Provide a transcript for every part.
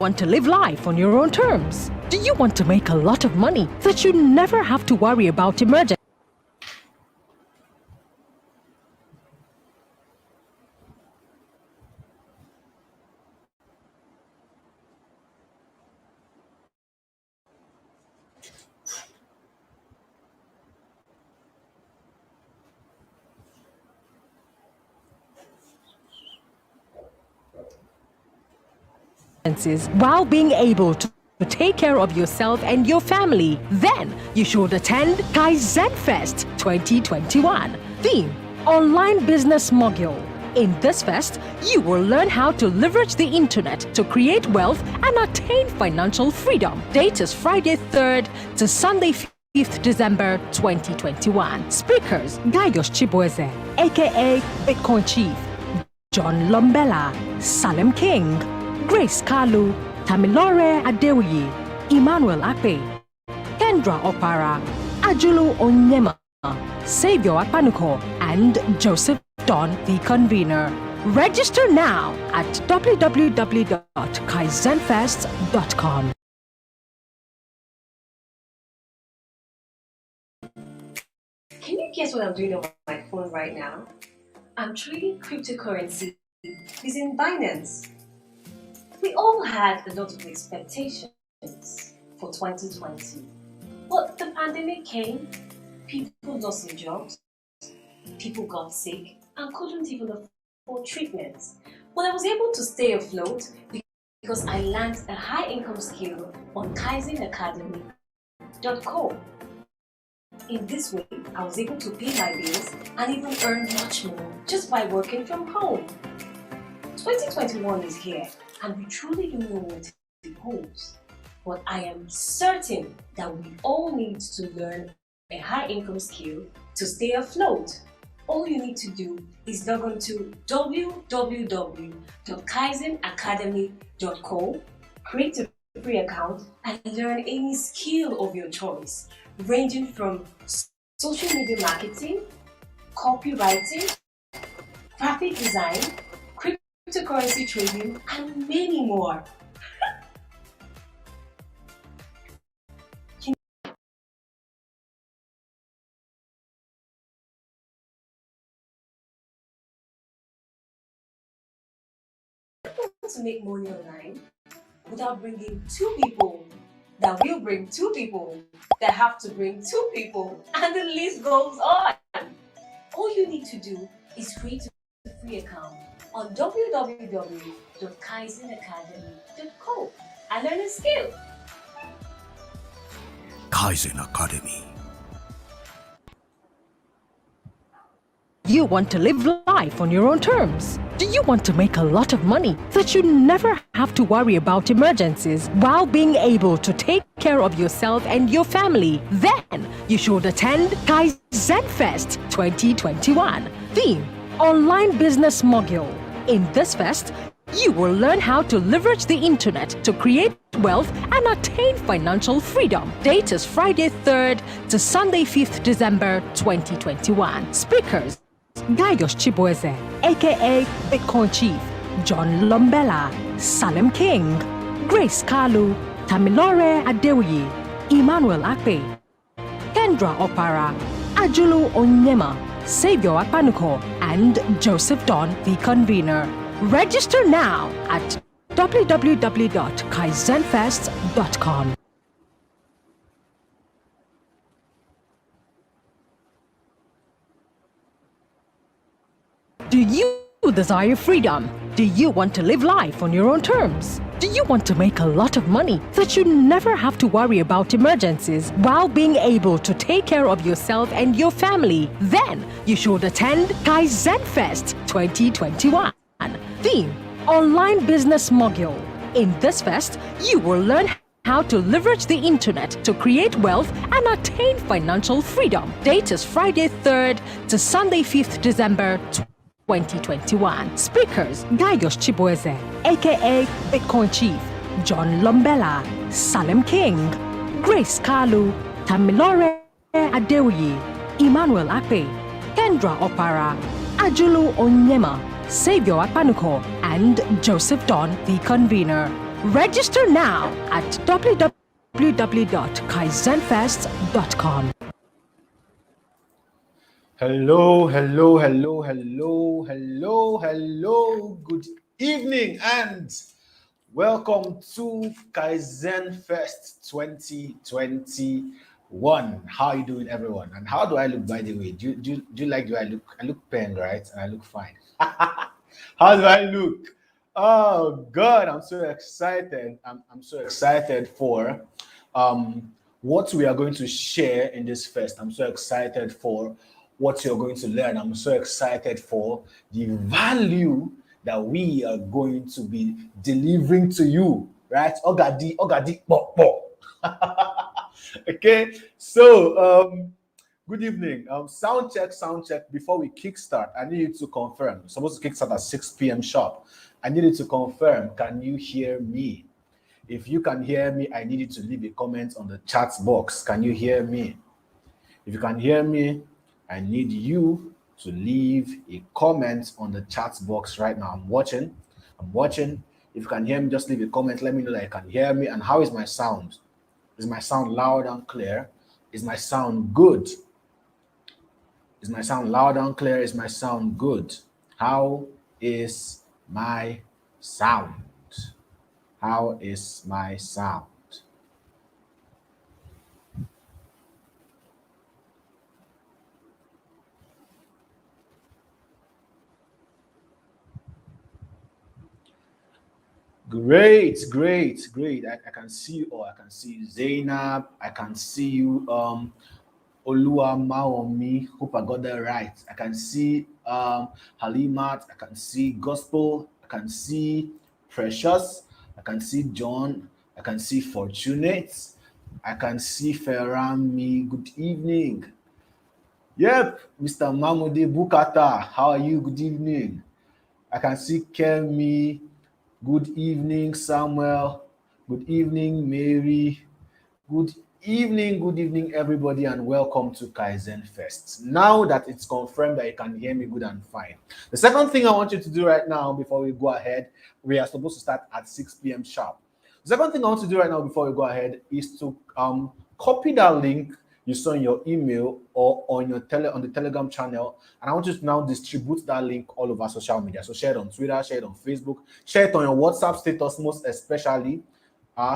Want to live life on your own terms? Do you want to make a lot of money that you never have to worry about emergencies? While being able to take care of yourself and your family, then you should attend Kaizen Fest 2021. Theme: Online Business Mogul. In this fest, you will learn how to leverage the internet to create wealth and attain financial freedom. Date is Friday 3rd to Sunday 5th December 2021. Speakers: Gaius Chibueze, aka Bitcoin Chief, John Lombella, Salim King, Grace Kalu, Tamilore Adeoye, Emmanuel Akpe, Kendra Opara, Ajulu Onyema, Savior Akpanuko, and Joseph Don, the convener. Register now at www.kaizenfest.com. Can you guess what I'm doing on my phone right now? I'm trading cryptocurrency using Binance. We all had a lot of expectations for 2020, but the pandemic came, people lost their jobs, people got sick and couldn't even afford treatments. But I was able to stay afloat because I learned a high income skill on Kaizenacademy.co. In this way, I was able to pay my bills and even earn much more just by working from home. 2021 is here, and we truly don't know what it holds. But I am certain that we all need to learn a high income skill to stay afloat. All you need to do is log on to www.kaizenacademy.co, create a free account, and learn any skill of your choice, ranging from social media marketing, copywriting, graphic design, cryptocurrency trading, and many more. To make money online without bringing two people that will bring two people that have to bring two people, and the list goes on. All you need to do is create a free account on www.kaizenacademy.co and learn a skill. Kaizen Academy. You want to live life on your own terms? Do you want to make a lot of money that you never have to worry about emergencies while being able to take care of yourself and your family? Then you should attend Kaizen Fest 2021. Theme: Online Business Mogul. In this fest, you will learn how to leverage the internet to create wealth and attain financial freedom. Date is Friday 3rd to Sunday 5th December 2021. Speakers: Gaius Chibueze, aka Bitcoin Chief, John Lombella, Salim King, Grace Kalu, Tamilore Adeoye, Emmanuel Akpe, Kendra Opara, Ajulu Onyema, Savior Akpanuko, and Joseph Don, the convener. Register now at www.kaizenfest.com. Do you desire freedom? Do you want to live life on your own terms? Do you want to make a lot of money that you never have to worry about emergencies while being able to take care of yourself and your family? Then you should attend Kaizen Fest 2021. Theme: Online Business Mogul. In this fest, you will learn how to leverage the internet to create wealth and attain financial freedom. Date is Friday 3rd to Sunday 5th December 2021. Speakers: Gaius Chibueze, aka Bitcoin Chief, John Lombella, Salim King, Grace Kalu, Tamilore Adeoye, Emmanuel Akpe, Kendra Opara, Ajulu Onyema, Savior Akpanuko, and Joseph Don, the convener. Register now at www.kaizenfest.com. Hello. Good evening and welcome to Kaizen Fest 2021. How are you doing, everyone? And how do I look, by the way? Do you like the way I look? I look peng, right? And I look fine. How do I look? Oh God, I'm so excited. I'm so excited for what we are going to share in this fest. I'm so excited for what you're going to learn. I'm so excited for the value that we are going to be delivering to you, right? Ogadi, pok. Okay, so good evening. Soundcheck. Before we kickstart, I need you to confirm. We're supposed to kickstart at 6 p.m. sharp. I need you to confirm. Can you hear me? If you can hear me, I need you to leave a comment on the chat box. Can you hear me? If you can hear me, I need you to leave a comment on the chat box right now. I'm watching. If you can hear me, just leave a comment. Let me know that you can hear me. And how is my sound? Is my sound loud and clear? Is my sound good? Is my sound loud and clear? Is my sound good? How is my sound? How is my sound? Great. I can see you all. I can see you, Zainab. I can see you, Olua Maomi. Hope I got that right. I can see Halimat. I can see Gospel. I can see Precious. I can see John. I can see Fortunate. I can see Ferrami. Good evening. Yep, Mr. Mamode Bukata. How are you? Good evening. I can see Kemi. Good evening, Samuel. Good evening, Mary. Good evening, everybody, and welcome to Kaizen Fest. Now that it's confirmed that you can hear me good and fine. The second thing I want you to do right now before we go ahead, we are supposed to start at 6 p.m. sharp. The second thing I want to do right now before we go ahead is to copy that link you saw in your email or on your on the Telegram channel, and I want you to now distribute that link all over social media. So share it on Twitter, share it on Facebook, share it on your WhatsApp status, most especially.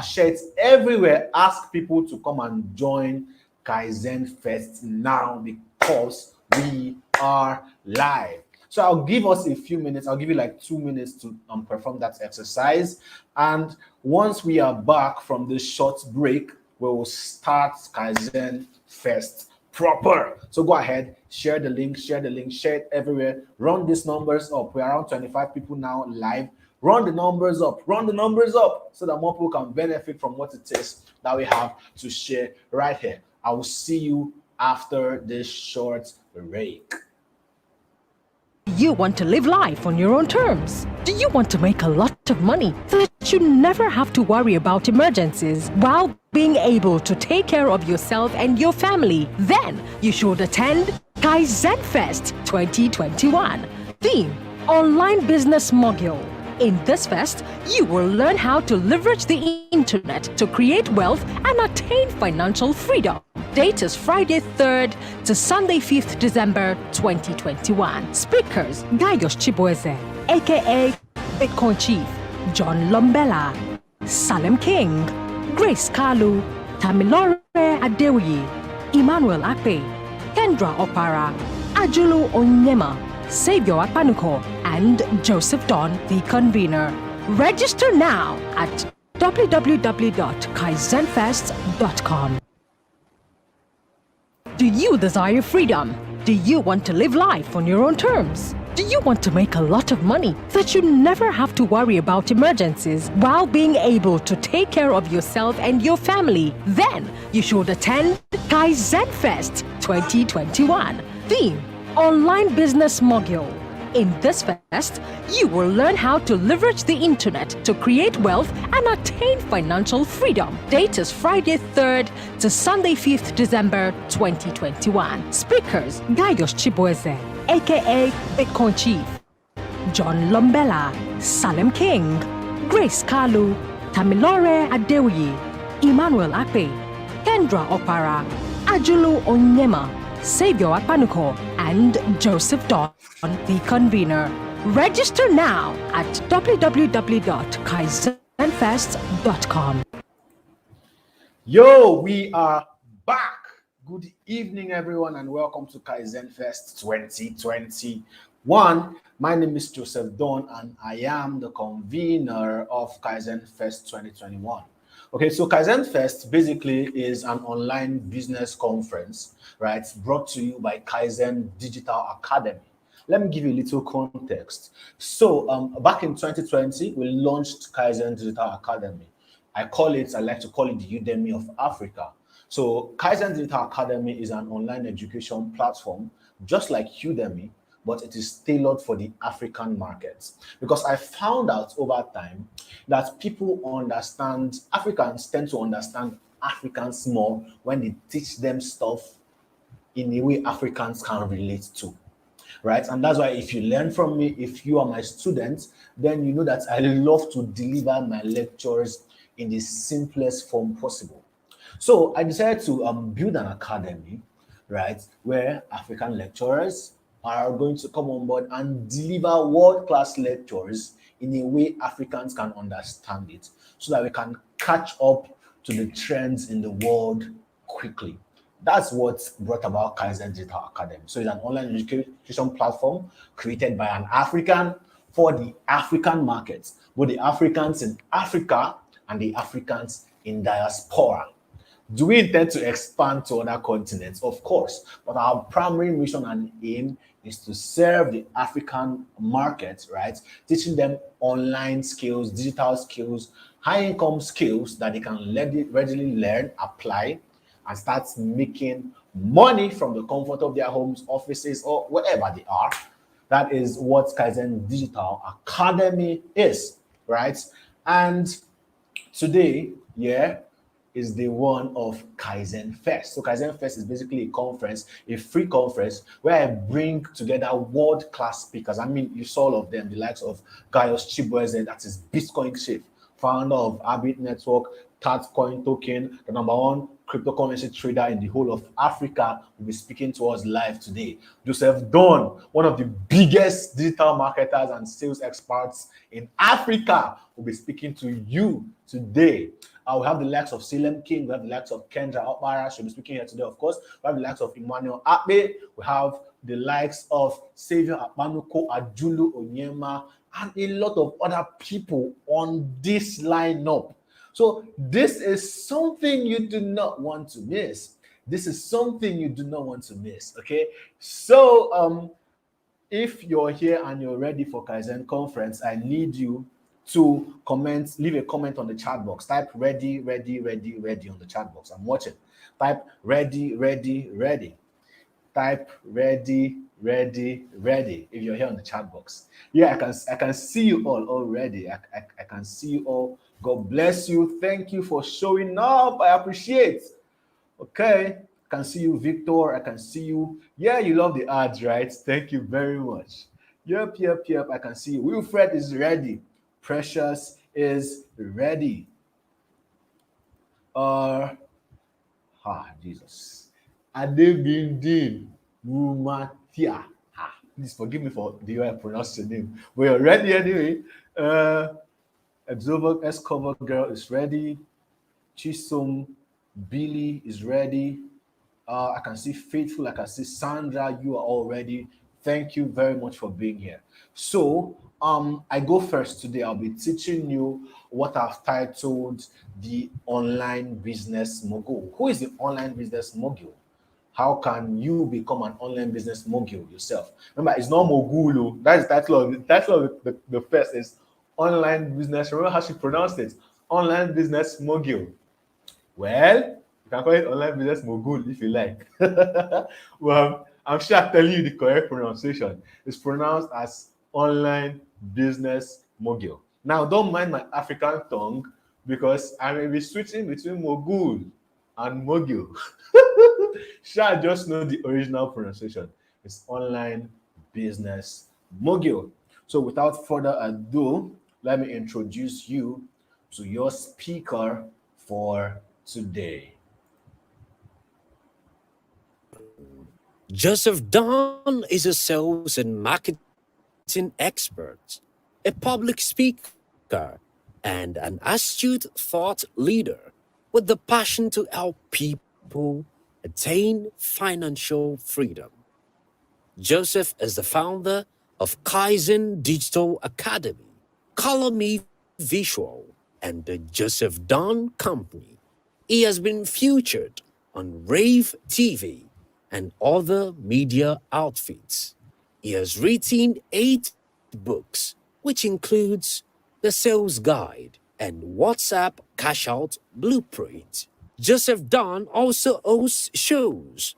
Share it everywhere. Ask people to come and join Kaizen Fest now because we are live. So I'll give us a few minutes. I'll give you like 2 minutes to perform that exercise. And once we are back from this short break, we will start Kaizen Fest proper. So go ahead, share the link, share it everywhere. Run these numbers up. We're around 25 people now live. Run the numbers up so that more people can benefit from what it is that we have to share right here. I will see you after this short break. You want to live life on your own terms? Do you want to make a lot of money so that you never have to worry about emergencies while being able to take care of yourself and your family? Then you should attend Kaizen Fest 2021. Theme: Online Business Mogul. In this fest, you will learn how to leverage the internet to create wealth and attain financial freedom. Date is Friday 3rd to Sunday 5th December 2021. Speakers: Gayos Chibueze, aka Bitcoin Chief, John Lombella, Salem King, Grace Kalu, Tamilore Adeoye, Emmanuel Akpe, Kendra Opara, Ajulu Onyema, Savior Akpanuko, and Joseph Don, the convener. Register now at www.kaizenfest.com. Do you desire freedom? Do you want to live life on your own terms? Do you want to make a lot of money so that you never have to worry about emergencies while being able to take care of yourself and your family? Then you should attend Kaizen Fest 2021. Theme: Online Business Mogul. In this fest, you will learn how to leverage the internet to create wealth and attain financial freedom. Date is Friday 3rd to Sunday 5th December 2021. Speakers: Gayos Chibueze, aka Bitcoin Chief, John Lombella, Salem King, Grace Kalu, Tamilore Adeoye, Emmanuel Akpe, Kendra Opara, Ajulu Onyema, Savior Akpanuko, and Joseph Don, the convener. Register now at www.kaizenfest.com. Yo, we are back. Good evening, everyone, and welcome to Kaizen Fest 2021. My name is Joseph Don, and I am the convener of Kaizen Fest 2021. Okay, so Kaizen Fest basically is an online business conference, right, brought to you by Kaizen Digital Academy. Let me give you a little context. So, back in 2020, we launched Kaizen Digital Academy. I like to call it the Udemy of Africa. So Kaizen Digital Academy is an online education platform, just like Udemy, but it is tailored for the African markets. Because I found out over time that Africans tend to understand Africans more when they teach them stuff in a way Africans can relate to. Right? And that's why if you learn from me, if you are my student, then you know that I love to deliver my lectures in the simplest form possible. So I decided to build an academy, right, where African lecturers are going to come on board and deliver world-class lectures in a way Africans can understand it, so that we can catch up to the trends in the world quickly. That's what brought about Kaizen Digital Academy. So it's an online education platform created by an African for the African markets, both the Africans in Africa and the Africans in diaspora. Do we intend to expand to other continents? Of course, but our primary mission and aim is to serve the African market, right? Teaching them online skills, digital skills, high income skills that they can readily learn, apply, and start making money from the comfort of their homes, offices, or wherever they are. That is what Kaizen Digital Academy is, right? And today, is the one of Kaizen Fest. So Kaizen Fest is basically a conference, a free conference where I bring together world-class speakers. I mean, you saw all of them, the likes of Gaius Chibueze, that is Bitcoin Chief, founder of Arbit Network, Tatcoin Token, the #1 cryptocurrency trader in the whole of Africa, will be speaking to us live today. Joseph Don, one of the biggest digital marketers and sales experts in Africa, will be speaking to you today. We have the likes of Salem King, we have the likes of Kendra Opara, she'll be speaking here today, of course. We have the likes of Emmanuel Akpe, we have the likes of Savior Akpanuko, Ajulu Onyema, and a lot of other people on this lineup. So this is something you do not want to miss. This is something you do not want to miss, okay? So if you're here and you're ready for Kaizen conference, I need you to leave a comment on the chat box. Type ready, ready, ready, ready on the chat box. I'm watching. Type ready, ready, ready. Type ready, ready, ready if you're here on the chat box. Yeah, I can see you all already. I can see you all. God bless you. Thank you for showing up. I appreciate. Okay. I can see you, Victor. I can see you. Yeah, you love the ads, right? Thank you very much. Yep. I can see you. Wilfred is ready. Precious is ready. Jesus. Adebindin Mumatia. Please forgive me for the way I pronounce your name. We're ready anyway. Observer S cover girl is ready. Chisom Billy is ready. I can see Faithful. I can see Sandra. You are all ready. Thank you very much for being here. So I go first today. I'll be teaching you what I've titled the online business mogul. Who is the online business mogul? How can you become an online business mogul yourself? Remember, it's not mogul. That's the title of the first is online business. Remember how she pronounced it? Online business mogul. Well, you can call it online business mogul if you like. Well, I'm sure I'll tell you the correct pronunciation. It's pronounced as online business mogul. Now, don't mind my African tongue because I may be switching between mogul and mogul. Sure, just know the original pronunciation. It's online business mogul. So without further ado, let me introduce you to your speaker for today. Joseph Don is a sales and marketing expert, a public speaker, and an astute thought leader with the passion to help people attain financial freedom. Joseph is the founder of Kaizen Digital Academy, Color Me Visual, and the Joseph Don Company. He has been featured on Rave TV and other media outfits. He has written 8 books, which includes The Sales Guide and WhatsApp Cash Out Blueprint. Joseph Don also hosts shows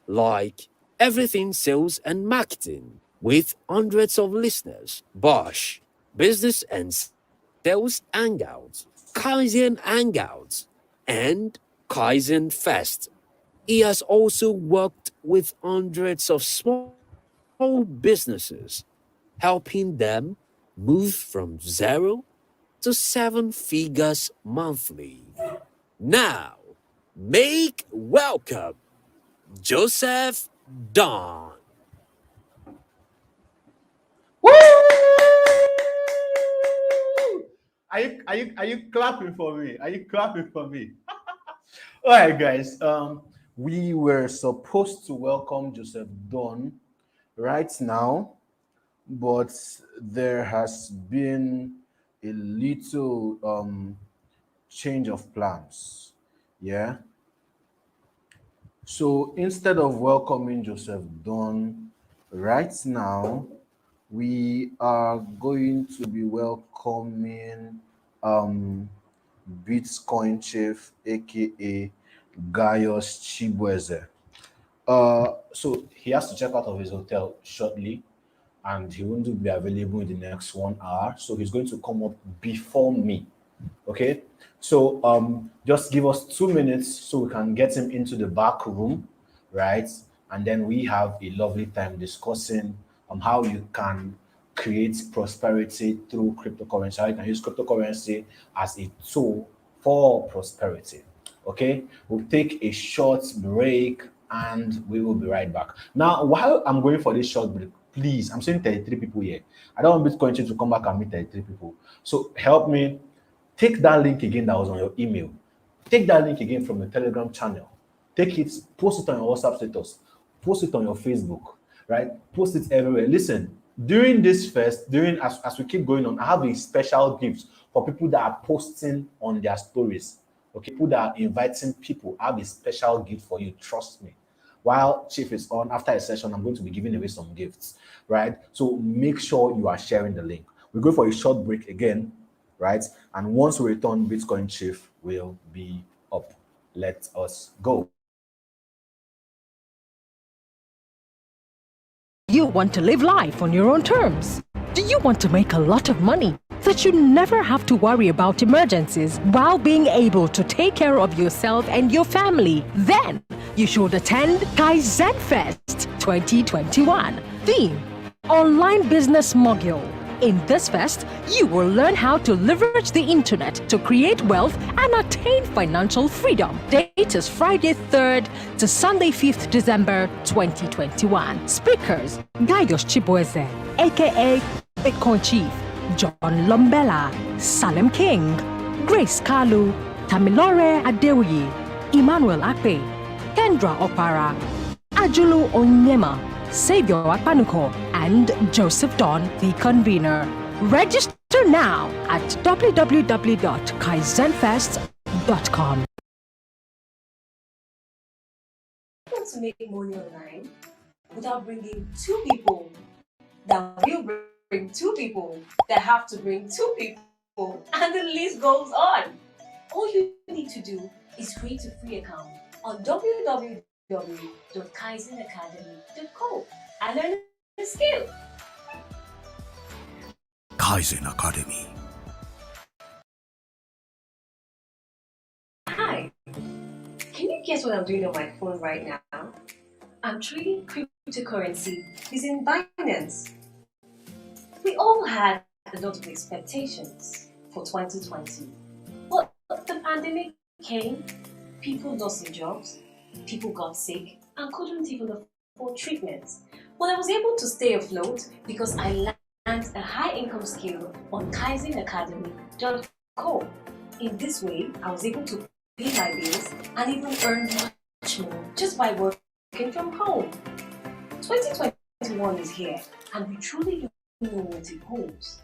like Everything Sales and Marketing with hundreds of listeners, Bosch, Business and Sales Hangouts, Kaizen Hangouts, and Kaizen Fest. He has also worked with hundreds of small businesses, helping them move from 0 to 7 figures monthly. Now, make welcome Joseph Don. Woo! Are you clapping for me? Are you clapping for me? All right, guys. We were supposed to welcome Joseph Don right now, but there has been a little change of plans. Yeah. So instead of welcoming Joseph Don right now, we are going to be welcoming um Bitcoin Chief, aka Gaius Chibueze. So he has to check out of his hotel shortly, and he won't be available in the next 1 hour. So he's going to come up before me. Okay. So just give us 2 minutes so we can get him into the back room, right? And then we have a lovely time discussing how you can create prosperity through cryptocurrency. How you can use cryptocurrency as a tool for prosperity. Okay, we'll take a short break and we will be right back. Now, while I'm going for this short break, please, I'm seeing 33 people here. I don't want Bitcoin to come back and meet 33 people. So help me. Take that link again that was on your email. Take that link again from your Telegram channel. Take it, post it on your WhatsApp status, post it on your Facebook, right? Post it everywhere. Listen, during this fest, as we keep going on, I have a special gift for people that are posting on their stories. Okay, people that are inviting people. I have a special gift for you. Trust me. While Chief is on, after a session, I'm going to be giving away some gifts, right? So make sure you are sharing the link. We go for a short break again, right? And once we return, Bitcoin Chief will be up. Let us go. You want to live life on your own terms? Do you want to make a lot of money that you never have to worry about emergencies while being able to take care of yourself and your family? Then you should attend Kaizen Fest 2021. Theme: Online Business Mogul. In this fest, you will learn how to leverage the internet to create wealth and attain financial freedom. Date is Friday 3rd to Sunday 5th December 2021. Speakers: Gaius Chibueze, aka Bitcoin Chief, John Lombella, Salem King, Grace Kalu, Tamilore Adeoye, Emmanuel Akpe, Kendra Opara, Ajulu Onyema, Savior Akpanuko, and Joseph Don, the convener. Register now at www.kaizenfest.com. Want to make money online without bringing 2 people that will bring 2 people that have to bring 2 people, and the list goes on. All you need to do is create a free account on www.kaizenacademy.co and learn the skill. Kaizen Academy. Hi, can you guess what I'm doing on my phone right now? I'm trading cryptocurrency using Binance. We all had a lot of expectations for for 2020. But the pandemic came, people lost their jobs, people got sick, and couldn't even afford treatment. But I was able to stay afloat because I learned a high income skill on Kaizenacademy.co. In this way, I was able to pay my bills and even earn much more just by working from home. 2021 is here, and we truly don't know what it holds.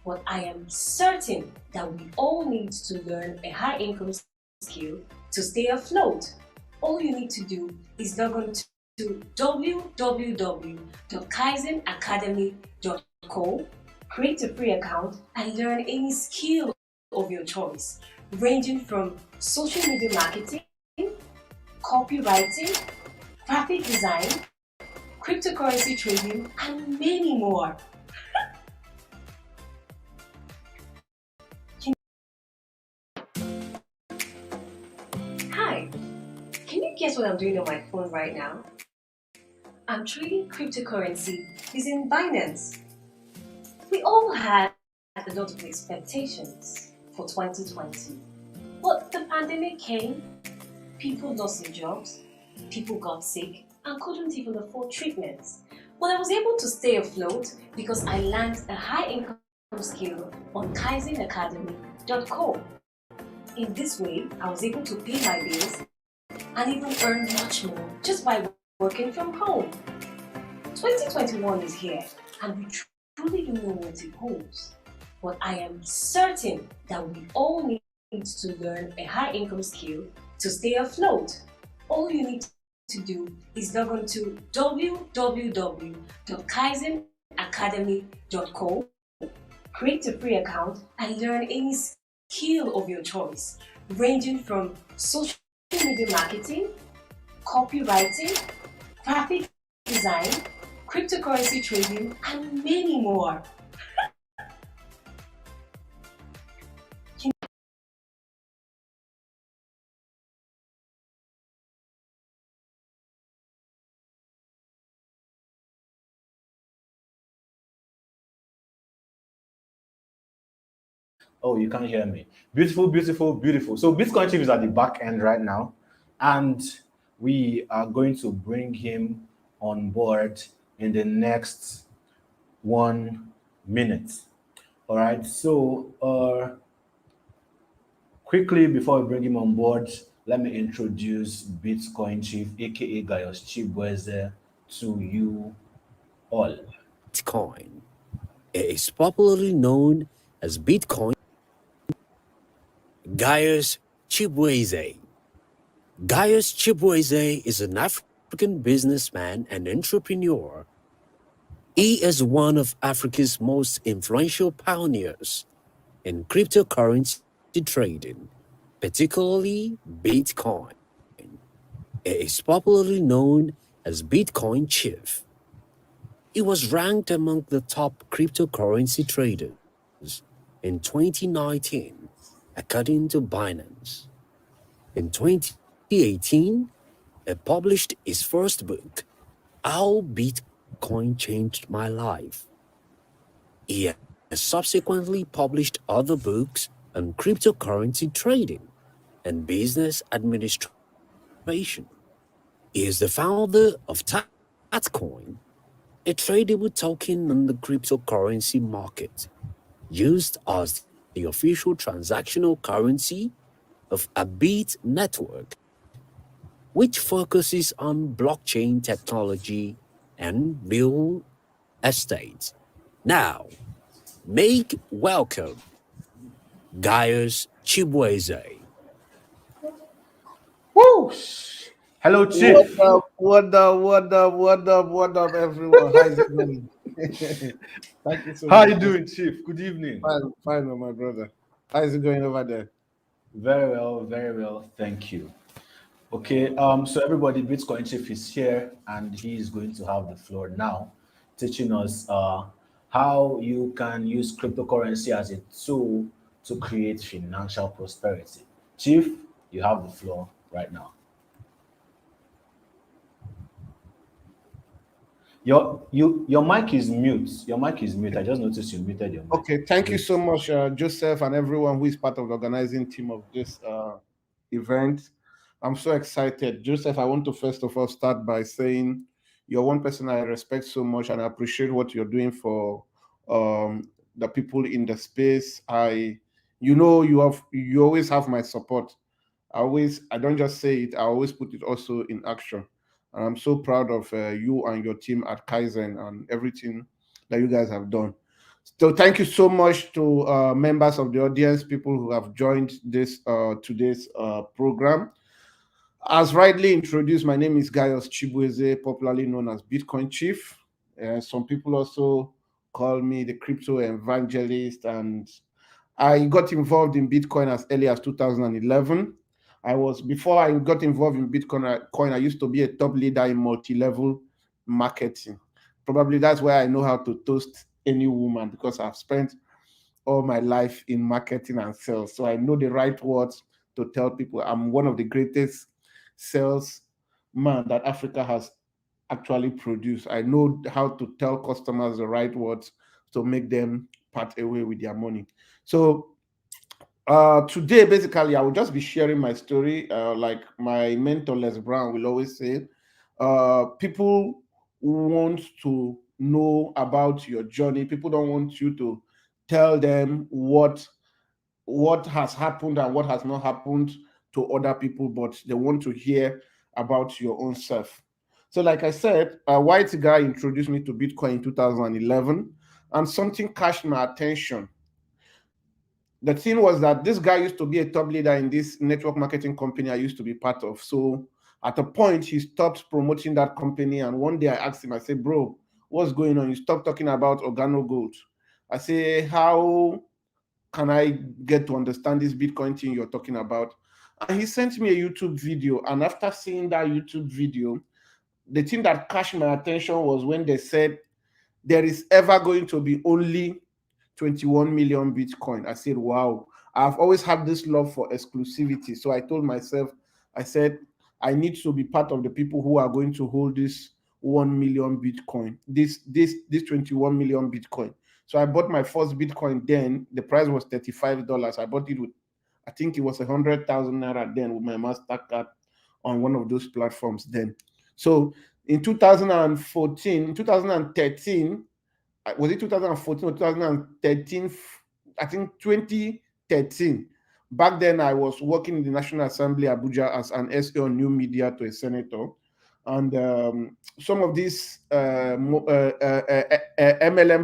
But I am certain that we all need to learn a high income skill to stay afloat. All you need to do is log on to www.kaizenacademy.co, create a free account, and learn any skill of your choice, ranging from social media marketing, copywriting, graphic design, cryptocurrency trading, and many more. Hi, can you guess what I'm doing on my phone right now? I'm trading cryptocurrency using Binance. We all had a lot of expectations for 2020, but the pandemic came, people lost their jobs, people got sick, and couldn't even afford treatment. But I was able to stay afloat because I learned a high income skill on Kaizenacademy.co. In this way, I was able to pay my bills and even earn much more just by working from home. 2021 is here, and we truly don't know what it holds. But I am certain that we all need to learn a high income skill to stay afloat. All you need to do is log on to www.kaizenacademy.co, create a free account, and learn any skill of your choice, ranging from social media marketing, copywriting, graphic design, cryptocurrency trading, and many more. Oh, you can't hear me. Beautiful, beautiful, beautiful. So Bitcoin Chief is at the back end right now, and we are going to bring him on board in the next 1 minute. All right. So quickly before we bring him on board, let me introduce Bitcoin Chief, aka Gaius Chibweze, to you all. Bitcoin. It is popularly known as Bitcoin. Gaius Chibweze. Gaius Chibweze is an African businessman and entrepreneur. He is one of Africa's most influential pioneers in cryptocurrency trading, particularly Bitcoin. It is popularly known as Bitcoin Chief. He was ranked among the top cryptocurrency traders in 2019, according to Binance. In 2018, he published his first book, How Bitcoin Changed My Life. He has subsequently published other books on cryptocurrency trading and business administration. He is the founder of Tatcoin, a tradable token on the cryptocurrency market, used as the official transactional currency of a Bit network, which focuses on blockchain technology and real estate. Now, make welcome Gaius Chibweze. Woo! Hello, What Chief. up? What up? What up? What up? What up, everyone? How's it going? Thank you so How are much. you doing, Chief? Good evening. Fine, my brother. How's it going over there? Very well. Thank you. Okay, so everybody, Bitcoin Chief is here and he is going to have the floor now, teaching us how you can use cryptocurrency as a tool to create financial prosperity. Chief, you have the floor right now. Your mic is mute. Your mic is mute. I just noticed you muted your mic. Okay, thank you so Mute. much, Joseph, and everyone who is part of the organizing team of this event. I'm so excited. Joseph, I want to first of all start by saying you're one person I respect so much and I appreciate what you're doing for the people in the space. You always have my support. I don't just say it, I always put it also in action. And I'm so proud of you and your team at Kaizen and everything that you guys have done. So thank you so much to members of the audience, people who have joined this today's program. As rightly introduced, my name is Gaius Chibueze, popularly known as Bitcoin Chief. Some people also call me the crypto evangelist, and I got involved in Bitcoin as early as 2011. Before I got involved in Bitcoin, I used to be a top leader in multi-level marketing. Probably that's why I know how to toast any woman, because I've spent all my life in marketing and sales. So I know the right words to tell people. I'm one of the greatest salesman that Africa has actually produced. I know how to tell customers the right words to make them part away with their money. So today, basically, I will just be sharing my story. Like my mentor, Les Brown, will always say, people want to know about your journey. People don't want you to tell them what has happened and what has not happened to other people, but they want to hear about your own self. So, like I said, a white guy introduced me to Bitcoin in 2011, and something catch my attention. The thing was that this guy used to be a top leader in this network marketing company I used to be part of. So at a point, he stopped promoting that company. And one day I asked him, I said, bro, what's going on? You stopped talking about organo gold. I say, how can I get to understand this Bitcoin thing you're talking about? And he sent me a YouTube video. And after seeing that YouTube video, the thing that catch my attention was when they said there is ever going to be only 21 million Bitcoin. I said, wow, I've always had this love for exclusivity. So I told myself, I said, I need to be part of the people who are going to hold this 1 million Bitcoin, this 21 million Bitcoin. So I bought my first Bitcoin then. The price was $35. I bought it with, I think it was 100,000 Naira then with my MasterCard on one of those platforms then. So in 2013, was it 2014 or 2013? I think 2013. Back then, I was working in the National Assembly, Abuja, as an SEO new media to a senator. And some of these MLM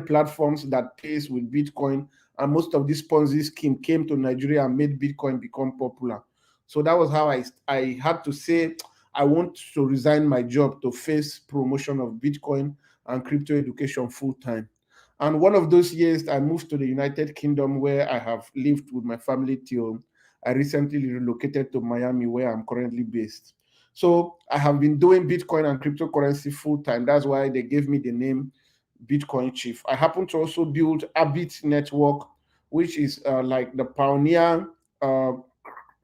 platforms that pays with Bitcoin and most of these Ponzi scheme came to Nigeria and made Bitcoin become popular. So that was how I had to say, I want to resign my job to face promotion of Bitcoin and crypto education full time. And one of those years, I moved to the United Kingdom, where I have lived with my family till I recently relocated to Miami, where I'm currently based. So I have been doing Bitcoin and cryptocurrency full time. That's why they gave me the name Bitcoin Chief. I happen to also build Abit Network, which is like the pioneer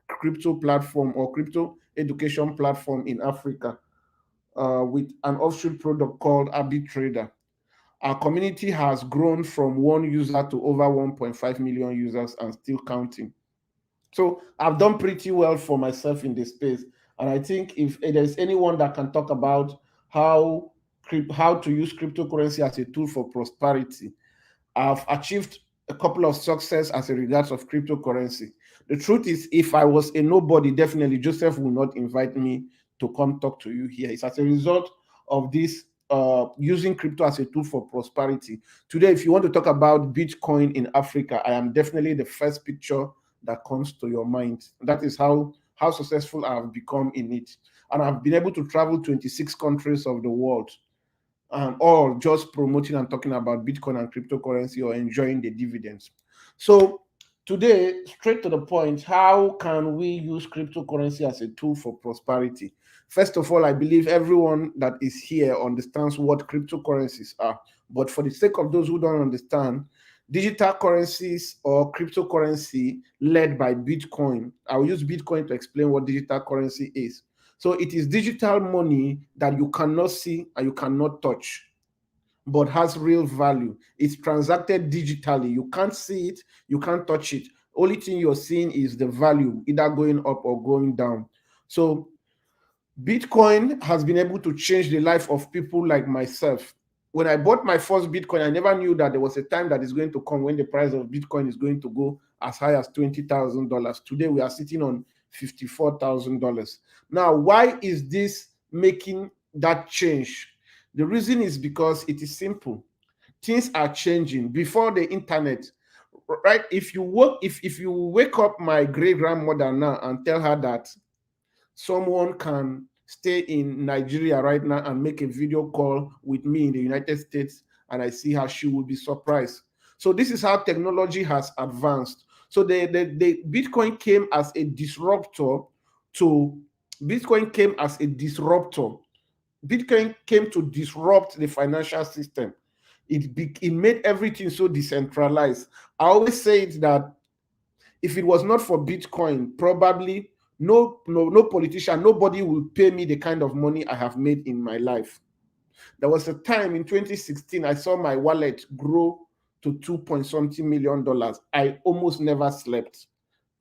crypto platform or crypto education platform in Africa, with an offshoot product called Abit Trader. Our community has grown from 1 user to over 1.5 million users and still counting. So I've done pretty well for myself in this space. And I think if there's anyone that can talk about how to use cryptocurrency as a tool for prosperity, I've achieved a couple of success as a regards of cryptocurrency. The truth is, if I was a nobody, definitely Joseph will not invite me to come talk to you here. It's as a result of this using crypto as a tool for prosperity. Today, if you want to talk about Bitcoin in Africa, I am definitely the first picture that comes to your mind. That is how successful I have become in it. And I've been able to travel 26 countries of the world, all just promoting and talking about Bitcoin and cryptocurrency or enjoying the dividends. So today, straight to the point, how can we use cryptocurrency as a tool for prosperity? First of all, I believe everyone that is here understands what cryptocurrencies are. But for the sake of those who don't understand, digital currencies or cryptocurrency led by Bitcoin, I'll use Bitcoin to explain what digital currency is. So it is digital money that you cannot see and you cannot touch. but has real value. It's transacted digitally. You can't see it, you can't touch it. Only thing you're seeing is the value either going up or going down. So Bitcoin has been able to change the life of people like myself. When I bought my first Bitcoin, I never knew that there was a time that is going to come when the price of Bitcoin is going to go as high as $20,000. Today, we are sitting on $54,000. Now, why is this making that change? The reason is because it is simple. Things are changing. Before the internet, right? If you wake up my great grandmother now and tell her that someone can stay in Nigeria right now and make a video call with me in the United States and I see her, she will be surprised. So this is how technology has advanced. So the Bitcoin came as a disruptor to Bitcoin came as a disruptor. Bitcoin came to disrupt the financial system. It made everything so decentralized. I always say it that if it was not for Bitcoin, probably no politician, nobody will pay me the kind of money I have made in my life. There was a time in 2016, I saw my wallet grow to 2 point something million dollars. I almost never slept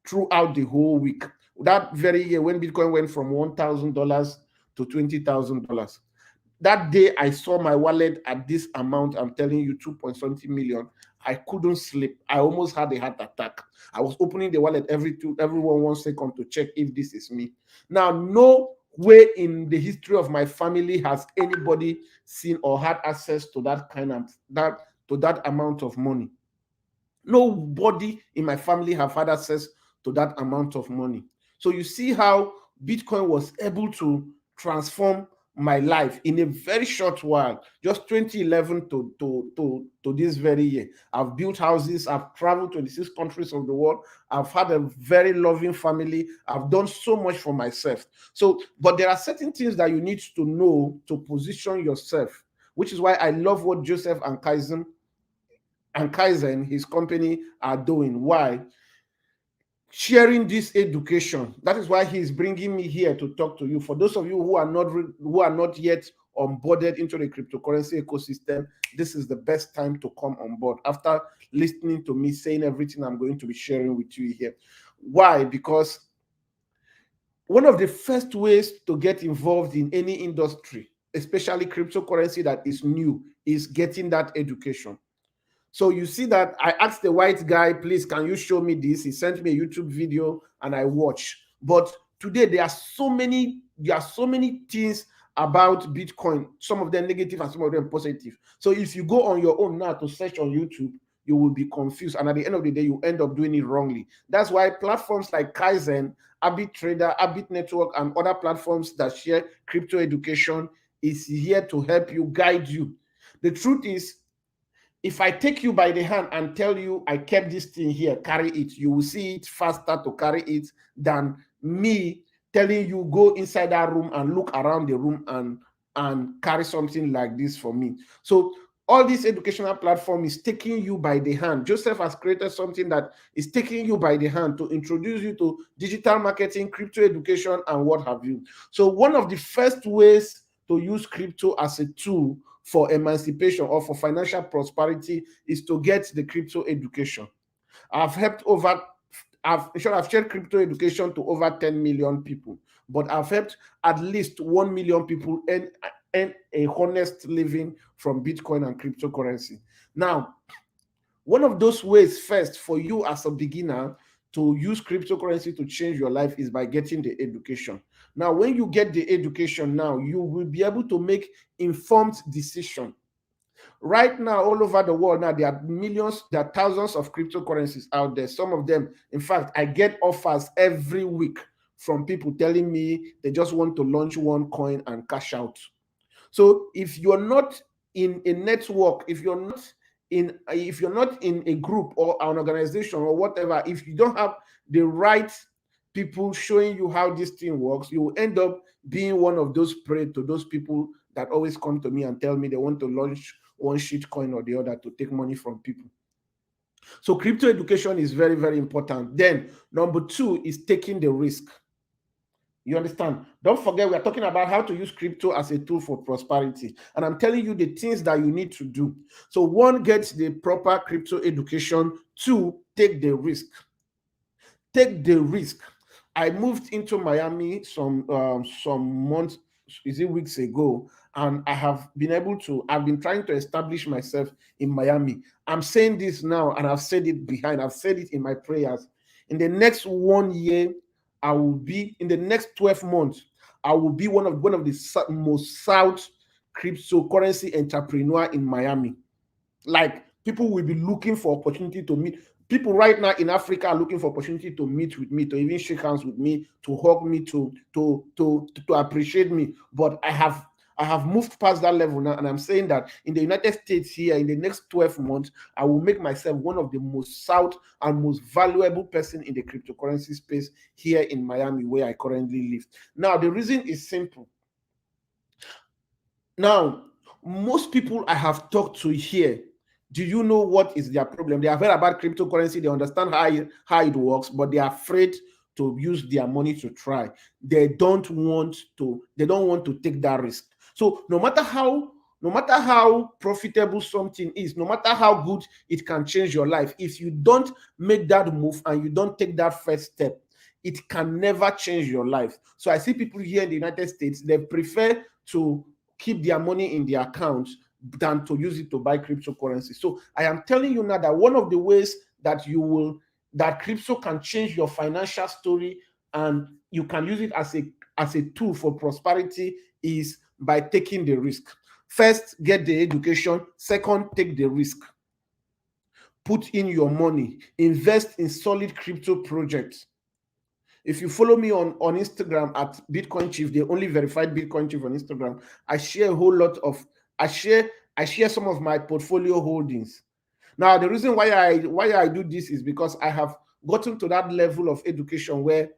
throughout the whole week. That very year when Bitcoin went from $1,000 to $20,000. That day I saw my wallet at this amount, I'm telling you, 2 point something million. I couldn't sleep. I almost had a heart attack. I was opening the wallet every 1 second to check if this is me. Now, no way in the history of my family has anybody seen or had access to that amount of money. Nobody in my family have had access to that amount of money. So you see how Bitcoin was able to transform my life in a very short while, just 2011 to this very year. I've built houses, I've traveled to 26 countries of the world, I've had a very loving family, I've done so much for myself. So, but there are certain things that you need to know to position yourself, which is why I love what Joseph and Kaizen, his company, are doing. Why? Sharing this education. That is why he's bringing me here to talk to you. For those of you who are not yet onboarded into the cryptocurrency ecosystem, this is the best time to come on board after listening to me saying everything I'm going to be sharing with you here. Why? Because one of the first ways to get involved in any industry, especially cryptocurrency that is new, is getting that education. So you see that I asked the white guy, please, can you show me this? He sent me a YouTube video and I watch. But today there are so many things about Bitcoin, some of them negative and some of them positive. So if you go on your own now to search on YouTube, you will be confused. And at the end of the day, you end up doing it wrongly. That's why platforms like Kaizen, Trader, Abit Network, and other platforms that share crypto education is here to help you, guide you. The truth is, if I take you by the hand and tell you I kept this thing here, carry it, you will see it faster to carry it than me telling you go inside that room and look around the room and carry something like this for me. So all this educational platform is taking you by the hand. Joseph has created something that is taking you by the hand to introduce you to digital marketing, crypto education, and what have you. So one of the first ways to use crypto as a tool for emancipation or for financial prosperity is to get the crypto education. I've shared crypto education to over 10 million people, but I've helped at least 1 million people earn a honest living from Bitcoin and cryptocurrency. Now, one of those ways first for you as a beginner to use cryptocurrency to change your life is by getting the education. Now, when you get the education now, you will be able to make informed decision. Right now, all over the world now, there are thousands of cryptocurrencies out there. Some of them, in fact, I get offers every week from people telling me they just want to launch one coin and cash out. So if you're not in a network, if you're not in a group or an organization or whatever, if you don't have the right people showing you how this thing works, you will end up being one of those prey to those people that always come to me and tell me they want to launch one shit coin or the other to take money from people. So crypto education is very, very important. Then number two is taking the risk. You understand? Don't forget, we are talking about how to use crypto as a tool for prosperity. And I'm telling you the things that you need to do. So, one, get the proper crypto education. Two, take the risk. Take the risk. I moved into Miami some months, is it weeks ago, and I've been trying to establish myself in Miami. I'm saying this now, and I've said it in my prayers. In the next 1 year, in the next 12 months, I will be one of the most south cryptocurrency entrepreneur in Miami. Like, people will be looking for opportunity to meet. People right now in Africa are looking for opportunity to meet with me, to even shake hands with me, to hug me, to appreciate me. But I have moved past that level now, and I'm saying that in the United States here, in the next 12 months, I will make myself one of the most sought and most valuable person in the cryptocurrency space here in Miami, where I currently live. Now, the reason is simple. Now, most people I have talked to here, do you know what is their problem? They have heard about cryptocurrency, they understand how it works, but they are afraid to use their money to try. They don't want to take that risk. So no matter how profitable something is, no matter how good it can change your life, if you don't make that move and you don't take that first step, it can never change your life. So I see people here in the United States, they prefer to keep their money in their accounts than to use it to buy cryptocurrency. So I am telling you now that one of the ways that crypto can change your financial story and you can use it as a tool for prosperity is by taking the risk. First, get the education. Second, take the risk. Put in your money. Invest in solid crypto projects. If you follow me on Instagram at Bitcoin Chief, the only verified Bitcoin Chief on Instagram, I share a whole lot of I share some of my portfolio holdings. Now, the reason why I do this is because I have gotten to that level of education where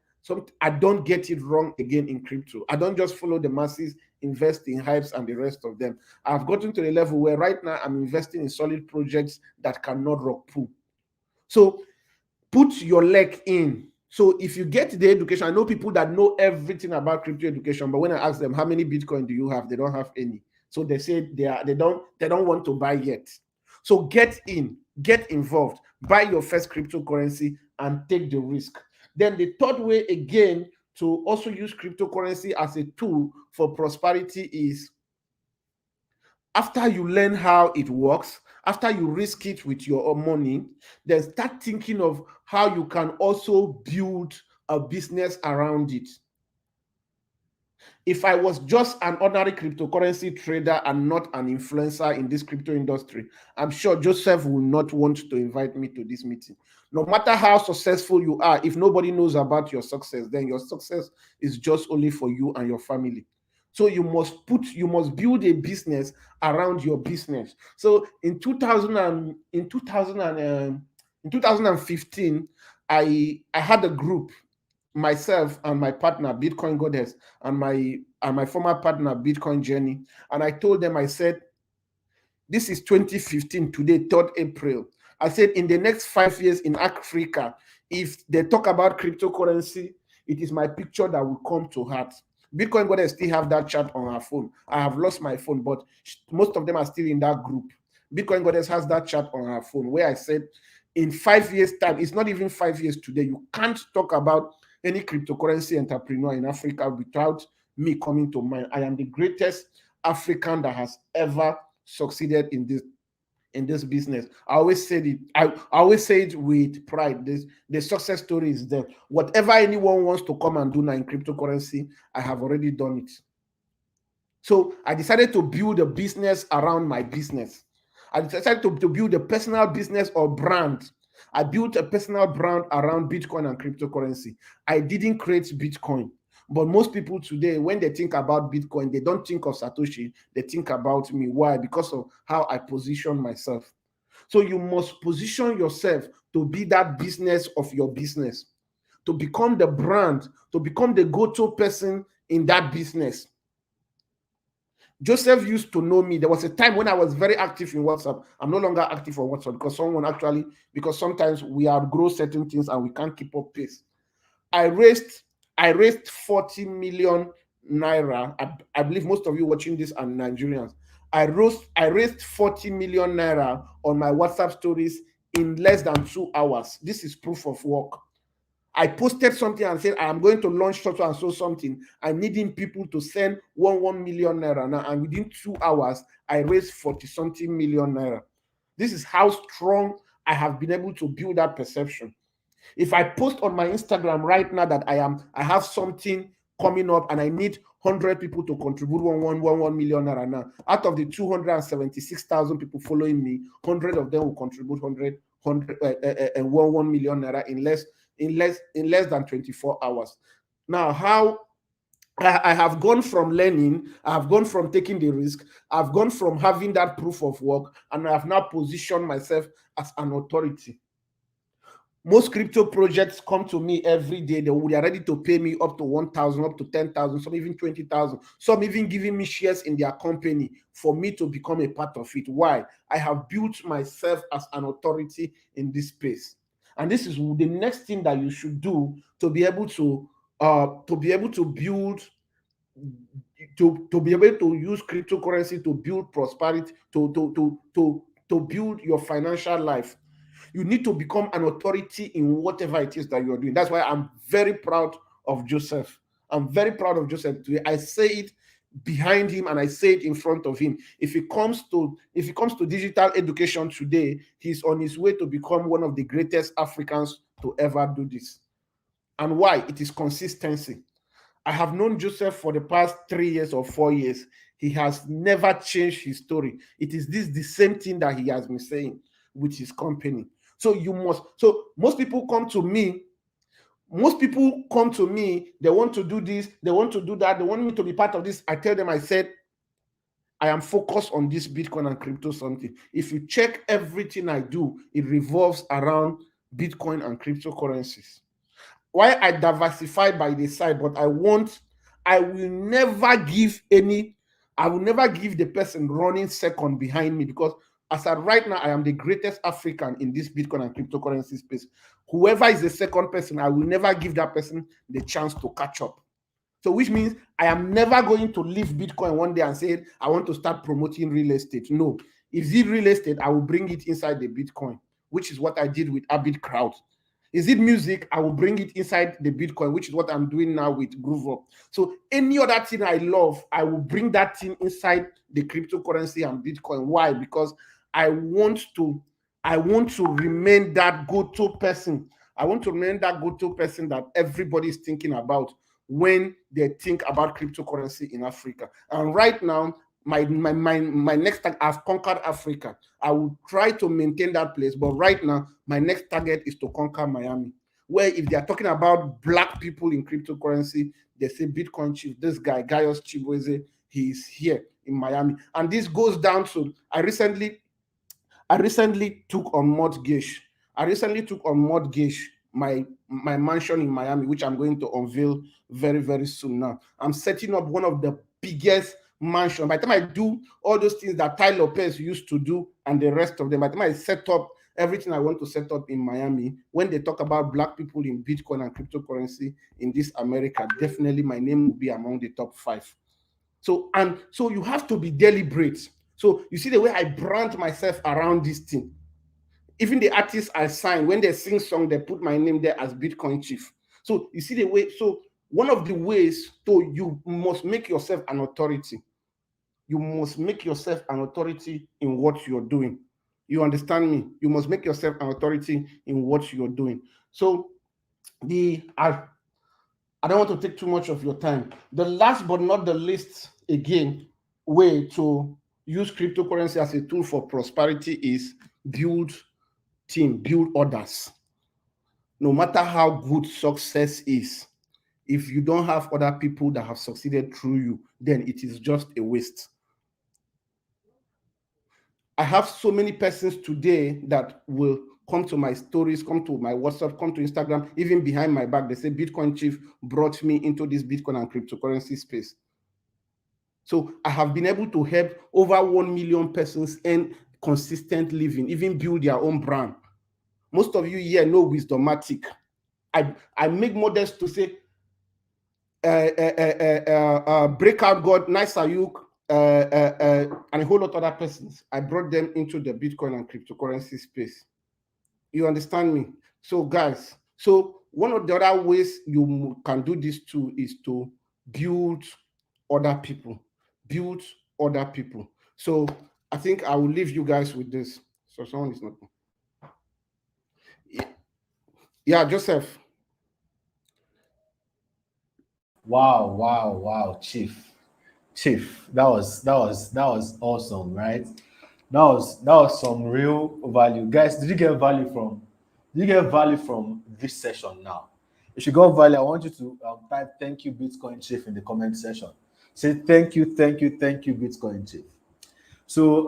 I don't get it wrong again in crypto. I don't just follow the masses, invest in hypes and the rest of them. I've gotten to the level where right now I'm investing in solid projects that cannot rock pull. So put your leg in. So if you get the education, I know people that know everything about crypto education, but when I ask them how many Bitcoin do you have, they don't have any. So they say they don't want to buy yet. So get in, get involved, buy your first cryptocurrency and take the risk. Then the third way again to also use cryptocurrency as a tool for prosperity is after you learn how it works, after you risk it with your own money, then start thinking of how you can also build a business around it. If I was just an ordinary cryptocurrency trader and not an influencer in this crypto industry, I'm sure Joseph will not want to invite me to this meeting. No matter how successful you are, if nobody knows about your success, then your success is just only for you and your family. So you must build a business around your business. So in 2015, I had a group, myself and my partner Bitcoin Goddess and my former partner Bitcoin Jenny, and I told them, I said, this is 2015 today, 3rd April. I said, in the next 5 years in Africa, if they talk about cryptocurrency, it is my picture that will come to heart. Bitcoin Goddess still have that chat on her phone. I have lost my phone, but most of them are still in that group. Bitcoin Goddess has that chat on her phone where I said, in 5 years time, it's not even 5 years today, you can't talk about any cryptocurrency entrepreneur in Africa without me coming to mind. I am the greatest African that has ever succeeded in this business. I always say it. I always say it with pride. The success story is there. Whatever anyone wants to come and do now in cryptocurrency, I have already done it. So I decided to build a business around my business. I decided to build a personal business or brand. I built a personal brand around Bitcoin and cryptocurrency. I didn't create Bitcoin. But most people today, when they think about Bitcoin, they don't think of Satoshi, they think about me. Why? Because of how I position myself. So you must position yourself to be that business of your business, to become the brand, to become the go-to person in that business. Joseph used to know me. There was a time when I was very active in WhatsApp. I'm no longer active on WhatsApp because sometimes we outgrow certain things and we can't keep up pace. I raised I raised 40 million naira. I believe most of you watching this are Nigerians. I raised 40 million naira on my WhatsApp stories in less than 2 hours. This is proof of work. I posted something and said, I am going to launch so and so something. I'm needing people to send 1 million naira now. And within 2 hours, I raised 40 something million naira. This is how strong I have been able to build that perception. If I post on my Instagram right now that I have something coming up and I need 100 people to contribute 1 million naira now, out of the 276,000 people following me, 100 of them will contribute 1 million naira in less than 24 hours. Now, how I have gone from learning, I have gone from taking the risk, I've gone from having that proof of work, and I have now positioned myself as an authority. Most crypto projects come to me every day. They are ready to pay me up to 1,000, up to 10,000, some even 20,000. Some even giving me shares in their company for me to become a part of it. Why? I have built myself as an authority in this space. And this is the next thing that you should do to be able to build, to be able to use cryptocurrency to build prosperity, to build your financial life. You need to become an authority in whatever it is that you're doing. That's why I'm very proud of Joseph. I'm very proud of Joseph today. I say it behind him and I say it in front of him. If it comes to digital education today, he's on his way to become one of the greatest Africans to ever do this. And why? It is consistency. I have known Joseph for the past 3 years or 4 years. He has never changed his story. It is the same thing that he has been saying with his company. So most people come to me. They want to do this, they want to do that, they want me to be part of this. I tell them, I said, I am focused on this Bitcoin and crypto something. If you check everything I do, it revolves around Bitcoin and cryptocurrencies. Why I diversify by the side, but I will never give the person running second behind me, because as of right now, I am the greatest African in this Bitcoin and cryptocurrency space. Whoever is the second person, I will never give that person the chance to catch up. So which means I am never going to leave Bitcoin one day and say, I want to start promoting real estate. No. If it's real estate, I will bring it inside the Bitcoin, which is what I did with Abit Crowd. Is it music? I will bring it inside the Bitcoin, which is what I'm doing now with Groove Up. So any other thing I love, I will bring that thing inside the cryptocurrency and Bitcoin. Why? Because I want to remain that go-to person. I want to remain that go-to person that everybody is thinking about when they think about cryptocurrency in Africa. And right now, my next target, I've conquered Africa. I will try to maintain that place, but right now, my next target is to conquer Miami, where if they are talking about Black people in cryptocurrency, they say Bitcoin Chief, this guy, Gaius Chibueze, he is here in Miami. And this goes down to, I recently took on mortgage. My mansion in Miami, which I'm going to unveil very, very soon now. I'm setting up one of the biggest mansion. By the time I do all those things that Ty Lopez used to do and the rest of them, by the time I set up everything I want to set up in Miami, when they talk about Black people in Bitcoin and cryptocurrency in this America, definitely my name will be among the top 5. So you have to be deliberate. So you see the way I brand myself around this thing. Even the artists I sign, when they sing song, they put my name there as Bitcoin Chief. So you see the way. So one of the ways, you must make yourself an authority. You must make yourself an authority in what you're doing. You understand me? You must make yourself an authority in what you're doing. So I don't want to take too much of your time. The last but not the least, again, way to use cryptocurrency as a tool for prosperity is build others. No matter how good success is, if you don't have other people that have succeeded through you, then it is just a waste. I have so many persons today that will come to my stories, come to my WhatsApp, come to Instagram, even behind my back. They say Bitcoin Chief brought me into this Bitcoin and cryptocurrency space. So I have been able to help over 1 million persons earn consistent living, even build their own brand. Most of you here know Wisdomatic. I make models to say Breakout God, Nice Ayuk, and a whole lot of other persons. I brought them into the Bitcoin and cryptocurrency space. You understand me? So, guys, so one of the other ways you can do this too is to build other people. Build other people. So I think I will leave you guys with this. So someone is not. Yeah, Joseph. Wow, Chief. That was awesome, right? That was some real value. Guys, did you get value from this session now? If you got value, I want you to type thank you, Bitcoin Chief in the comment section. Say thank you, Bitcoin Chief. So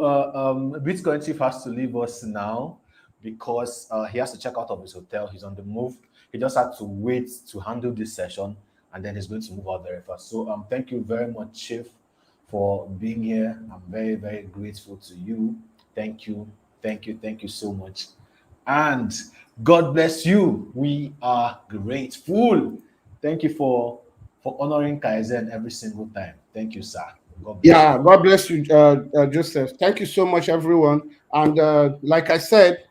Bitcoin Chief has to leave us now because he has to check out of his hotel. He's on the move. He just had to wait to handle this session, and then he's going to move out very fast. So thank you very much, Chief, for being here. I'm very, very grateful to you. Thank you so much. And God bless you. We are grateful. Thank you for honoring Kaizen every single time. Thank you, sir. God bless Yeah, you. God bless you, Joseph. Thank you so much, everyone. And like I said,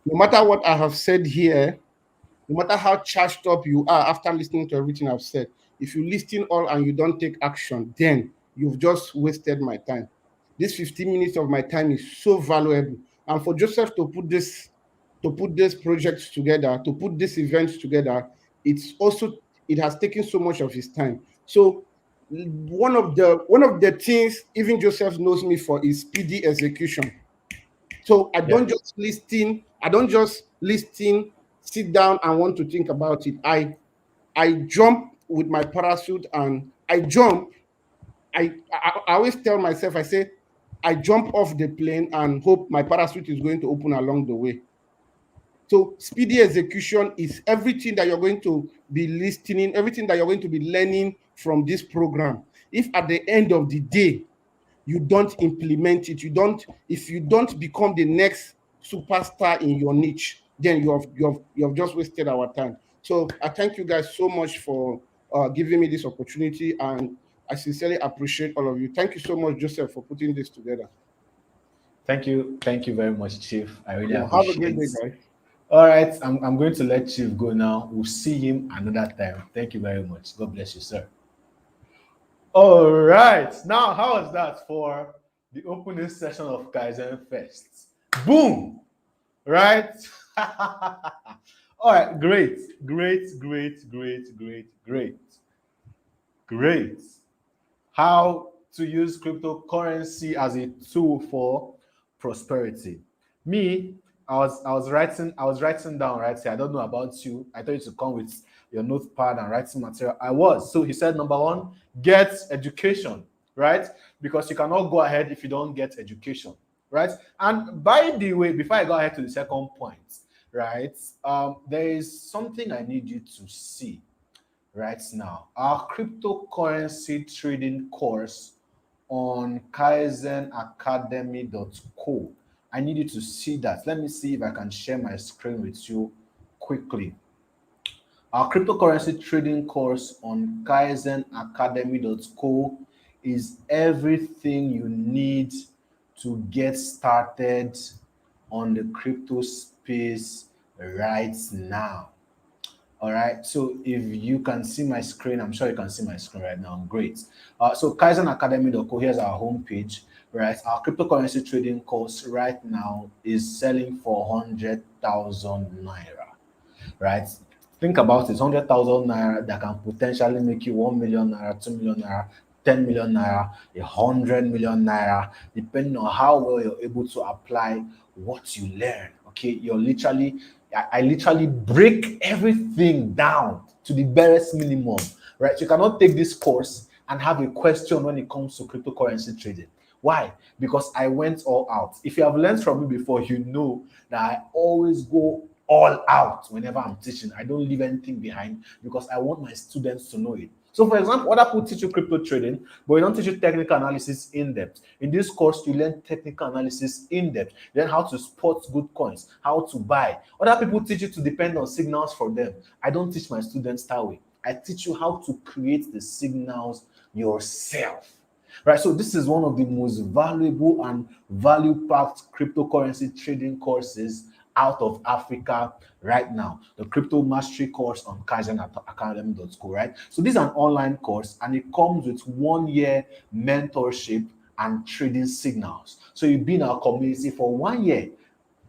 no matter what I have said here, no matter how charged up you are after listening to everything I've said, if you listen all and you don't take action, then you've just wasted my time. This 15 minutes of my time is so valuable. And for Joseph to put this project together, to put this event together, it has taken so much of his time. So one of the things even Joseph knows me for is speedy execution. So I Yeah. don't just listen, sit down and want to think about it. I jump with my parachute and I jump. I always tell myself, I say, I jump off the plane and hope my parachute is going to open along the way. So speedy execution is everything that you're going to be listening, everything that you're going to be learning from this program. If at the end of the day you don't implement it, if you don't become the next superstar in your niche, then you have just wasted our time. So I thank you guys so much for giving me this opportunity, and I sincerely appreciate all of you. Thank you so much, Joseph, for putting this together. Thank you very much, Chief. I really Yeah, have a appreciate great day, it. guys. All right, I'm going to let Chief go now. We'll see him another time. Thank you very much. God bless you, sir. All right, now how is that for the opening session of Kaizen Fest? Boom! Right? All right, great. How to use cryptocurrency as a tool for prosperity. Me, I was writing down right here. I don't know about you. I thought you to come with your notepad and writing material. I was. So he said, number one, get education, right? Because you cannot go ahead if you don't get education, right? And by the way, before I go ahead to the second point, right? There is something I need you to see right now. Our cryptocurrency trading course on kaizenacademy.co. I need you to see that. Let me see if I can share my screen with you quickly. Our cryptocurrency trading course on kaizenacademy.co is everything you need to get started on the crypto space right now. All right. So if you can see my screen, I'm sure you can see my screen right now. Great. So KaizenAcademy.co, here's our homepage, right? Our cryptocurrency trading course right now is selling for 100,000 naira, right? Think about it, 100,000 naira that can potentially make you 1 million naira, 2 million naira, 10 million naira, 100 million naira, depending on how well you're able to apply what you learn. Okay, I literally break everything down to the barest minimum, right? You cannot take this course and have a question when it comes to cryptocurrency trading. Why? Because I went all out. If you have learned from me before, you know that I always go all out whenever I'm teaching. I don't leave anything behind because I want my students to know it. So, for example, other people teach you crypto trading, but we don't teach you technical analysis in depth. In this course, you learn technical analysis in depth, then how to spot good coins, how to buy. Other people teach you to depend on signals for them. I don't teach my students that way. I teach you how to create the signals yourself. Right, so this is one of the most valuable and value-packed cryptocurrency trading courses out of Africa right now. The Crypto Mastery course on Kaizenacademy.co, right? So this is an online course and it comes with 1 year mentorship and trading signals. So you've been in our community for 1 year,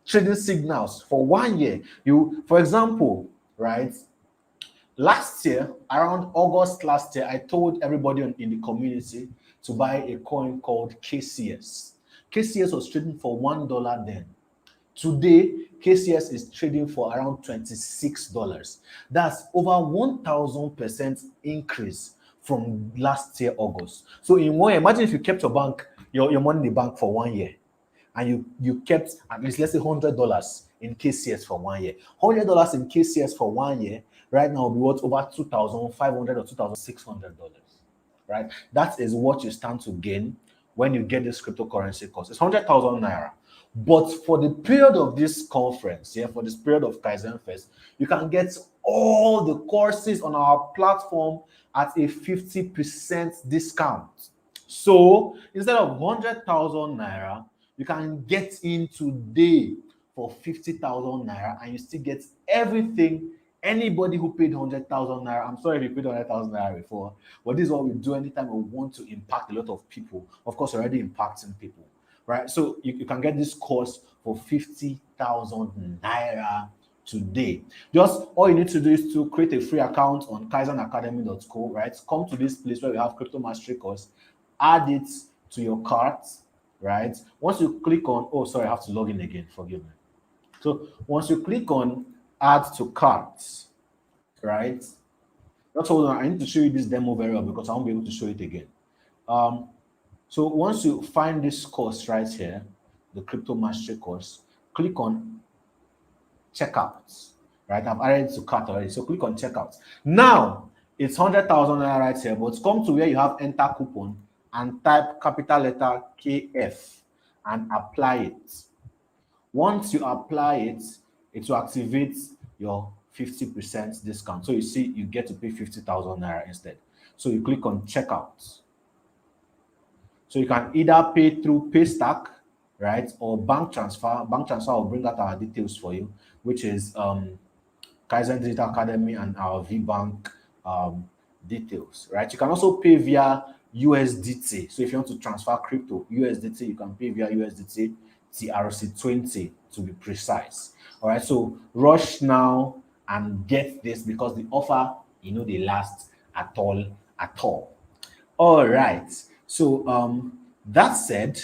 trading signals for 1 year. You, for example, right? Last year, around August last year, I told everybody in the community to buy a coin called KCS. KCS was trading for $1 then. Today, KCS is trading for around $26. That's over 1,000% increase from last year, August. So in 1 year, imagine if you kept your money in the bank for 1 year and you kept at least, let's say, $100 in KCS for 1 year. $100 in KCS for 1 year right now will be worth over $2,500 or $2,600, right? That is what you stand to gain when you get this cryptocurrency course. It's 100,000 naira. But for the period of this conference, yeah, for this period of Kaizen Fest, you can get all the courses on our platform at a 50% discount. So instead of 100,000 naira, you can get in today for 50,000 naira and you still get everything. Anybody who paid 100,000 naira, I'm sorry if you paid 100,000 naira before, but this is what we do anytime we want to impact a lot of people. Of course, we're already impacting people, right? So you can get this course for 50,000 naira today. Just all you need to do is to create a free account on kaizenacademy.co, right? Come to this place where we have Crypto Mastery course, add it to your cart, right? Once you click on, oh, sorry, I have to log in again, forgive me. So once you click on add to carts, right? Just hold on, I need to show you this demo very well because I won't be able to show it again. So once you find this course right here, the Crypto Mastery course, click on checkouts, right? I've added it to cart already, so click on checkouts. Now it's 100,000 naira right here, but come to where you have enter coupon and type capital letter KF and apply it. Once you apply it, it will activate your 50% discount. So you see, you get to pay 50,000 naira instead. So you click on checkout. So you can either pay through Paystack, right, or bank transfer. Bank transfer will bring out our details for you, which is Kaizen Digital Academy and our VBank details, right? You can also pay via USDT. So if you want to transfer crypto USDT, you can pay via USDT TRC20 to be precise. All right, so rush now and get this because the offer, they last at all. All right, so that said,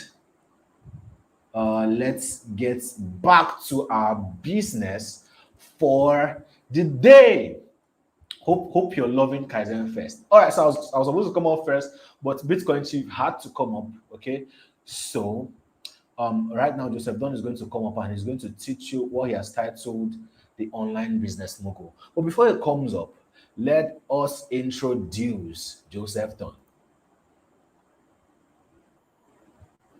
let's get back to our business for the day. Hope you're loving Kaizen Fest. All right, so I was supposed to come up first, but Bitcoin Chief had to come up. Okay, so right now Joseph Don is going to come up and he's going to teach you what he has titled the online business mogul. But before he comes up, let us introduce Joseph Don.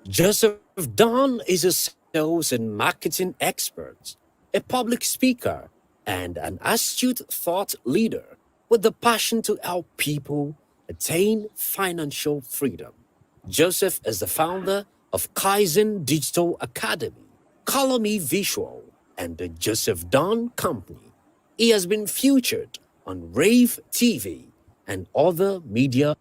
Joseph Don is a sales and marketing expert, a public speaker, and an astute thought leader with the passion to help people attain financial freedom. Joseph is the founder of Kaizen Digital Academy, Color Me Visual, and the Joseph Don Company. He has been featured on Rave TV and other media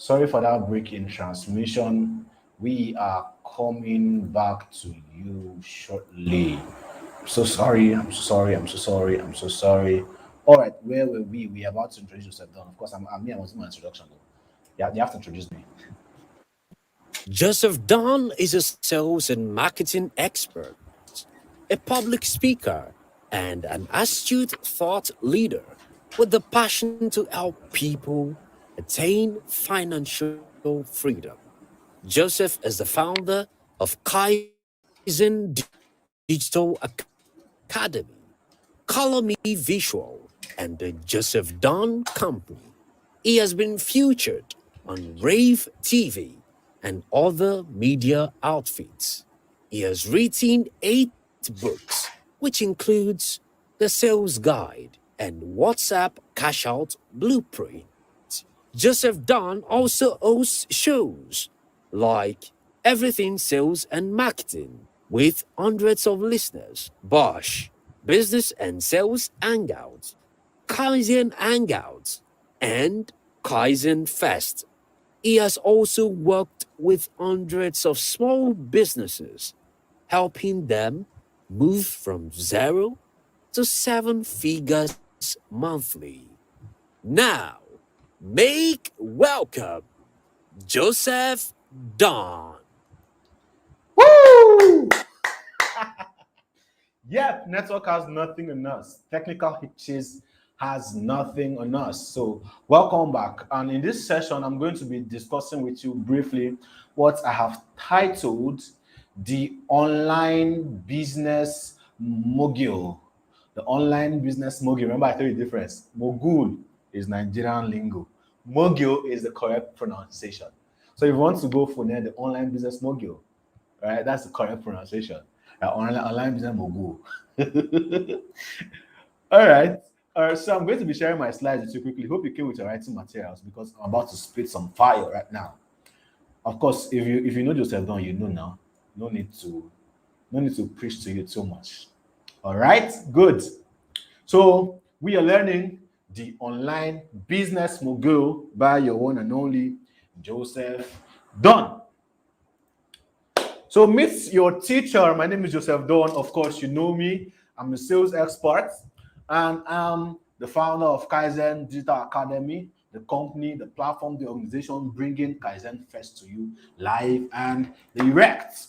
Sorry for that break in transmission. We are coming back to you shortly. I'm so sorry. I'm so sorry. I'm so sorry. I'm so sorry. All right, where were we? We are about to introduce yourself. Done. Of course, I was in my introduction. Though. Yeah, you have to introduce me. Joseph Don is a sales and marketing expert, a public speaker, and an astute thought leader with the passion to help people attain financial freedom. Joseph is the founder of Kaizen Digital Academy, Color Me Visual, and the Joseph Don Company. He has been featured on Rave TV and other media outfits. He has written 8 books, which includes The Sales Guide and WhatsApp Cash Out Blueprint. Joseph Don also hosts shows like Everything Sales and Marketing with hundreds of listeners, Bosch, Business and Sales Hangouts, Kaizen Hangouts, and Kaizen Fest. He has also worked with hundreds of small businesses, helping them move from 0 to 7 figures monthly. Now, make welcome Joseph Don. Woo! Yep, network has nothing on us. Technical hitches has nothing on us. So, welcome back. And in this session, I'm going to be discussing with you briefly what I have titled the online business mogul. The online business mogul. Remember, I told you the difference. Mogul is Nigerian lingo. Mogul is the correct pronunciation. So, if you want to go for the online business mogul, right, that's the correct pronunciation. Online business mogul. All right. So I'm going to be sharing my slides with you quickly. Hope you came with your writing materials because I'm about to spit some fire right now. Of course, if you know yourself done, you know now. No need to preach to you too much. All right, good. So we are learning the online business mogul by your one and only Joseph Don. So meet your teacher. My name is Joseph Don. Of course, you know me. I'm a sales expert, and I'm the founder of Kaizen Digital Academy, the company, the platform, the organization bringing Kaizen Fest to you live and direct.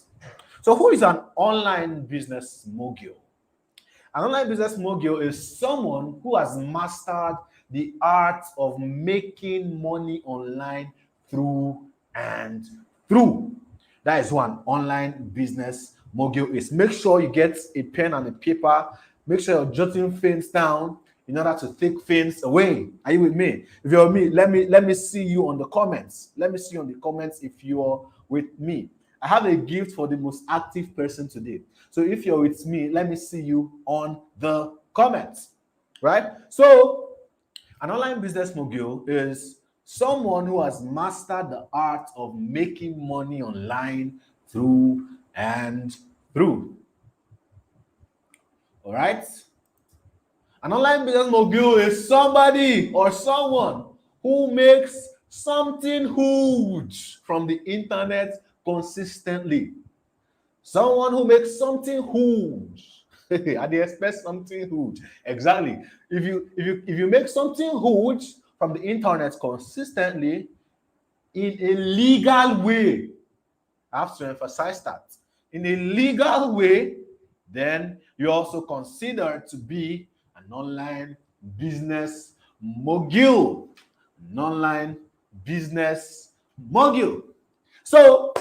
So who is an online business mogul? An online business mogul is someone who has mastered the art of making money online through and through. That is who an online business mogul is. Make sure you get a pen and a paper. Make sure you're jotting things down in order to take things away. Are you with me? If you're with me, let me see you on the comments. Let me see you on the comments if you're with me. I have a gift for the most active person today. So if you're with me, let me see you on the comments. Right? So an online business mogul is someone who has mastered the art of making money online through and through. All right? An online business mogul is somebody or someone who makes something huge from the internet consistently. Someone who makes something huge. And they expect something huge. Exactly. If you make something huge from the internet consistently in a legal way, I have to emphasize that. In a legal way, then you're also considered to be an online business mogul. An online business mogul. So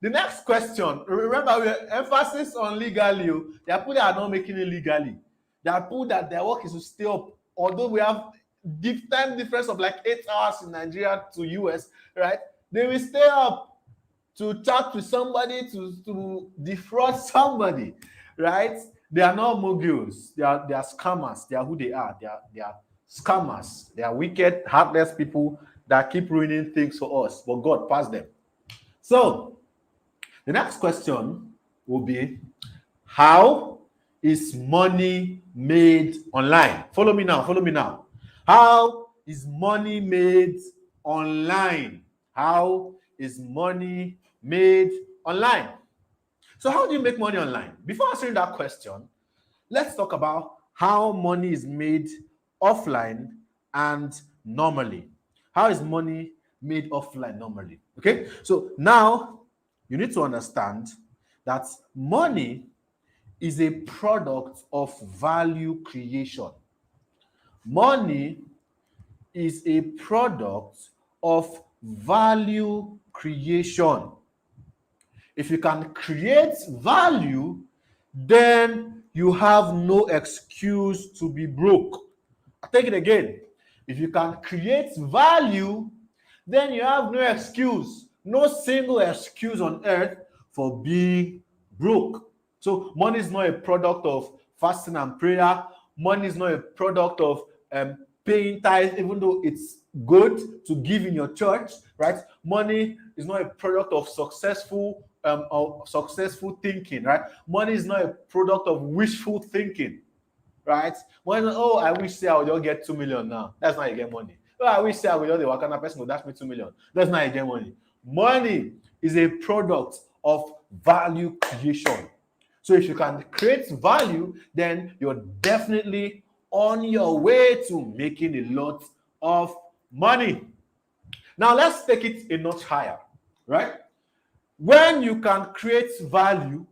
the next question, remember, we're emphasis on legally. There are people that are not making it legally. There are people that their work is to stay up. Although we have time difference of like 8 hours in Nigeria to US, right? They will stay up to chat with somebody, to defraud somebody, right? They are not moguls. They are scammers. They are who they are. They are scammers. They are wicked, heartless people that keep ruining things for us. But God passed them. So the next question will be, how is money made online? Follow me now. How is money made online? How is money made online? So how do you make money online? Before answering that question, let's talk about how money is made offline and normally. How is money made offline normally? Okay, so now you need to understand that money is a product of value creation. Money is a product of value creation. If you can create value, then you have no excuse to be broke. I'll take it again. If you can create value, then you have no excuse, no single excuse on earth for being broke. So money is not a product of fasting and prayer. Money is not a product of paying tithes, even though it's good to give in your church, right? Money is not a product of successful thinking, right? Money is not a product of wishful thinking, right? When I wish say I would just get 2 million now. That's not how you get money. Oh, I wish say I would just the Wakanda person would dash me 2 million. That's not how you get money. Money is a product of value creation. So if you can create value, then you're definitely on your way to making a lot of money. Now let's take it a notch higher, right? When you can create value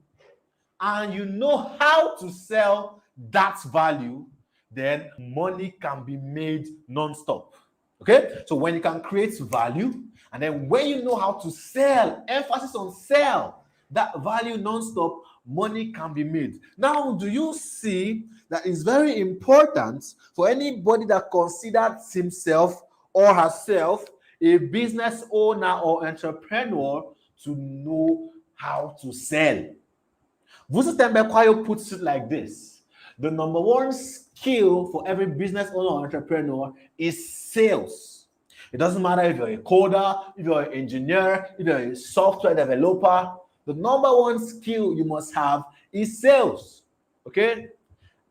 and you know how to sell that value, then money can be made non-stop. Okay, so when you can create value and then when you know how to sell, emphasis on sell that value non-stop, money can be made. Now, do you see that it's very important for anybody that considers himself or herself a business owner or entrepreneur to know how to sell? Vusi Tembekwayo puts it like this: the number one skill for every business owner or entrepreneur is sales. It doesn't matter if you're a coder, if you're an engineer, if you're a software developer, the number one skill you must have is sales. Okay?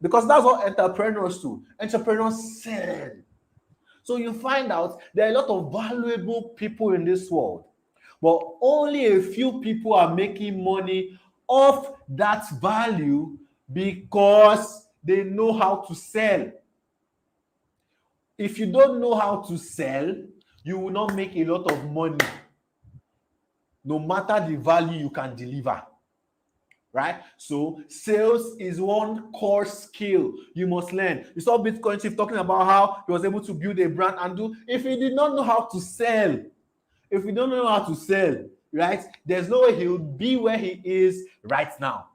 Because that's what entrepreneurs do. Entrepreneurs sell. So you find out there are a lot of valuable people in this world, but only a few people are making money off that value because they know how to sell. If you don't know how to sell, you will not make a lot of money, no matter the value you can deliver. Right? So sales is one core skill you must learn. You saw Bitcoin Chief talking about how he was able to build a brand and do. If he did not know how to sell, if you don't know how to sell, right, there's no way he would be where he is right now.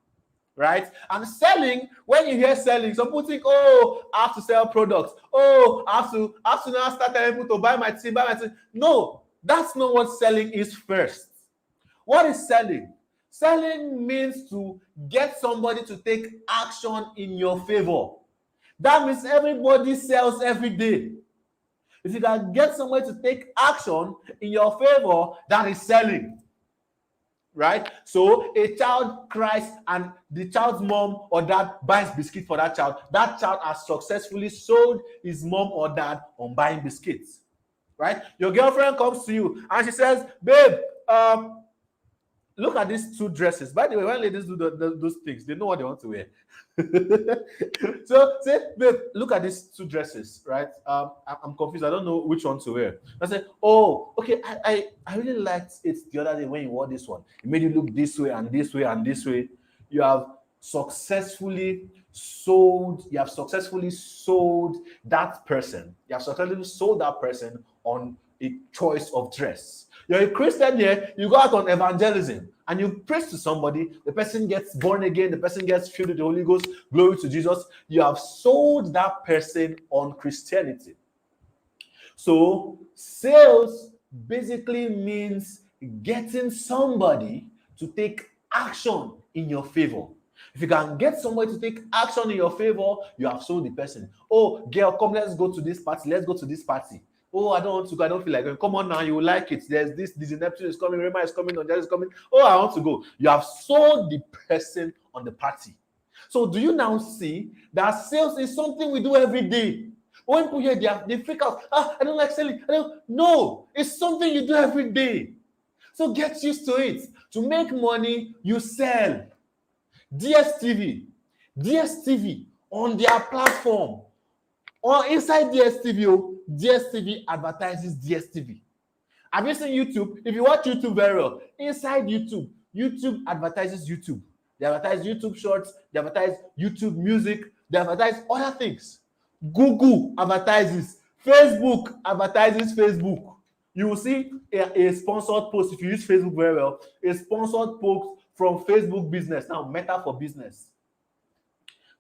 Right? And selling, when you hear selling, some people think, oh, I have to sell products. Oh, I have to now start telling people to buy my thing, buy my thing. No, that's not what selling is first. What is selling? Selling means to get somebody to take action in your favor. That means everybody sells every day. If you can get somebody to take action in your favor, that is selling. Right? So a child cries and the child's mom or dad buys biscuit for that child. That child has successfully sold his mom or dad on buying biscuits. Right? Your girlfriend comes to you and she says, babe, look at these two dresses. By the way, when ladies do those things, they know what they want to wear. So say, babe, look at these two dresses, right? I'm confused. I don't know which one to wear. I say, oh, okay, I really liked it the other day when you wore this one. It made you look this way and this way and this way. You have successfully sold that person. You have successfully sold that person on a choice of dress. You're a Christian here, you go out on evangelism and you preach to somebody, the person gets born again, the person gets filled with the Holy Ghost, glory to Jesus. You have sold that person on Christianity. So sales basically means getting somebody to take action in your favor. If you can get somebody to take action in your favor, you have sold the person. Oh, girl, come, let's go to this party. Let's go to this party. Oh, I don't want to go. I don't feel like going. Come on now, you will like it. There's this Neptune is coming, Rema is coming, Onjaz is coming. Oh, I want to go. You have sold the person on the party. So do you now see that sales is something we do every day? When people hear they freak out. I don't like selling. No, it's something you do every day. So get used to it. To make money, you sell. DSTV on their platform. Or inside DSTV, DSTV advertises DSTV. Have you seen YouTube? If you watch YouTube very well, inside YouTube, YouTube advertises YouTube. They advertise YouTube Shorts, they advertise YouTube Music, they advertise other things. Google advertises, Facebook advertises Facebook. You will see a sponsored post if you use Facebook very well, a sponsored post from Facebook Business, now Meta for Business,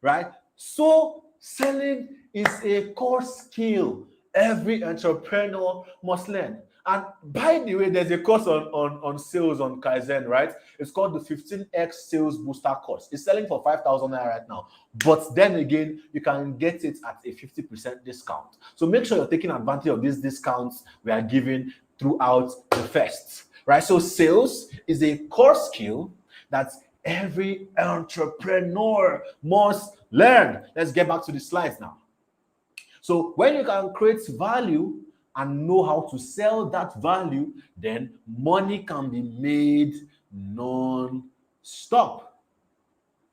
right? So selling is a core skill every entrepreneur must learn. And by the way, there's a course on sales on Kaizen, right? It's called the 15x Sales Booster course. It's selling for 5,000 naira right now. But then again, you can get it at a 50% discount. So make sure you're taking advantage of these discounts we are giving throughout the fest, right? So sales is a core skill that every entrepreneur must learn. Let's get back to the slides now. So when you can create value and know how to sell that value, then money can be made non-stop.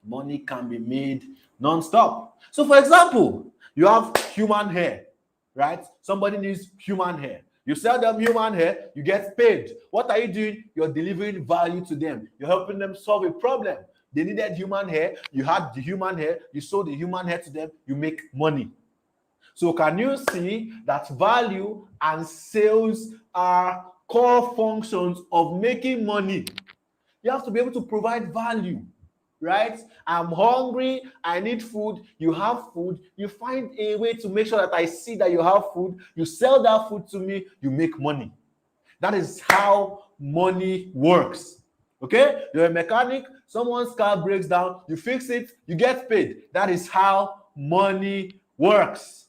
Money can be made non-stop. So for example, you have human hair, right? Somebody needs human hair. You sell them human hair, you get paid. What are you doing? You're delivering value to them. You're helping them solve a problem. They needed human hair. You had the human hair. You sold the human hair to them. You make money. So can you see that value and sales are core functions of making money? You have to be able to provide value, right? I'm hungry, I need food, you have food, you find a way to make sure that I see that you have food, you sell that food to me, you make money. That is how money works. Okay? You're a mechanic, someone's car breaks down, you fix it, you get paid. That is how money works.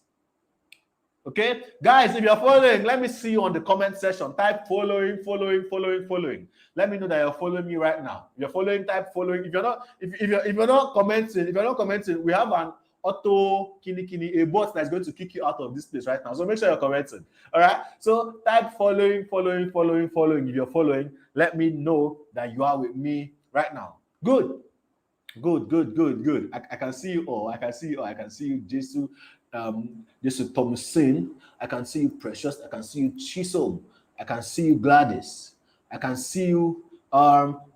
Okay, guys, if you're following, let me see you on the comment section. Type following. Let me know that you're following me right now. If you're following, type following. If you're not commenting, we have an auto kini, a bot that's going to kick you out of this place right now. So make sure you're commenting. All right. So type following. If you're following, let me know that you are with me right now. Good. I can see you all. I can see you, Jesus. Jesus Thomason, I can see you, Precious, I can see you, Chisholm, I can see you, Gladys, I can see you,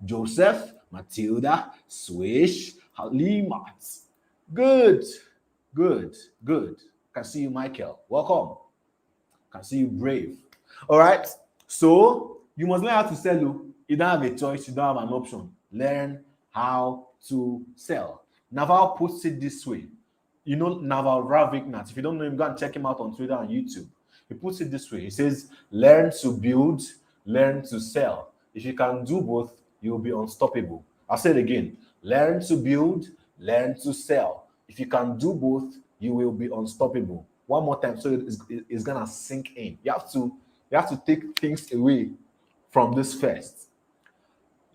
Joseph, Matilda, Swish, Halimat. Good. I can see you, Michael. Welcome. I can see you, Brave. All right. So you must learn how to sell. You don't have a choice. You don't have an option. Learn how to sell. Naval puts it this way. You know Naval Raviknath. If you don't know him, go and check him out on Twitter and YouTube. He puts it this way. He says, learn to build, learn to sell. If you can do both, you'll be unstoppable. I'll say it again. Learn to build, learn to sell. If you can do both, you will be unstoppable. One more time, so it's gonna sink in. You have to take things away from this first.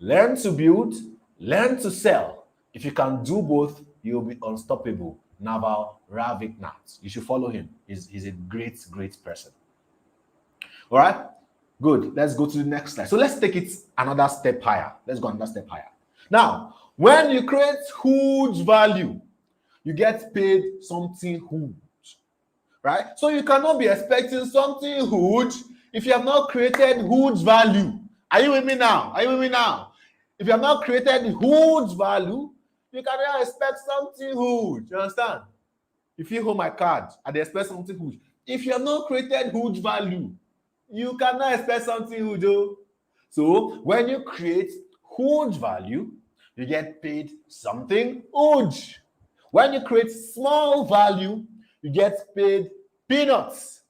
Learn to build, learn to sell. If you can do both, you'll be unstoppable. Naval Raviknath. You should follow him. He's a great person. All right? Good. Let's go to the next slide. So let's take it another step higher. Let's go another step higher. Now, when you create huge value, you get paid something huge. Right? So you cannot be expecting something huge if you have not created huge value. Are you with me now? If you have not created huge value, you cannot expect something huge. You understand? If you hold my card, I expect something huge. If you have not created huge value, you cannot expect something huge. So when you create huge value, you get paid something huge. When you create small value, you get paid peanuts.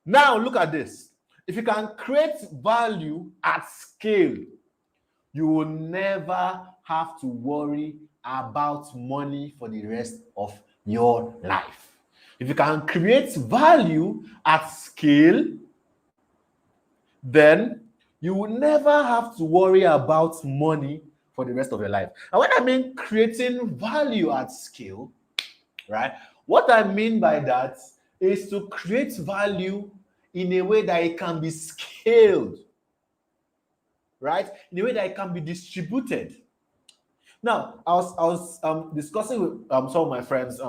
Now look at this. If you can create value at scale, you will never have to worry about money for the rest of your life. If you can create value at scale, then you will never have to worry about money for the rest of your life. And when I mean creating value at scale, right? What I mean by that is to create value in a way that it can be scaled, right? In a way that it can be distributed. Now, I was discussing with some of my friends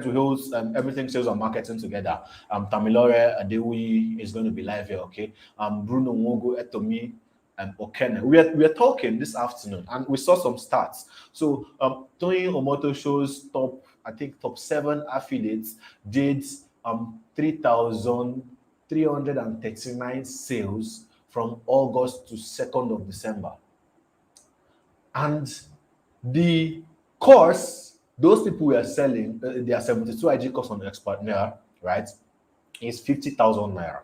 who holds everything sales and marketing together. Tamilore Adewi is going to be live here, okay? Bruno Mogul, Etomi, and Okene. We are talking this afternoon, and we saw some stats. So, Tony Omoto shows top 7 affiliates did 3,339 sales from August to 2nd of December. And the course those people were selling, their 72 IG course on Expert Naira, right, is 50,000 naira.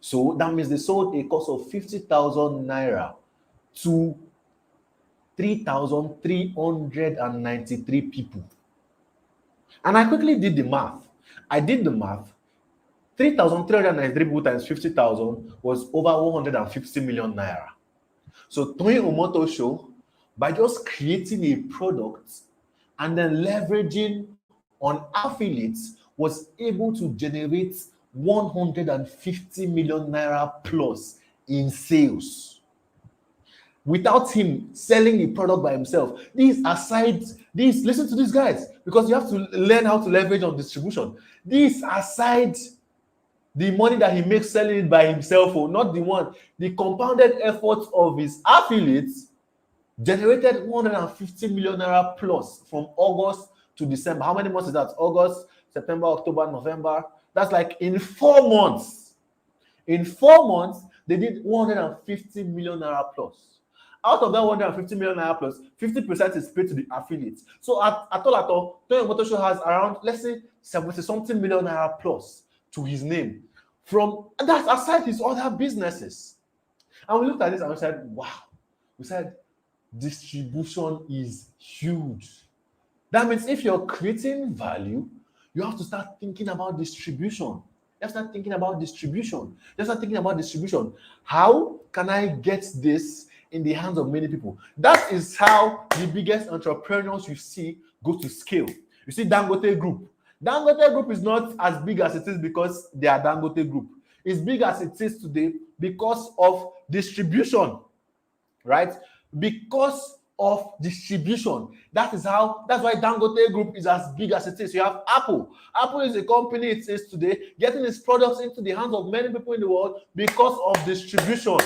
So that means they sold a course of 50,000 naira to 3,393 people. And I quickly did the math. 3,393 people times 50,000 was over 150 million naira. So Tony Omoto show, by just creating a product and then leveraging on affiliates, was able to generate 150 million naira plus in sales without him selling the product by himself. Listen to these guys, because you have to learn how to leverage on distribution. This aside the money that he makes selling it by himself, or not the compounded efforts of his affiliates generated 150 million naira plus from August to December. How many months is that? August, September, October, November. That's like in 4 months. In 4 months, they did 150 million naira plus. Out of that 150 million naira plus, 50% is paid to the affiliates. So at all, Tony Omoto Show has around, let's say, 70-something million naira plus to his name. And that's aside his other businesses. And we looked at this and we said, wow. We said, distribution is huge. That means if you're creating value, you have to start thinking about distribution. You have to start thinking about distribution. How can I get this in the hands of many people? That is how the biggest entrepreneurs you see go to scale. You see Dangote Group. Dangote Group is not as big as it is because they are Dangote Group. It's big as it is today because of distribution, right? Because of distribution. That's why Dangote Group is as big as it is. You have Apple. Apple is a company it is today, getting its products into the hands of many people in the world because of distribution.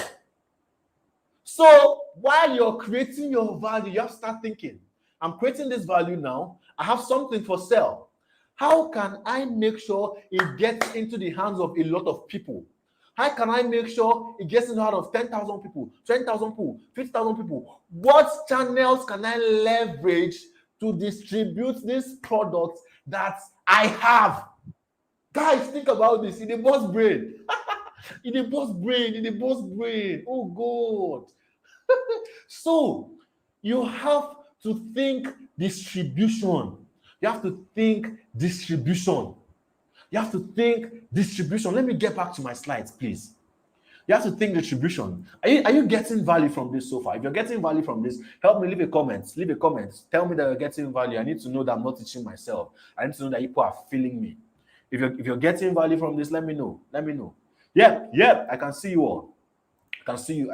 So while you're creating your value, you have to start thinking, I'm creating this value now. I have something for sale. How can I make sure it gets into the hands of a lot of people? How can I make sure it gets into the hands of 10,000 people, 20,000 people, 50,000 people? What channels can I leverage to distribute this product that I have? Guys, think about this. In the boss brain. in the boss brain. Oh, God. So, you have to think distribution. You have to think distribution. Let me get back to my slides, please. You have to think distribution. Are you getting value from this so far? If you're getting value from this, help me, leave a comment. Tell me that you're getting value. I need to know that I'm not teaching myself. I need to know that people are feeling me. If you're getting value from this, let me know. Yeah, I can see you all. I can see you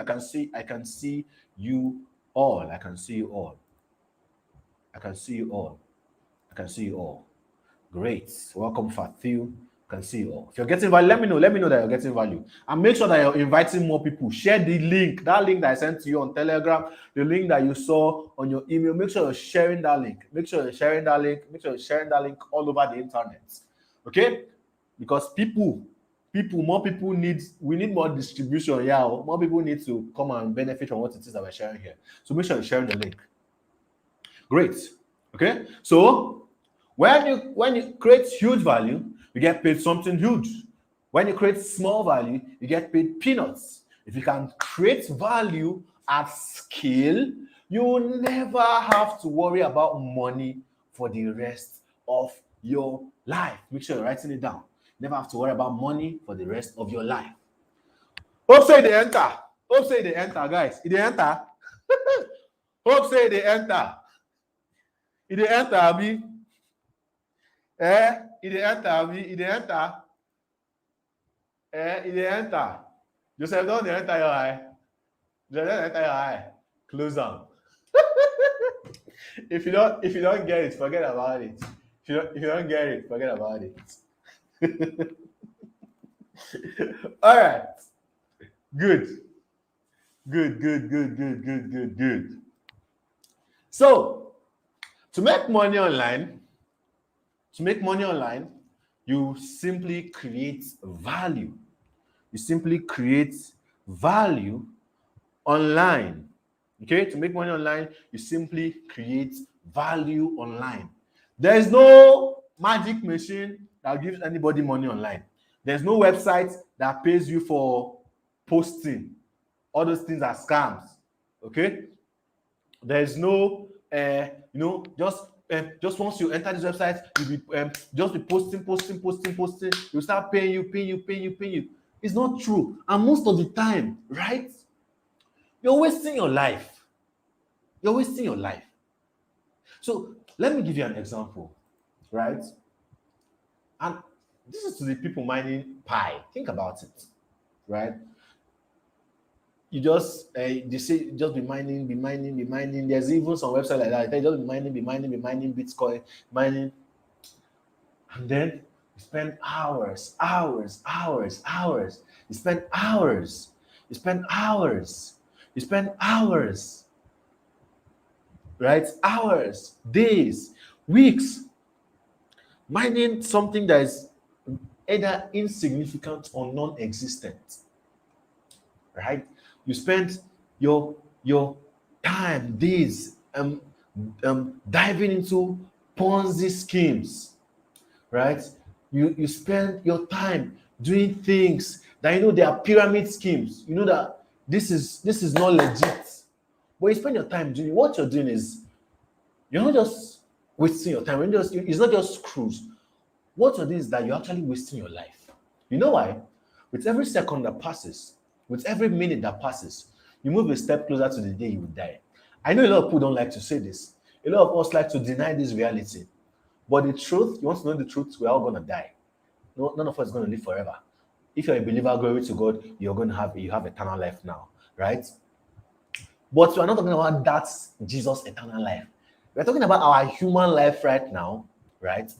all. Great. Welcome, Fathu. Can see you all. If you're getting value, let me know that you're getting value. And make sure that you're inviting more people. Share the link. That link that I sent to you on Telegram, the link that you saw on your email. Make sure you're sharing that link. Make sure you're sharing that link all over the internet. Okay? Because we need more distribution. Yeah, more people need to come and benefit from what it is that we're sharing here. So make sure you're sharing the link. Great. Okay? So when you create huge value, you get paid something huge. When you create small value, you get paid peanuts. If you can create value at scale, you will never have to worry about money for the rest of your life. Make sure you're writing it down. Never have to worry about money for the rest of your life. Hope say they enter, guys. It they enter. Hope say they enter. It they enter, Abi. It enter. It dey enter. Joseph don dey enter your eye. Joseph don enter your eye. Close am. If you don't get it, forget about it. If you don't get it, forget about it. All right. Good. Good. So, to make money online, you simply create value. You simply create value online. Okay, to make money online, you simply create value online. There is no magic machine that gives anybody money online. There's no website that pays you for posting. All those things are scams. Okay, there's no just once you enter this website, you be just be posting. You start paying you. It's not true. And most of the time, right, you're wasting your life. So let me give you an example, right? And this is to the people mining pie. Think about it, right? You just they say just be mining. There's even some website like that. They just be mining Bitcoin, mining, and then you spend hours. You spend hours, right? Hours, days, weeks, mining something that is either insignificant or non-existent, right? You spend your time, days, diving into Ponzi schemes, right? You spend your time doing things that you know they are pyramid schemes. You know that this is not legit. But you spend your time doing what you're doing is you're not just wasting your time. It's not just cruise. What you're doing is that you're actually wasting your life. You know why? With every second that passes, with every minute that passes, you move a step closer to the day you will die. I know a lot of people don't like to say this. A lot of us like to deny this reality. But the truth, you want to know the truth, we're all going to die. No, none of us is going to live forever. If you're a believer, glory to God, you have eternal life now, right? But we're not talking about that Jesus eternal life. We're talking about our human life right now, right?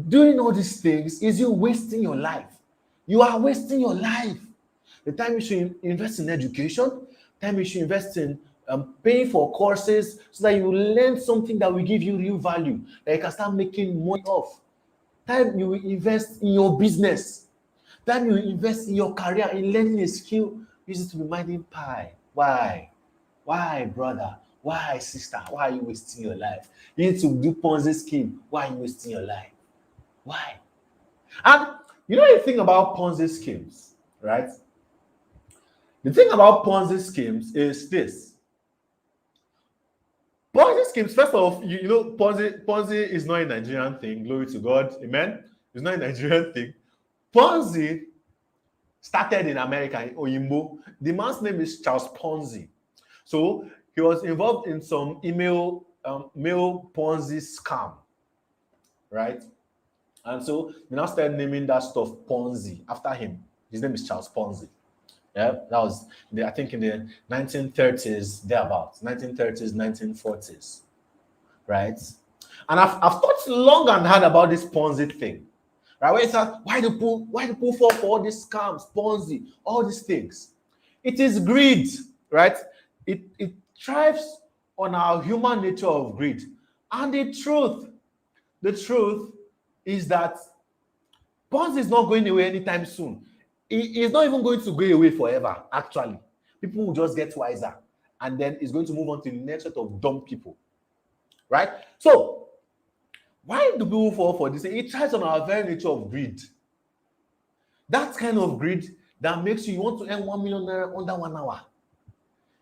Doing all these things is you wasting your life. You are wasting your life. The time you should invest in education, time you should invest in paying for courses so that you will learn something that will give you real value, that you can start making money off. Time you will invest in your business. Time you will invest in your career, in learning a skill, use it to be mining pie. Why? Why, brother? Why, sister? Why are you wasting your life? You need to do Ponzi scheme. Why are you wasting your life? Why? And you know the thing about Ponzi schemes, right? The thing about Ponzi schemes is this. Ponzi schemes, first of all, you know, Ponzi is not a Nigerian thing. Glory to God. Amen. It's not a Nigerian thing. Ponzi started in America, in Oyimbo. The man's name is Charles Ponzi. So he was involved in some mail Ponzi scam, right? And so we now started naming that stuff Ponzi after him. His name is Charles Ponzi. Yeah, that was, I think, in the 1930s, thereabouts, 1930s, 1940s, right? And I've thought long and hard about this Ponzi thing, right? Where it's like, why do people fall for all these scams, Ponzi, all these things? It is greed, right? It thrives on our human nature of greed. And the truth is that Ponzi is not going away anytime soon. It's not even going to go away forever, actually. People will just get wiser, and then it's going to move on to the next set of dumb people, right? So, why do people fall for this? It thrives on our very nature of greed. That kind of greed that makes you want to earn 1 million naira under 1 hour.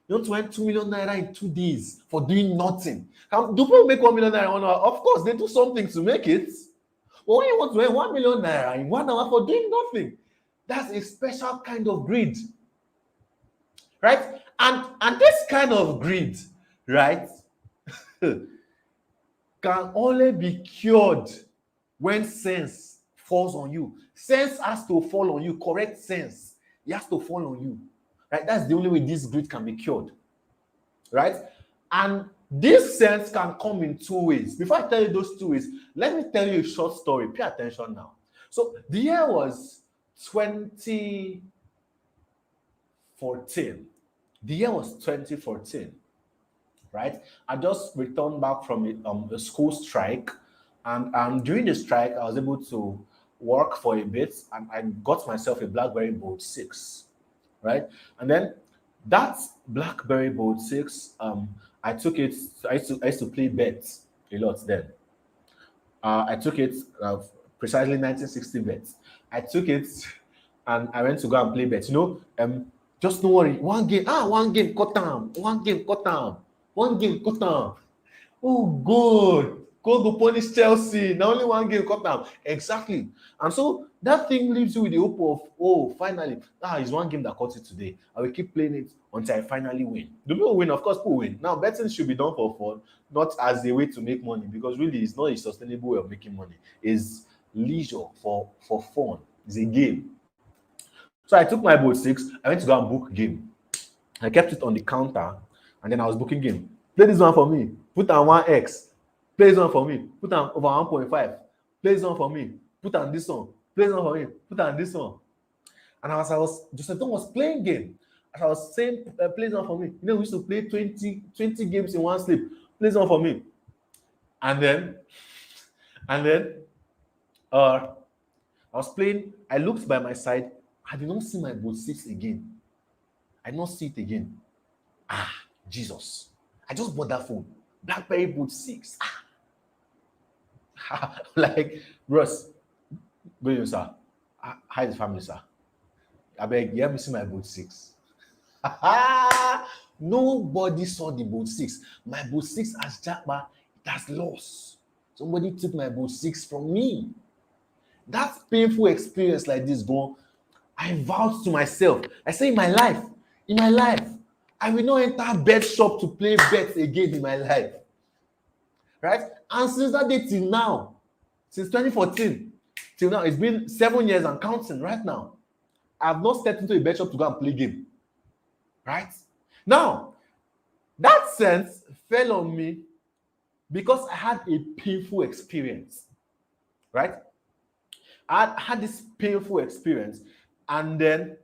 You want to earn 2 million naira in 2 days for doing nothing. Do people make 1 million naira in 1 hour? Of course, they do something to make it. But when you want to earn 1 million naira in 1 hour for doing nothing, that's a special kind of greed, right? And this kind of greed, right, can only be cured when sense falls on you. Sense has to fall on you. Correct sense. It has to fall on you. Right? That's the only way this greed can be cured. Right? And this sense can come in two ways. Before I tell you those two ways, let me tell you a short story. Pay attention now. So the year was 2014. The year was 2014. Right? I just returned back from a school strike. And during the strike, I was able to work for a bit, and I got myself a BlackBerry Bold 6, right? And then that BlackBerry Bold 6, I took it. I used to play bets a lot then. I took it precisely 1960 bets. I took it, and I went to go and play bets. Just don't worry. One game cut down. One game cut down. One game cut down. Oh, good. Go punish Chelsea. Now only one game cut down. Exactly. And so that thing leaves you with the hope of, oh, finally, it's one game that caught it today. I will keep playing it until I finally win. Do people win? Of course, people win. Now, betting should be done for fun, not as a way to make money, because really it's not a sustainable way of making money. It's leisure for fun. It's a game. So I took my boat 6. I went to go and book game. I kept it on the counter, and then I was booking game. Play this one for me. Put on 1x. Play this one for me. Put on over 1.5. Play this one for me. Put on this one. Play this one for me. Put on this one. And Joseph was playing game. As I was saying, play this one for me. We used to play 20 games in one sleep. Play this one for me. And then, I was playing. I looked by my side. I did not see my boat 6 again. I did not see it again. Jesus. I just bought that phone. BlackBerry Boot 6. Like, Russ, go in, sir. Hi, the family, sir. I beg, you have me see my Boot 6. Nobody saw the Boot 6. My Boot 6 has jackpot. It has lost. Somebody took my Boot 6 from me. That painful experience like this, I vowed to myself. I say in my life, I will not enter bet shop to play bets again in my life. Right? And since that day till now, since 2014 till now, it's been 7 years and counting right now. I have not stepped into a bet shop to go and play game. Right? Now, that sense fell on me because I had a painful experience. Right? I had this painful experience, and then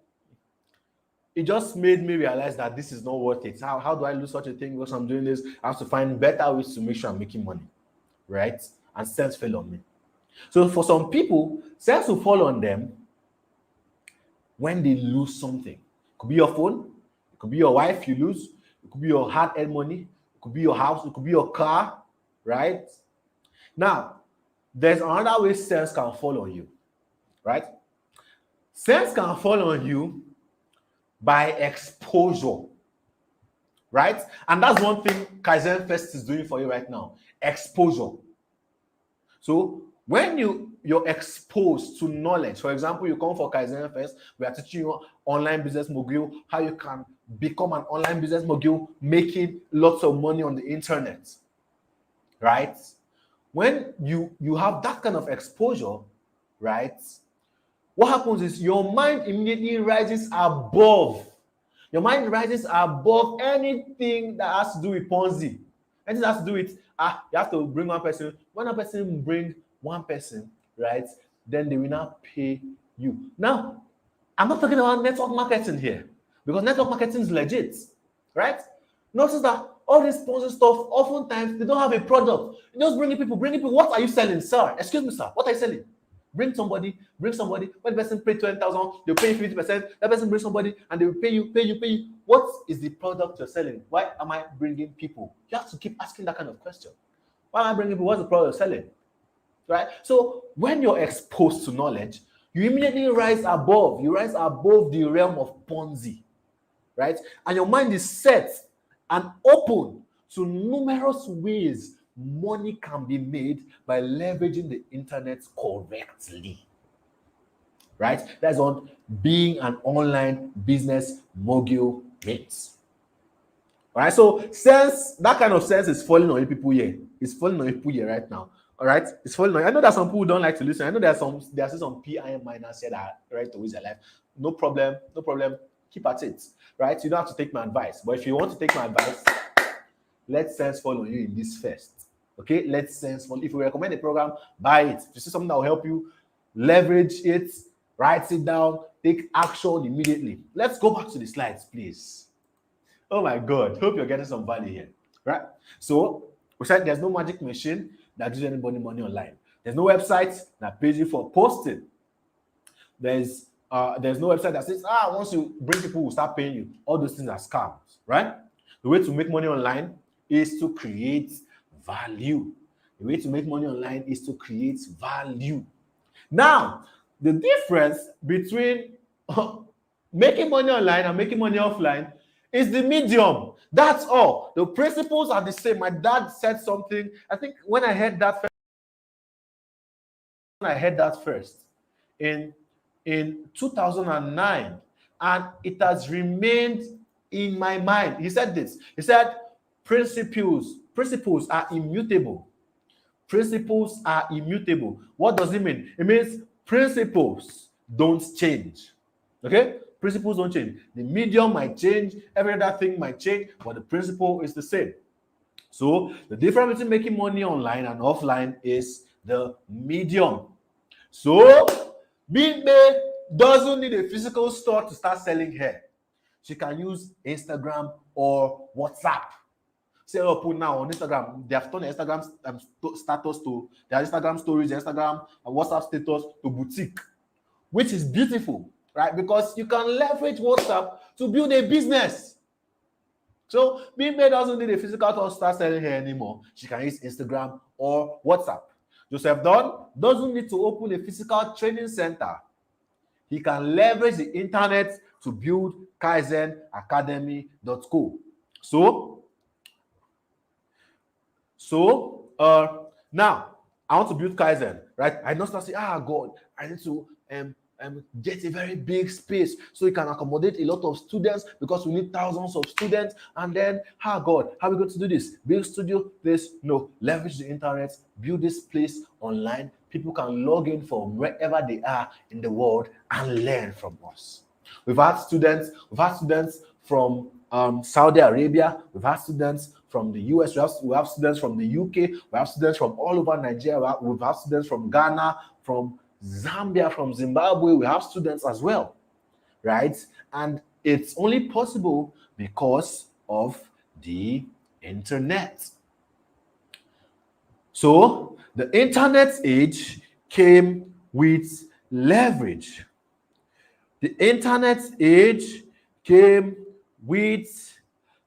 it just made me realize that this is not worth it. How do I lose such a thing because I'm doing this? I have to find better ways to make sure I'm making money, right? And sense fell on me. So for some people, sense will fall on them when they lose something. It could be your phone, it could be your wife you lose, it could be your hard-earned money, it could be your house, it could be your car, right? Now, there's another way sense can fall on you, right? Sense can fall on you by exposure, right? And that's one thing Kaizen Fest is doing for you right now, exposure. So when you're exposed to knowledge, for example, you come for Kaizen Fest, we are teaching you online business mogul, how you can become an online business mogul, making lots of money on the internet, right? When you have that kind of exposure, right? What happens is your mind immediately rises above. Your mind rises above anything that has to do with Ponzi. Anything that has to do with, you have to bring one person. When a person brings one person, right, then they will not pay you. Now, I'm not talking about network marketing here, because network marketing is legit, right? Notice that all this Ponzi stuff, oftentimes, they don't have a product. You just bring people. What are you selling, sir? Excuse me, sir. What are you selling? Bring somebody. When the person pays 20,000, they'll pay you 50%. That person brings somebody and they will pay you. What is the product you're selling? Why am I bringing people? You have to keep asking that kind of question. Why am I bringing people? What's the product you're selling? Right? So when you're exposed to knowledge, you immediately rise above. You rise above the realm of Ponzi, right? And your mind is set and open to numerous ways money can be made by leveraging the internet correctly, right? That's what being an online business mogul means. All right, so sense, that kind of sense is falling on you people here. It's falling on you people here right now. All right, it's falling on you. I know that some people don't like to listen. I know there's some PIM miners here that are ready to waste their life. No problem, no problem. Keep at it, right? You don't have to take my advice, but if you want to take my advice, let sense fall on you in this first. Okay, let sense fall. If you recommend a program, buy it. If you see something that will help you, leverage it, write it down, take action immediately. Let's go back to the slides, please. Oh my God, hope you're getting some value here, right? So we said there's no magic machine that gives anybody money online. There's no website that pays you for posting. There's no website that says, once you bring people, will start paying you. All those things are scams, right? The way to make money online is to create value. The way to make money online is to create value. Now, the difference between making money online and making money offline is the medium. That's all. The principles are the same. My dad said something. I think when I heard that first in 2009, and it has remained in my mind. He said this. He said, principles are immutable. Principles are immutable. What does it mean? It means principles don't change. Okay? Principles don't change. The medium might change, every other thing might change, but the principle is the same. So the difference between making money online and offline is the medium. So Big Bay doesn't need a physical store to start selling hair. She can use Instagram or WhatsApp. Say up now on Instagram, they have turned Instagram status to their Instagram stories, Instagram and WhatsApp status to boutique, which is beautiful, right? Because you can leverage WhatsApp to build a business. So Big Bay doesn't need a physical store to start selling hair anymore. She can use Instagram or WhatsApp. Joseph Don doesn't need to open a physical training center. He can leverage the internet to build Kaizenacademy.co. So now I want to build Kaizen, right? I don't start saying, God, I need to get a very big space so it can accommodate a lot of students because we need thousands of students. And then, God, how are we going to do this? Build studio, this? No, leverage the internet, build this place online. People can log in from wherever they are in the world and learn from us. We've had students from Saudi Arabia, we've had students from the US, we have students from the UK, we have students from all over Nigeria, we've had students from Ghana, from Zambia, from Zimbabwe, we have students as well, right? And it's only possible because of the internet. So the internet age came with leverage. The internet age came with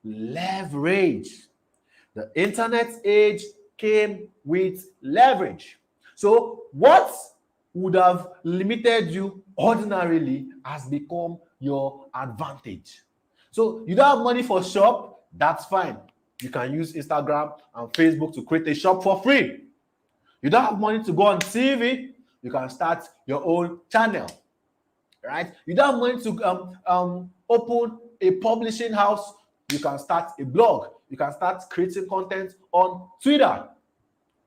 leverage. The internet age came with leverage. So what would have limited you ordinarily has become your advantage. So you don't have money for shop, that's fine. You can use Instagram and Facebook to create a shop for free. You don't have money to go on TV, you can start your own channel, right? You don't have money to open a publishing house, you can start a blog. You can start creating content on Twitter,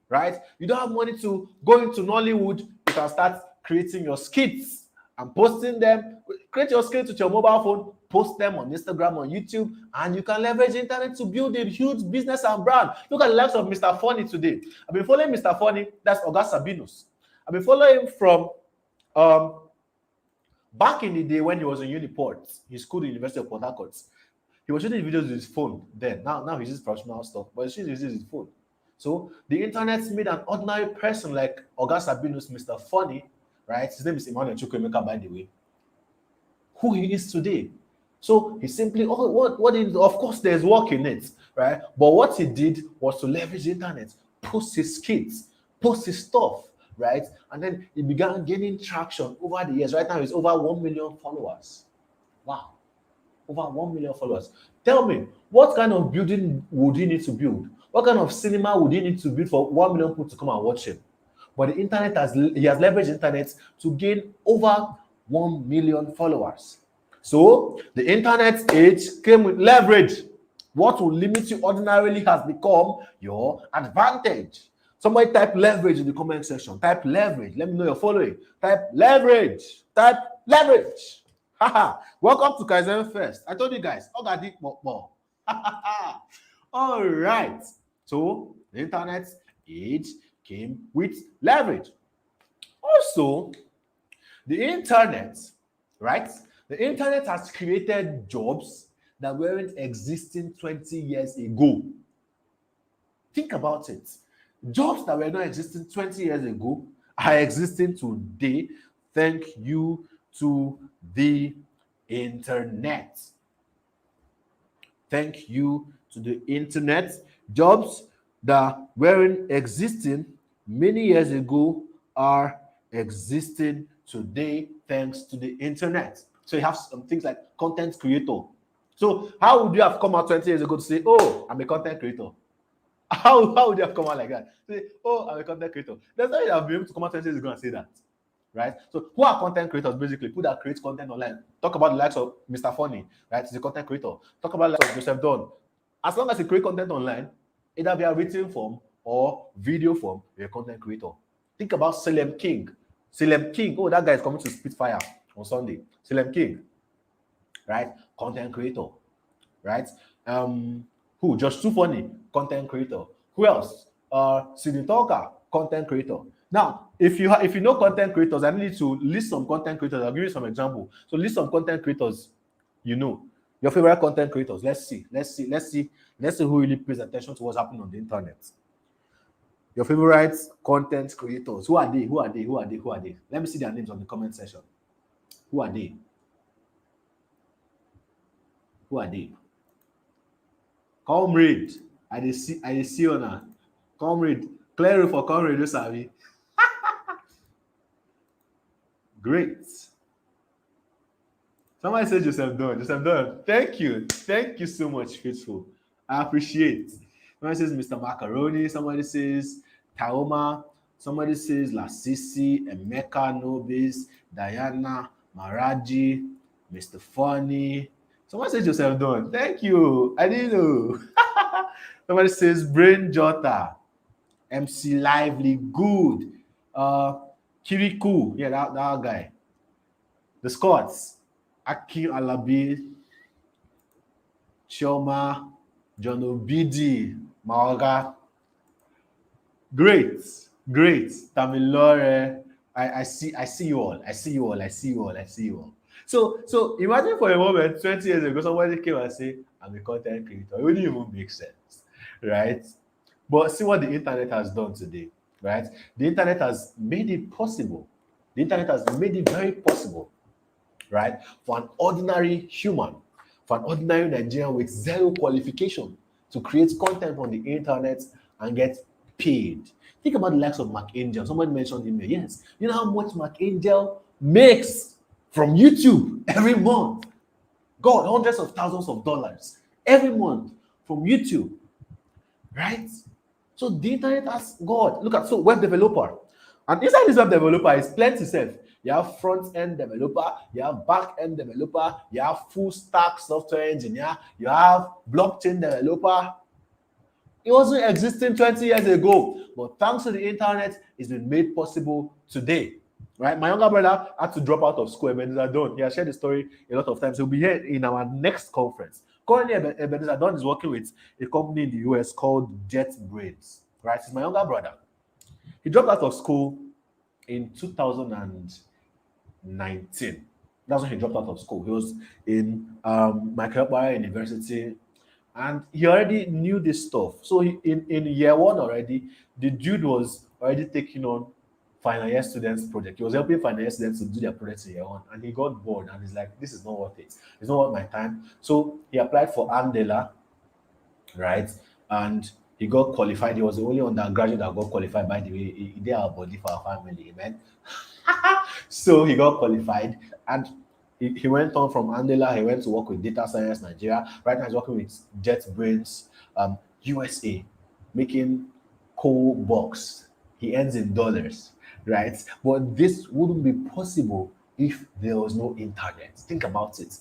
right? You don't have money to go into Nollywood, you can start creating your skits and posting them. Create your skits with your mobile phone, post them on Instagram, on YouTube, and you can leverage the internet to build a huge business and brand. Look at the likes of Mr. Funny today. I've been following Mr. Funny, that's Oga Sabinus. I've been following him from back in the day when he was in Uniport, his school, the University of Port Harcourt. He was shooting videos with his phone then. Now he uses professional stuff, but he uses his phone. So the internet made an ordinary person like Oga Sabinus, Mr. Funny, right? His name is Emmanuel Chukwemeka, by the way, who he is today. So he simply, of course, there's work in it, right? But what he did was to leverage the internet, post his skits, post his stuff, right? And then he began gaining traction over the years. Right now, he's over 1 million followers. Wow. Over 1 million followers. Tell me, what kind of building would he need to build? What kind of cinema would he need to build for 1 million people to come and watch him? But the internet he has leveraged the internet to gain over 1 million followers. So the internet age came with leverage. What will limit you ordinarily has become your advantage. Somebody type leverage in the comment section. Type leverage. Let me know you're following. Type leverage. Type leverage. Haha. Welcome to Kaizen Fest. I told you guys. All right. So the internet age came with leverage. Also, the internet, right? The internet has created jobs that weren't existing 20 years ago. Think about it. Jobs that were not existing 20 years ago are existing today thank you to the internet. Thank you to the internet. Jobs that weren't existing many years ago are existing today thanks to the internet. So you have some things like content creator. So how would you have come out 20 years ago to say, oh, I'm a content creator? How would you have come out like that? Say, oh, I'm a content creator. That's why you have been able to come out 20 years ago and say that. Right? So who are content creators? Basically, people that create content online. Talk about the likes of Mr. Funny, right? He's a content creator. Talk about the likes of Joseph Don. As long as you create content online, either via written form or video form, you're a content creator. Think about Salem King. Salem King, oh, that guy is coming to Spitfire on Sunday. Salem King, right? Content creator, right? Who? Just Too Funny, content creator. Who else? Sidney Talker, content creator. Now, if you know content creators, I need to list some content creators. I'll give you some example. So list some content creators, you know, your favorite content creators. Let's see who really pays attention to what's happening on the internet. Your favorite content creators. Who are they? Let me see their names on the comment section. Who are they? Comrade. I see you now. Comrade. Clear for comrade, you sabi. Great. Somebody said Joseph Don. Thank you so much, Faithful. I appreciate. Somebody says Mr. Macaroni. Somebody says Taoma. Somebody says Lasisi, Emeka Nobis, Diana, Maraji, Mr. Funny. Somebody says Joseph Don. Thank you. I didn't know. Somebody says Brain Jota, MC Lively, good. Kirikou, yeah, that guy. The Scots, Akin Alabi, Chioma, John Obidi, Maoga. Great. Tamilore. I see you all. So imagine for a moment, 20 years ago, somebody came and say, I'm a content creator. It wouldn't even make sense, right? But see what the internet has done today, right? The internet has made it possible. The internet has made it very possible, right? For an ordinary human, for an ordinary Nigerian with zero qualification to create content on the internet and get paid. Think about the likes of Mark Angel. Somebody mentioned him here. Yes. You know how much Mark Angel makes from YouTube every month? God, hundreds of thousands of dollars every month from YouTube, right? So the internet has God. Look at web developer. And inside this web developer is plenty self. You have front-end developer, you have back-end developer, you have full-stack software engineer, you have blockchain developer. It wasn't existing 20 years ago, but thanks to the internet, it's been made possible today. Right? My younger brother had to drop out of school. Ebenezer Don. He has shared the story a lot of times. He'll be here in our next conference. Currently, Ebenezer Don is working with a company in the US called JetBrains. Right? He's my younger brother. He dropped out of school in 2019. That's when he dropped out of school. He was in Michael University, and he already knew this stuff. So in year one already, the dude was already taking on final year students project. He was helping final year students to do their projects in year one, and he got bored and he's like, this is not worth it. It's not worth my time. So he applied for Andela, right? And he got qualified. He was the only undergraduate that got qualified, by the way. He did our body for our family, amen. So he got qualified and he went on from Andela. He went to work with Data Science Nigeria. Right now he's working with JetBrains USA, making cool bucks. He earns in dollars, right? But this wouldn't be possible if there was no internet. Think about it.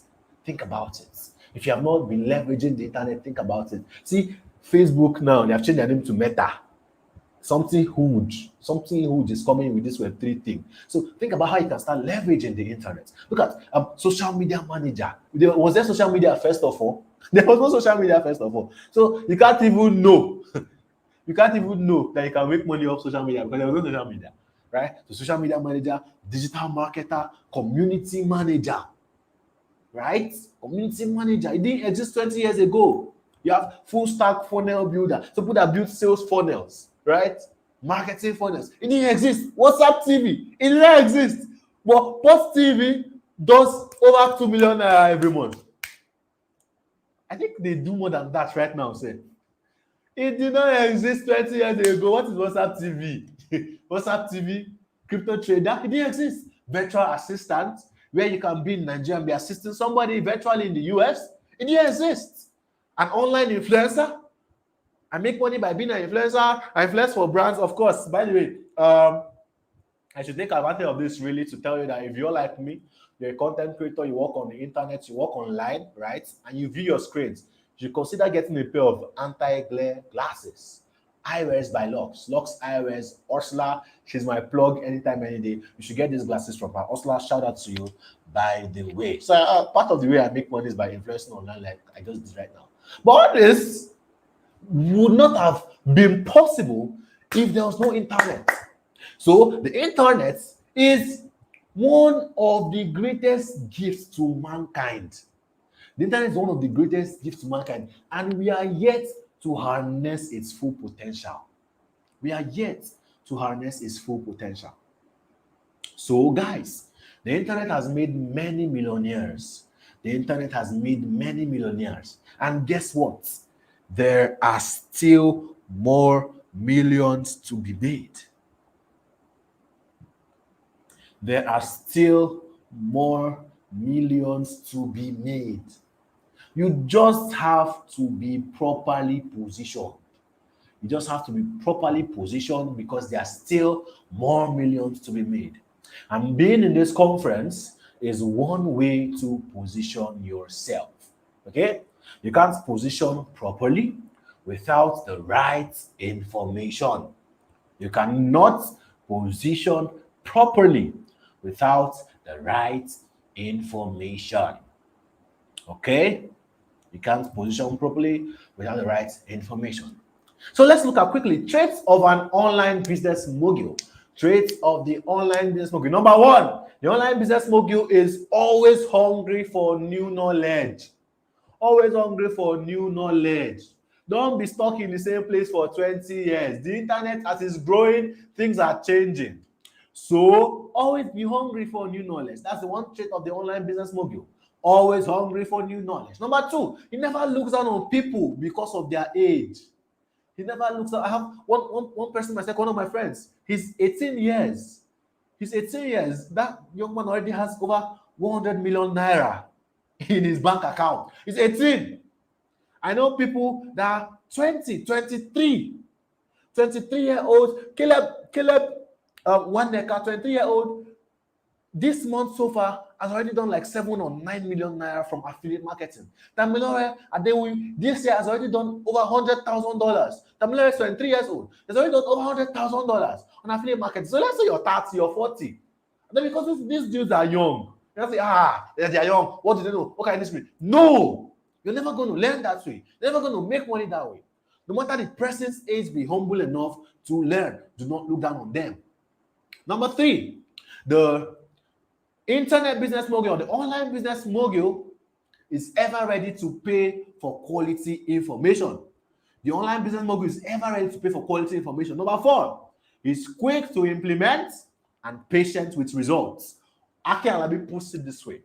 If you have not been leveraging the internet, think about it. See, Facebook now, they have changed their name to Meta. Something huge is coming with this Web3 thing. So think about how you can start leveraging the internet. Look at social media manager. Was there social media first of all? There was no social media first of all. So you can't even know. You can't even know that you can make money off social media because there was no social media, right? So social media manager, digital marketer, community manager, right? Community manager. It didn't exist 20 years ago. You have full stack funnel builder. So people that build sales funnels, right? Marketing funnels. It didn't exist. WhatsApp TV. It didn't exist. But Post TV does over 2 million every month. I think they do more than that right now, say. It did not exist 20 years ago. What is WhatsApp TV? WhatsApp TV, crypto trader. It didn't exist. Virtual assistant, where you can be in Nigeria and be assisting somebody virtually in the US. It didn't exist. An online influencer. I make money by being an influencer. I influence for brands, of course. By the way, I should take advantage of this really to tell you that if you're like me, you're a content creator, you work on the internet, you work online, right? And you view your screens, you consider getting a pair of anti-glare glasses. Eyewears by Lux. Lux Eyewears. Ursula, she's my plug anytime, any day. You should get these glasses from her. Ursula, shout out to you, by the way. So part of the way I make money is by influencing online, like I just did right now. But all this would not have been possible if there was no internet. So the internet is one of the greatest gifts to mankind. The internet is one of the greatest gifts to mankind, and we are yet to harness its full potential. We are yet to harness its full potential. So, guys, the internet has made many millionaires. The internet has made many millionaires. And guess what? There are still more millions to be made. There are still more millions to be made. You just have to be properly positioned. You just have to be properly positioned because there are still more millions to be made. And being in this conference is one way to position yourself. Okay? You can't position properly without the right information. You cannot position properly without the right information. Okay? You can't position properly without the right information. So let's look at quickly traits of an online business mogul. Traits of the online business mogul. Number one, the online business mogul is always hungry for new knowledge. Always hungry for new knowledge. Don't be stuck in the same place for 20 years. The internet, as it's growing, things are changing. So always be hungry for new knowledge. That's the one trait of the online business mogul. Always hungry for new knowledge. Number two, he never looks down on people because of their age. He never looks down. I have one person, myself, one of my friends. He's 18 years. He's 18 years. That young man already has over 100 million naira in his bank account. He's 18. I know people that are 20, 23. 23-year-old, Caleb Waneka, 23-year-old, this month so far has already done like 7 or 9 million naira from affiliate marketing. Tamilore Adewi this year has already done over $100,000. Tamilore is 23 years old. Has already done over $100,000 on affiliate marketing. So let's say you're 30 or 40. And then because these dudes are young, you say, they are young. What do they know? What can this mean? No, you're never going to learn that way. You're never going to make money that way. No matter the person's age, be humble enough to learn. Do not look down on them. Number three, the internet business mogul or the online business mogul is ever ready to pay for quality information. The online business mogul is ever ready to pay for quality information. Number four, is quick to implement and patient with results. Aki Alabi puts it this way.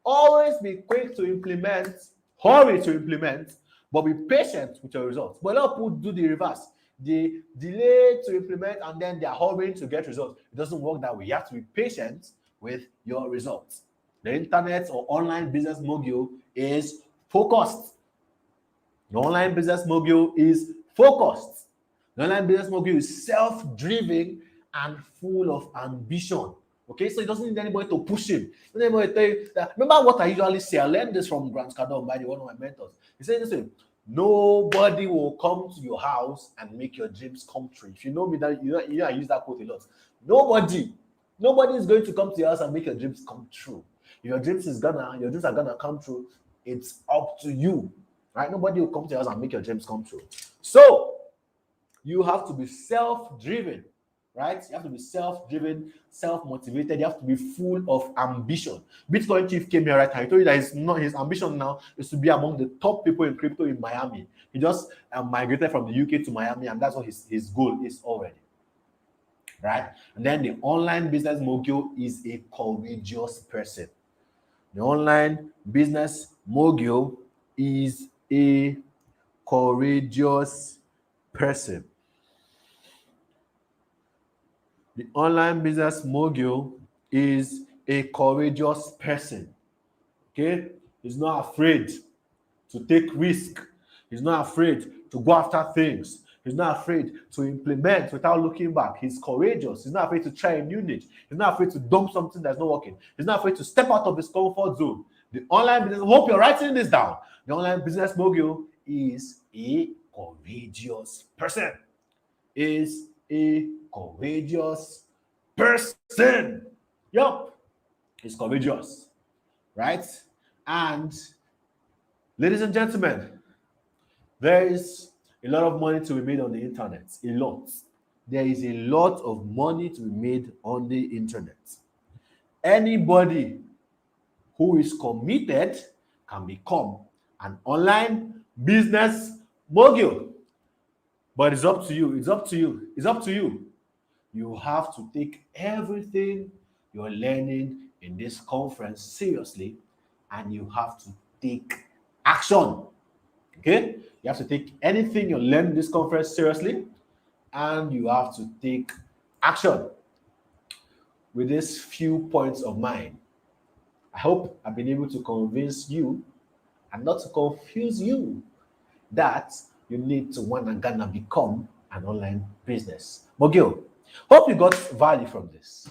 Always be quick to implement, hurry to implement, but be patient with your results. But a lot of people do the reverse. They delay to implement and then they are hurrying to get results. It doesn't work that way. You have to be patient with your results. The internet or online business mogul is focused. The online business mogul is focused. The online business mogul is self-driven and full of ambition. Okay, so he doesn't need anybody to push him. He doesn't need anybody to tell you that. Remember what I usually say? I learned this from Grant Cardone, by the one of my mentors. He said this way: Nobody will come to your house and make your dreams come true. If you know me, that I use that quote a lot. Nobody is going to come to your house and make your dreams come true. If your dreams are gonna come true, it's up to you, right? Nobody will come to your house and make your dreams come true. So you have to be self-driven, right? You have to be self-driven, self-motivated. You have to be full of ambition. Bitcoin Chief came here right now. He told you that his ambition now is to be among the top people in crypto in Miami. He just migrated from the UK to Miami, and that's what his goal is already, right? And then the online business mogul is a courageous person. The online business mogul is a courageous person. The online business mogul is a courageous person. Okay? He's not afraid to take risk. He's not afraid to go after things. He's not afraid to implement without looking back. He's courageous. He's not afraid to try a new niche. He's not afraid to dump something that's not working. He's not afraid to step out of his comfort zone. The online business, I hope you're writing this down. The online business mogul is a courageous person. Is a courageous person. Yup. He's courageous. Right? And ladies and gentlemen, there is a lot of money to be made on the internet. A lot. There is a lot of money to be made on the internet. Anybody who is committed can become an online business mogul. But it's up to you. It's up to you. It's up to you. You have to take everything you're learning in this conference seriously, and you have to take action. Okay? You have to take anything you learn in this conference seriously, and you have to take action. With these few points of mine, I hope I've been able to convince you and not to confuse you that you need to gonna become an online business mogul. Hope you got value from this.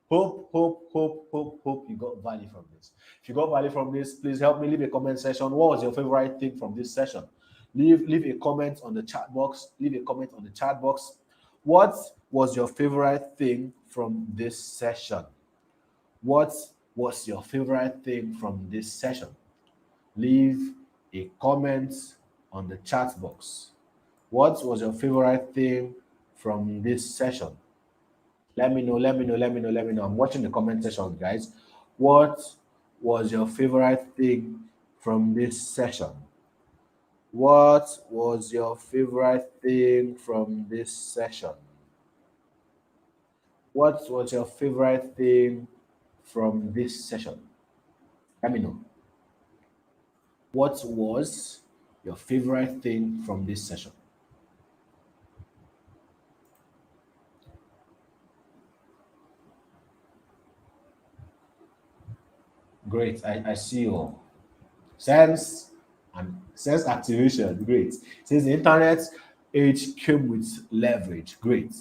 Hope you got value from this. If you got value from this, please help me leave a comment section. What was your favorite thing from this session? Leave a comment on the chat box. Leave a comment on the chat box. What was your favorite thing from this session? What was your favorite thing from this session? Leave a comment on the chat box. What was your favorite thing from this session? Let me know. I'm watching the comment section, guys. What was your favorite thing from this session? What was your favorite thing from this session? What was your favorite thing from this session? Let me know. What was your favorite thing from this session? Great, I see you. Sense activation, great. It says the internet age came with leverage, great.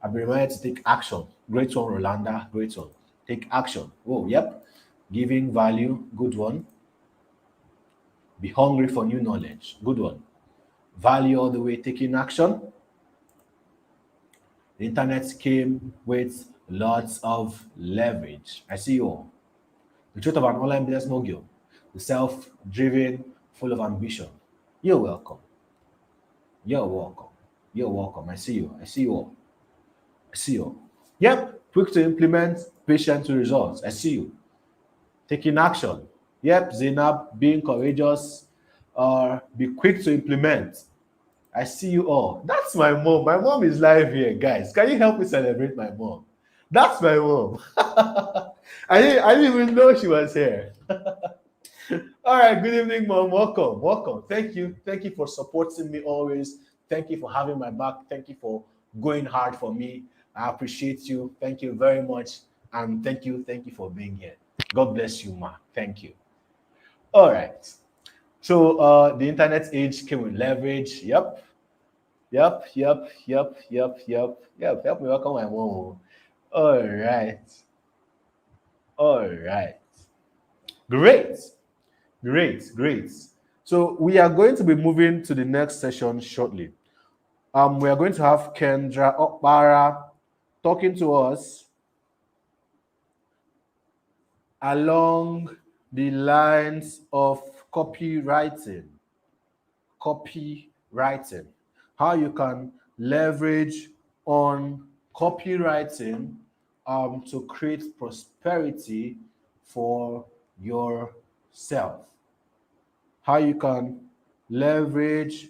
I've been reminded to take action. Great one, Rolanda, great one. Take action. Oh, yep. Giving value, good one. Be hungry for new knowledge, good one. Value all the way, taking action. The internet came with lots of leverage. I see you all. The truth of an online business mogul, the self-driven, full of ambition. You're welcome. You're welcome. You're welcome. I see you. I see you all. I see you all. Yep. Quick to implement, patient to results. I see you. Taking action. Yep. Zainab, being courageous, be quick to implement. I see you all. That's my mom. My mom is live here, guys. Can you help me celebrate my mom? That's my mom. I didn't even know she was here. All right, good evening, Mom. Welcome. Thank you for supporting me always. Thank you for having my back. Thank you for going hard for me. I appreciate you. Thank you very much. And thank you for being here. God bless you, Ma. Thank you. All right. So the internet age came with leverage. Yep. Help me welcome my mom. All right. Great. So we are going to be moving to the next session shortly. We are going to have Kendra Okpara talking to us along the lines of copywriting. Copywriting. How you can leverage on copywriting to create prosperity for yourself. How you can leverage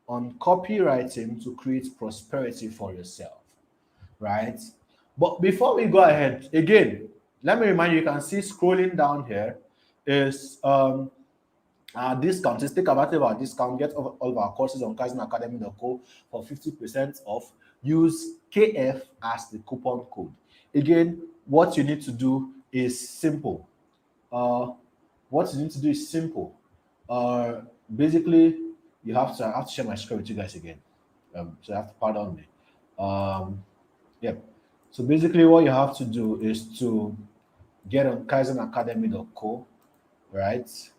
on copywriting to create prosperity for yourself, right? But before we go ahead, again, let me remind you, you can see scrolling down here is our discount. Just take advantage of our discount. Get all of our courses on kaizenacademy.co for 50% off. Use KF as the coupon code. Again, what you need to do is simple. Basically, I have to share my screen with you guys again. So you have to pardon me. Yep. So basically, what you have to do is to get on kaizenacademy.co, right?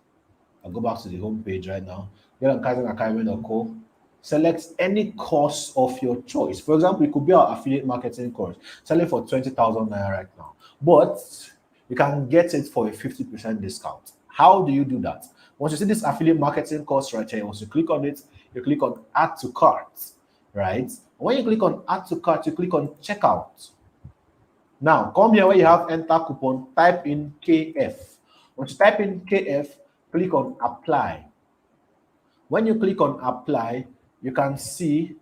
I'll go back to the home page right now. Get on kaizenacademy.co. Select any course of your choice. For example, it could be our affiliate marketing course, selling for 20,000 naira right now. But you can get it for a 50% discount. How do you do that? Once you see this affiliate marketing course right here, once you click on it, you click on add to cart, right? When you click on add to cart, you click on checkout. Now, come here where you have enter coupon, type in KF. Once you type in KF, click on apply. When you click on apply, you can see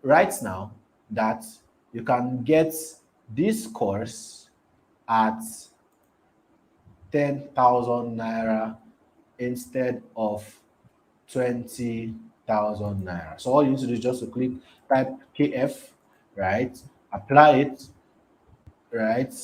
right now that you can get this course at 10,000 naira instead of 20,000 naira. So all you need to do is just to type KF, right? Apply it, right?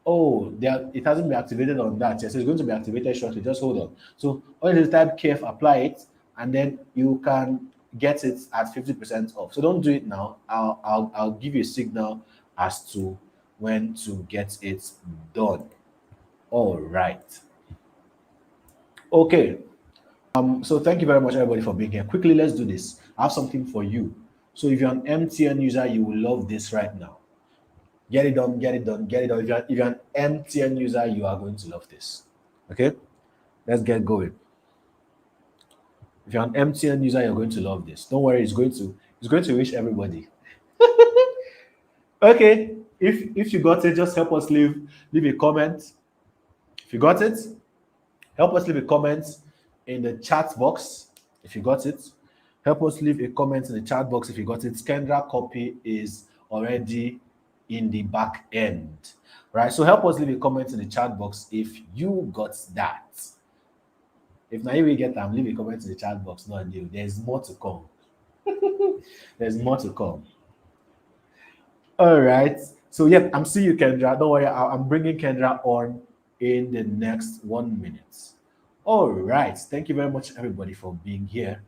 Oh, it hasn't been activated on that. Yes, it's going to be activated shortly. Just hold on. So all you need to type KF, apply it, and then you can get it at 50% off. So don't do it now. I'll give you a signal as to when to get it done. All right. Okay. So thank you very much, everybody, for being here. Quickly, let's do this. I have something for you. So if you're an MTN user, you will love this right now. Get it done, get it done, get it done. If you're an MTN user, you are going to love this. Okay? Let's get going. If you're an MTN user, you're going to love this. Don't worry, it's going to reach everybody. Okay. If you got it, just help us leave a comment. If you got it, help us leave a comment in the chat box. If you got it, help us leave a comment in the chat box if you got it. Kendra copy is already in the back end, right? So help us leave a comment in the chat box if you got that. If now you will get them, leave a comment in the chat box. Not new. There's more to come. There's more to come. All right. So yep, I'm seeing you, Kendra. Don't worry, I'm bringing Kendra on in the next 1 minute. All right. Thank you very much, everybody, for being here.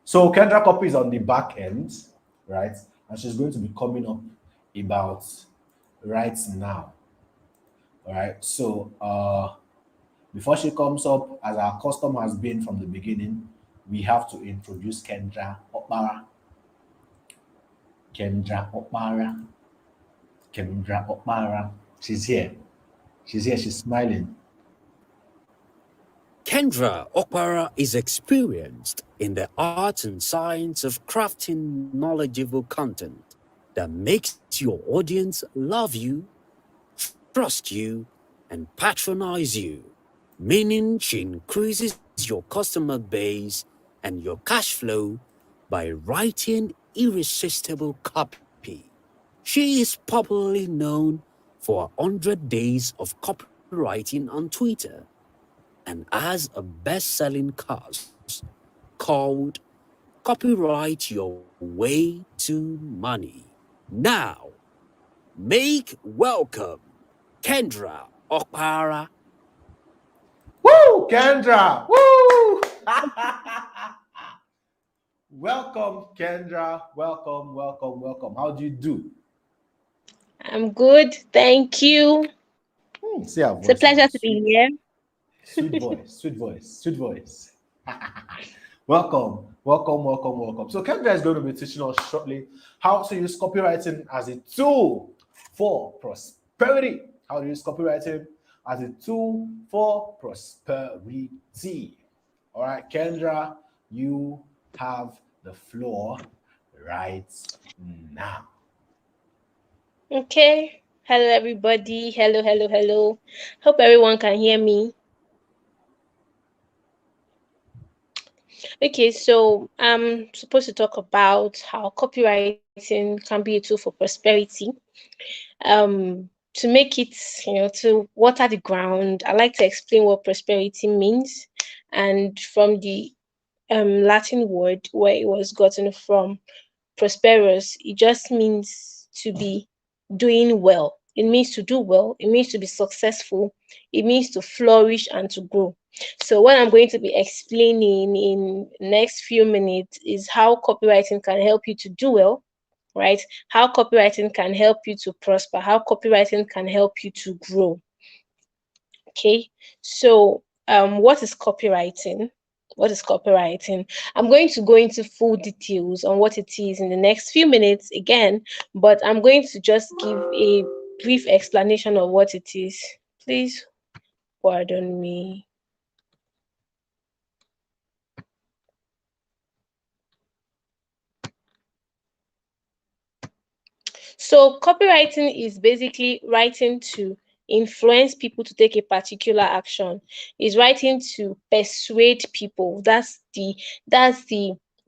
So Kendra copy is on the back end, right? And she's going to be coming up about right now. All right. So before she comes up, as our custom has been from the beginning, we have to introduce Kendra Okpara. Kendra Okpara. Kendra Okpara. She's here. She's here. She's smiling. Kendra Okpara is experienced in the art and science of crafting knowledgeable content that makes your audience love you, trust you, and patronize you, meaning she increases your customer base and your cash flow by writing irresistible copy. She is popularly known for 100 days of copywriting on Twitter and has a best-selling course called Copyright Your Way to Money. Now, make welcome Kendra Okpara. Woo, Kendra! Woo! Welcome, Kendra. Welcome, welcome, welcome. How do you do? I'm good, thank you. See our It's a voice pleasure now. to be here. Sweet voice, sweet voice, sweet voice. Welcome, welcome, welcome, welcome. So Kendra is going to be teaching us shortly how to use copywriting as a tool for prosperity. How to use copywriting as a tool for prosperity. All right, Kendra, you have the floor right now. Okay. Hello, everybody. Hello, hello, hello. Hope everyone can hear me. Okay, so I'm supposed to talk about how copywriting can be a tool for prosperity. To make it, to water the ground, I like to explain what prosperity means, and from the Latin word where it was gotten from, prosperous, it just means to be doing well. It means to do well. It means to be successful. It means to flourish and to grow. So what I'm going to be explaining in next few minutes is how copywriting can help you to do well, right? How copywriting can help you to prosper, how copywriting can help you to grow. Okay, so what is copywriting? What is copywriting? I'm going to go into full details on what it is in the next few minutes again, but I'm going to just give a brief explanation of what it is. Please pardon me. So copywriting is basically writing to influence people to take a particular action. Is writing to persuade people. That's the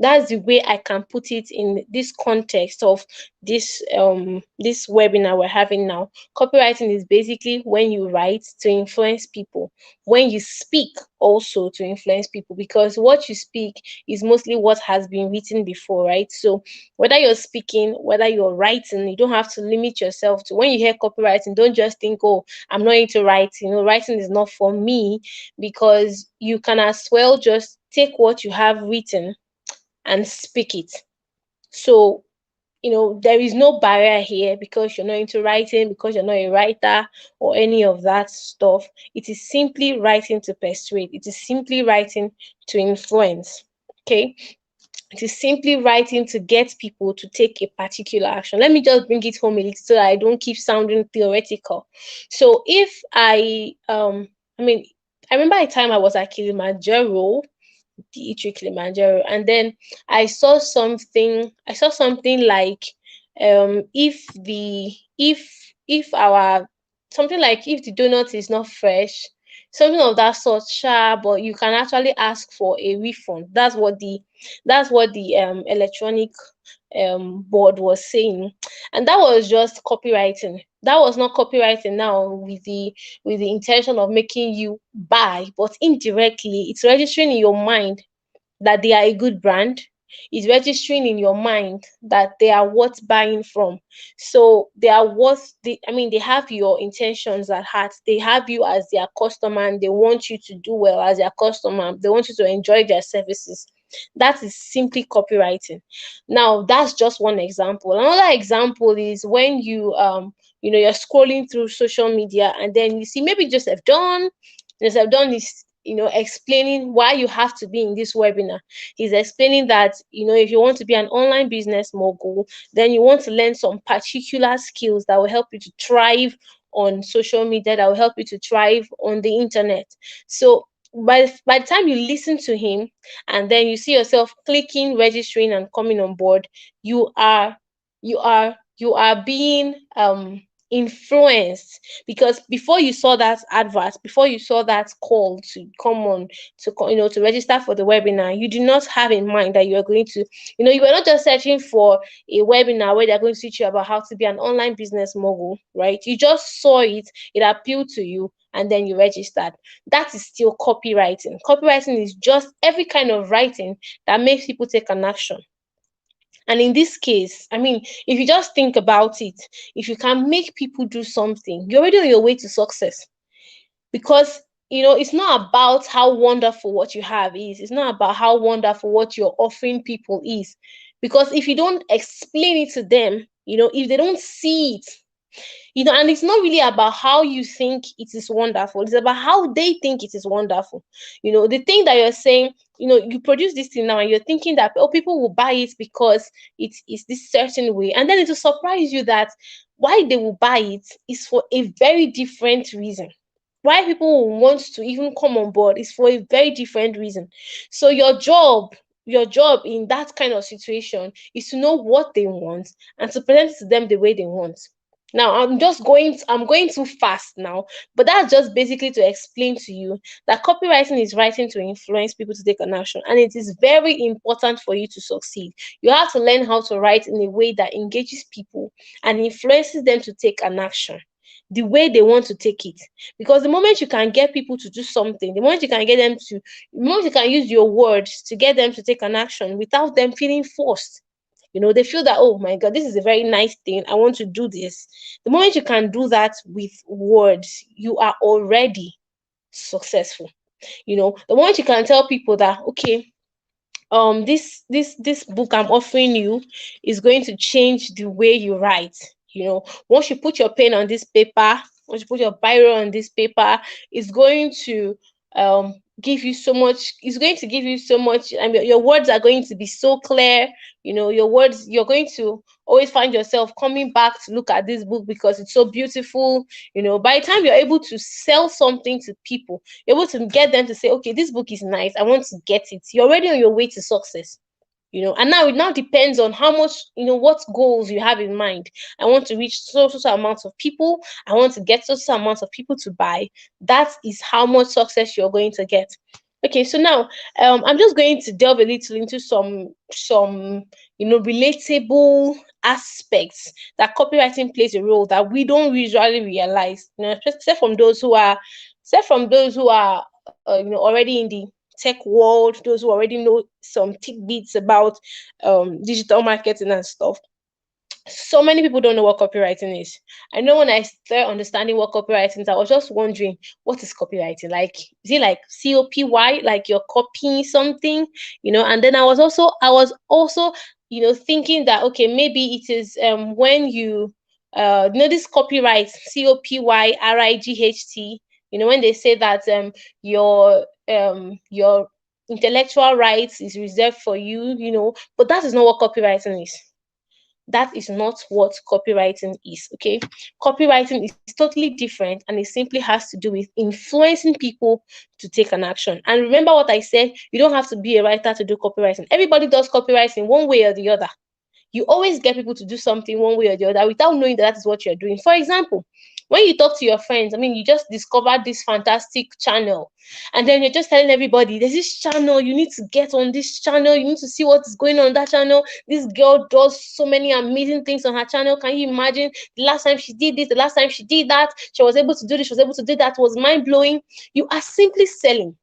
that's the way I can put it in this context of this webinar we're having now. Copywriting is basically when you write to influence people, when you speak also to influence people, because what you speak is mostly what has been written before, right? So whether you're speaking, whether you're writing, you don't have to limit yourself to. When you hear copywriting, don't just think, oh, I'm not into writing. Writing is not for me, because you can as well just take what you have written and speak it. So, there is no barrier here because you're not into writing, because you're not a writer or any of that stuff. It is simply writing to persuade. It is simply writing to influence. Okay. It is simply writing to get people to take a particular action. Let me just bring it home a little so that I don't keep sounding theoretical. So if I remember a time I was at Kilimanjaro, the E3 Kilimanjaro, and then I saw something. Like, if our something like, if the donut is not fresh, something of that sort, sure, but you can actually ask for a refund. That's what the electronic board was saying, and that was just copywriting. That was not copywriting now with the intention of making you buy, but indirectly it's registering in your mind that they are a good brand. Is registering in your mind that they are worth buying from. So they are they have your intentions at heart. They have you as their customer, and they want you to do well as their customer. They want you to enjoy their services. That is simply copywriting. Now, that's just one example. Another example is when you're scrolling through social media, and then you see maybe Joseph Don is explaining why you have to be in this webinar. He's explaining that if you want to be an online business mogul, then you want to learn some particular skills that will help you to thrive on social media, that will help you to thrive on the internet. So by the time you listen to him, and then you see yourself clicking, registering, and coming on board, you are being influenced, because before you saw that advert, before you saw that call to come on to register for the webinar, you do not have in mind that you are going to, you were not just searching for a webinar where they're going to teach you about how to be an online business mogul, right? You just saw it appealed to you, and then you registered. That is still copywriting. Copywriting is just every kind of writing that makes people take an action. And in this case, if you just think about it, if you can make people do something, you're already on your way to success. Because it's not about how wonderful what you have is. It's not about how wonderful what you're offering people is. Because if you don't explain it to them, if they don't see it, And it's not really about how you think it is wonderful. It's about how they think it is wonderful. The thing that you're saying, you produce this thing now and you're thinking that, oh, people will buy it because it is this certain way. And then it will surprise you that why they will buy it is for a very different reason. Why people will want to even come on board is for a very different reason. So your job in that kind of situation is to know what they want and to present it to them the way they want. Now, I'm going too fast now, but that's just basically to explain to you that copywriting is writing to influence people to take an action, and it is very important for you to succeed. You have to learn how to write in a way that engages people and influences them to take an action the way they want to take it. Because the moment you can get people to do something, the moment you can use your words to get them to take an action without them feeling forced, they feel that, oh my God, this is a very nice thing, I want to do this. The moment you can do that with words, you are already successful. The moment you can tell people that, okay, this book I'm offering you is going to change the way you write. Once you put your pen on this paper, once you put your biro on this paper, it's going to give you so much. It's going to give you so much. I mean, your words are going to be so clear. Your words, you're going to always find yourself coming back to look at this book because it's so beautiful. By the time you're able to sell something to people, you're able to get them to say, okay, this book is nice, I want to get it. You're already on your way to success. And now it now depends on how much, what goals you have in mind. I want to reach so amounts of people. I want to get so amounts of people to buy. That is how much success you're going to get. Okay, so now I'm just going to delve a little into some relatable aspects that copywriting plays a role that we don't usually realize. Except from those who are already in the tech world, those who already know some tidbits about digital marketing and stuff. So many people don't know what copywriting is. I know when I started understanding what copywriting is, I was just wondering, what is copywriting? Like, is it like COPY, like you're copying something, And then I was also thinking that, okay, maybe it is when you this copyright, COPYRIGHT, when they say that your intellectual rights is reserved for you, but that is not what copywriting is. That is not what copywriting is. Okay, copywriting is totally different, and it simply has to do with influencing people to take an action. And remember what I said, you don't have to be a writer to do copywriting. Everybody does copywriting one way or the other. You always get people to do something one way or the other without knowing that is what you're doing. For example, when you talk to your friends, you just discovered this fantastic channel, and then you're just telling everybody, there's this channel, you need to get on this channel, you need to see what is going on that channel. This girl does so many amazing things on her channel. Can you imagine the last time she did this, the last time she did that, she was able to do this, she was able to do that, it was mind-blowing. You are simply selling.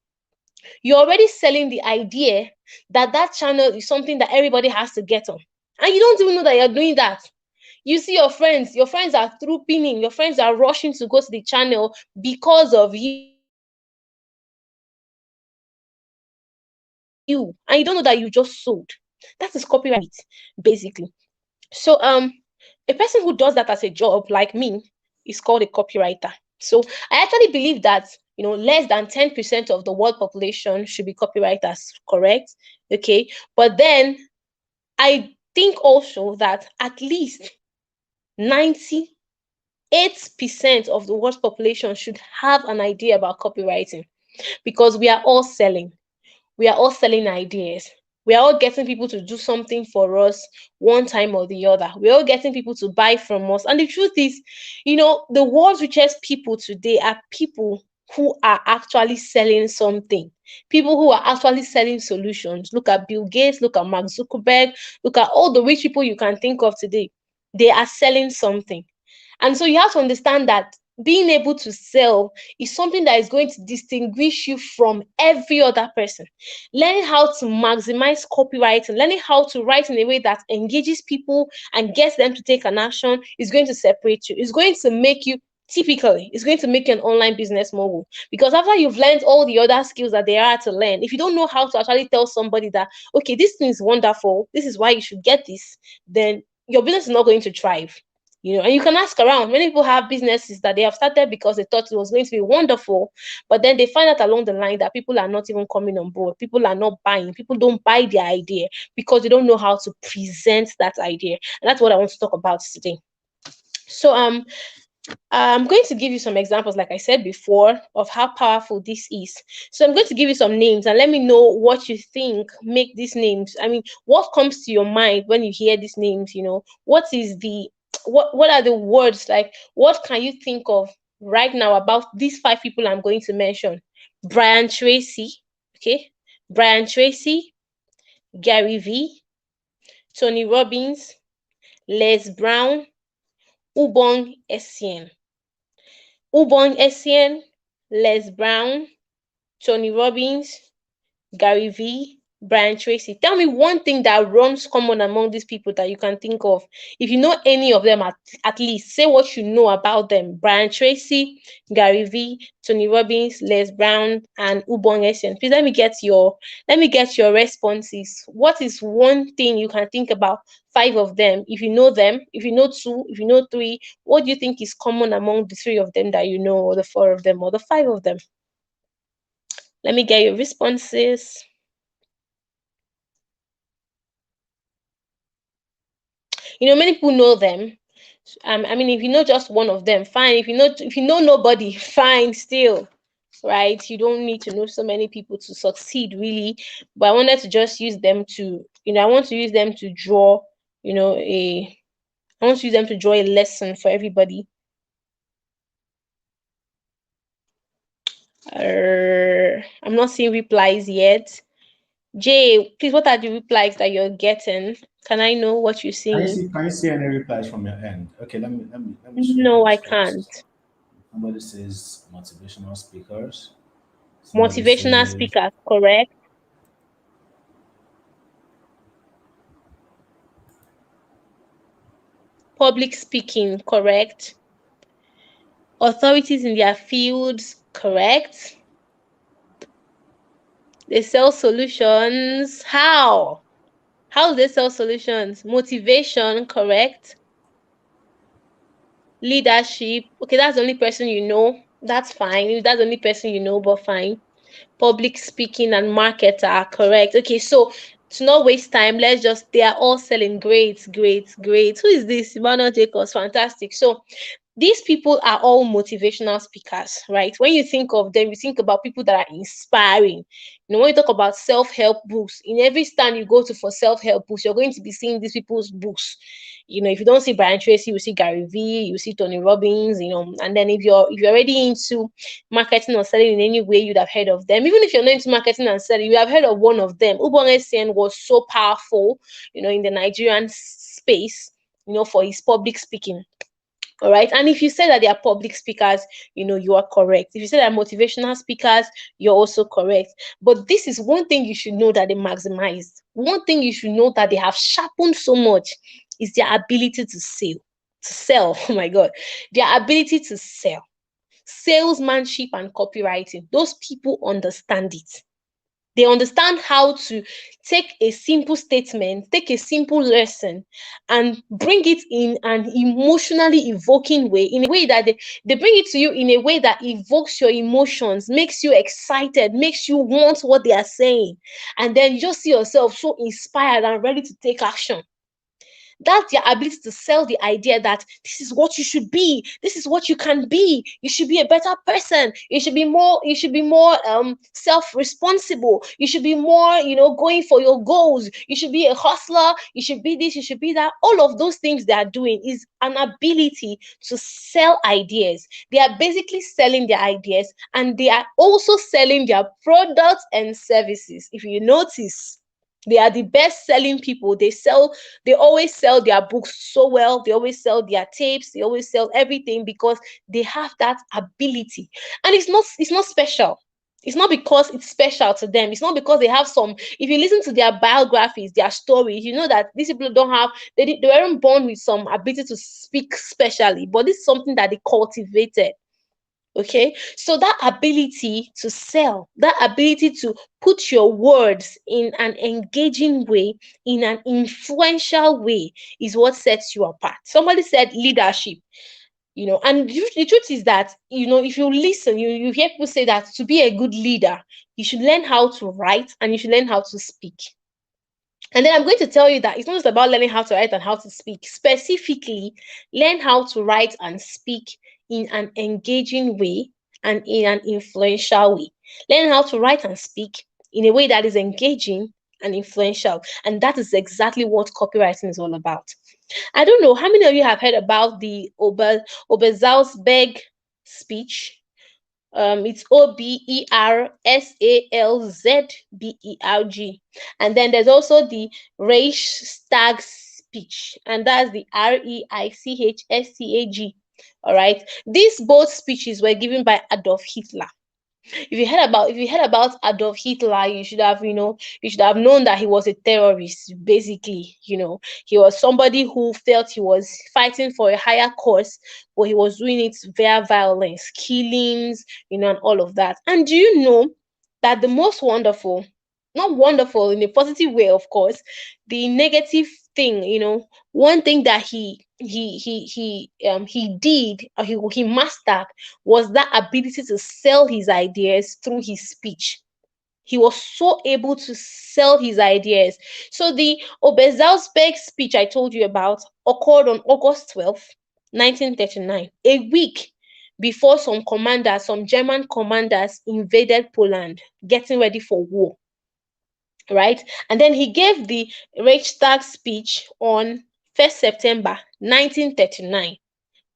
You're already selling the idea that channel is something that everybody has to get on. And you don't even know that you're doing that. You see your friends are trooping in, your friends are rushing to go to the channel because of you. And you don't know that you just sold. That is copyright, basically. So a person who does that as a job, like me, is called a copywriter. So I actually believe that less than 10% of the world population should be copywriters, correct? Okay, but then I think also that at least 98% of the world's population should have an idea about copywriting, because we are all selling. We are all selling ideas. We are all getting people to do something for us one time or the other. We're all getting people to buy from us. And the truth is, the world's richest people today are people who are actually selling something. People who are actually selling solutions. Look at Bill Gates, look at Mark Zuckerberg, look at all the rich people you can think of today. They are selling something. And so you have to understand that being able to sell is something that is going to distinguish you from every other person. Learning how to maximize copywriting, learning how to write in a way that engages people and gets them to take an action is going to separate you. It's going to make you it's going to make you an online business mogul. Because after you've learned all the other skills that there are to learn, if you don't know how to actually tell somebody that, okay, this thing is wonderful, this is why you should get this, then your business is not going to thrive. And you can ask around. Many people have businesses that they have started because they thought it was going to be wonderful, but then they find out along the line that people are not even coming on board. People are not buying. People don't buy their idea because they don't know how to present that idea. And that's what I want to talk about today. So I'm going to give you some examples, like I said before, of how powerful this is. So I'm going to give you some names and let me know what you think make these names. I mean, what comes to your mind when you hear these names? What are the words, like what can you think of right now about these 5 people I'm going to mention? Brian Tracy, okay? Brian Tracy, Gary V, Tony Robbins, Les Brown, Ubong Essien. Ubong Essien, Les Brown, Tony Robbins, Gary V, Brian Tracy. Tell me one thing that runs common among these people that you can think of. If you know any of them, at least say what you know about them. Brian Tracy, Gary V, Tony Robbins, Les Brown, and Ubong Essien. Please let me get your responses. What is one thing you can think about 5 of them? If you know them, if you know 2, if you know 3, what do you think is common among the 3 of them that you know, or the 4 of them, or the 5 of them? Let me get your responses. Many people know them. I mean, if you know just one of them, fine. If you know nobody, fine still, right? You don't need to know so many people to succeed, really. But I wanted to just use them to, I want to use them to draw, I want to use them to draw a lesson for everybody. I'm not seeing replies yet. Jay, please, what are the replies that you're getting? Can I know what you're seeing? Can you see any replies from your end? Okay, let me show you No, I this can't. first. Somebody says motivational speakers. Somebody Motivational says speakers, correct? Public speaking, correct? Authorities in their fields, correct? They sell solutions. How? How do they sell solutions? Motivation, correct? Leadership. Okay, that's the only person you know. That's fine. If that's the only person you know, but fine. Public speaking and marketer, correct? Okay, so to not waste time, they are all selling. Great, great, great. Who is this? Emmanuel Jacobs, fantastic. So these people are all motivational speakers, right? When you think of them, you think about people that are inspiring. When you talk about self-help books, in every stand you go to for self-help books, you're going to be seeing these people's books. If you don't see Brian Tracy, you see Gary V, you see Tony Robbins, and then if you're already into marketing or selling in any way, you'd have heard of them. Even if you're not into marketing and selling, you have heard of one of them. Ubong Essien was so powerful, in the Nigerian space, for his public speaking. All right. And if you say that they are public speakers, you are correct. If you say they're motivational speakers, you're also correct. But this is one thing you should know that they maximize. One thing you should know that they have sharpened so much is their ability to sell. Oh my God. Their ability to sell. Salesmanship and copywriting. Those people understand it. They understand how to take a simple statement, take a simple lesson, and bring it in an emotionally evoking way, in a way that they bring it to you in a way that evokes your emotions, makes you excited, makes you want what they are saying. And then you just see yourself so inspired and ready to take action. That's your ability to sell the idea that this is what you should be, this is what you can be, you should be a better person, you should be more self-responsible, you should be more going for your goals, you should be a hustler, you should be this, you should be that. All of those things they are doing is an ability to sell ideas. They are basically selling their ideas, and they are also selling their products and services. If you notice, they are the best selling people. They always sell their books so well. They always sell their tapes. They always sell everything because they have that ability. And it's not special. It's not because it's special to them. It's not because they have some. If you listen to their biographies, their stories, you know that these people they weren't born with some ability to speak specially, but this is something that they cultivated. Okay, so that ability to sell, that ability to put your words in an engaging way, in an influential way, is what sets you apart. Somebody said leadership, and the truth is that, if you listen, you hear people say that to be a good leader, you should learn how to write and you should learn how to speak. And then I'm going to tell you that it's not just about learning how to write and how to speak. Specifically, learn how to write and speak in an engaging way and in an influential way. Learn how to write and speak in a way that is engaging and influential. And that is exactly what copywriting is all about. I don't know how many of you have heard about the Obersalzberg speech. It's Obersalzberg, and then there's also the Reichstag speech, and that's the Reichstag. All right, these both speeches were given by Adolf Hitler. If you heard about Adolf Hitler, you should have known that he was a terrorist. Basically, he was somebody who felt he was fighting for a higher cause, but he was doing it via violence, killings, and all of that. And do you know that the most wonderful, not wonderful in a positive way, of course, the negative thing, one thing that he did, or he mastered, was that ability to sell his ideas through his speech. He was so able to sell his ideas. So the Obersalzberg speech I told you about occurred on August 12th, 1939, a week before some German commanders invaded Poland, getting ready for war. Right? And then he gave the Reichstag speech on 1st September 1939,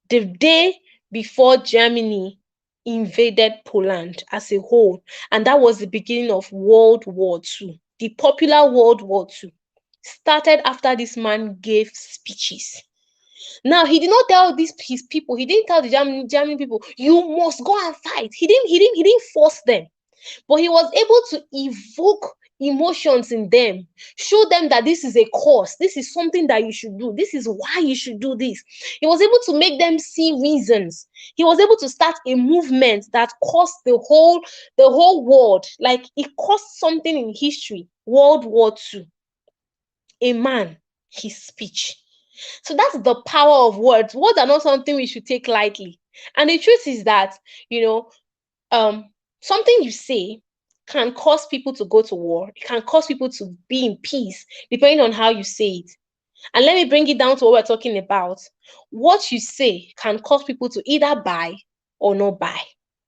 the day before Germany invaded Poland as a whole. And that was the beginning of World War II. The popular World War II started after this man gave speeches. Now, he did not tell his people, he didn't tell the German people, you must go and fight. He didn't force them. But he was able to evoke emotions in them, show them that this is a cause, this is something that you should do, this is why you should do this. He was able to make them see reasons. He was able to start a movement that caused the whole world, like it caused something in history, World War II. A man, his speech. So that's the power of words. Words are not something we should take lightly. And the truth is that, something you say can cause people to go to war. It can cause people to be in peace, depending on how you say it. And let me bring it down to what we're talking about. What you say can cause people to either buy or not buy.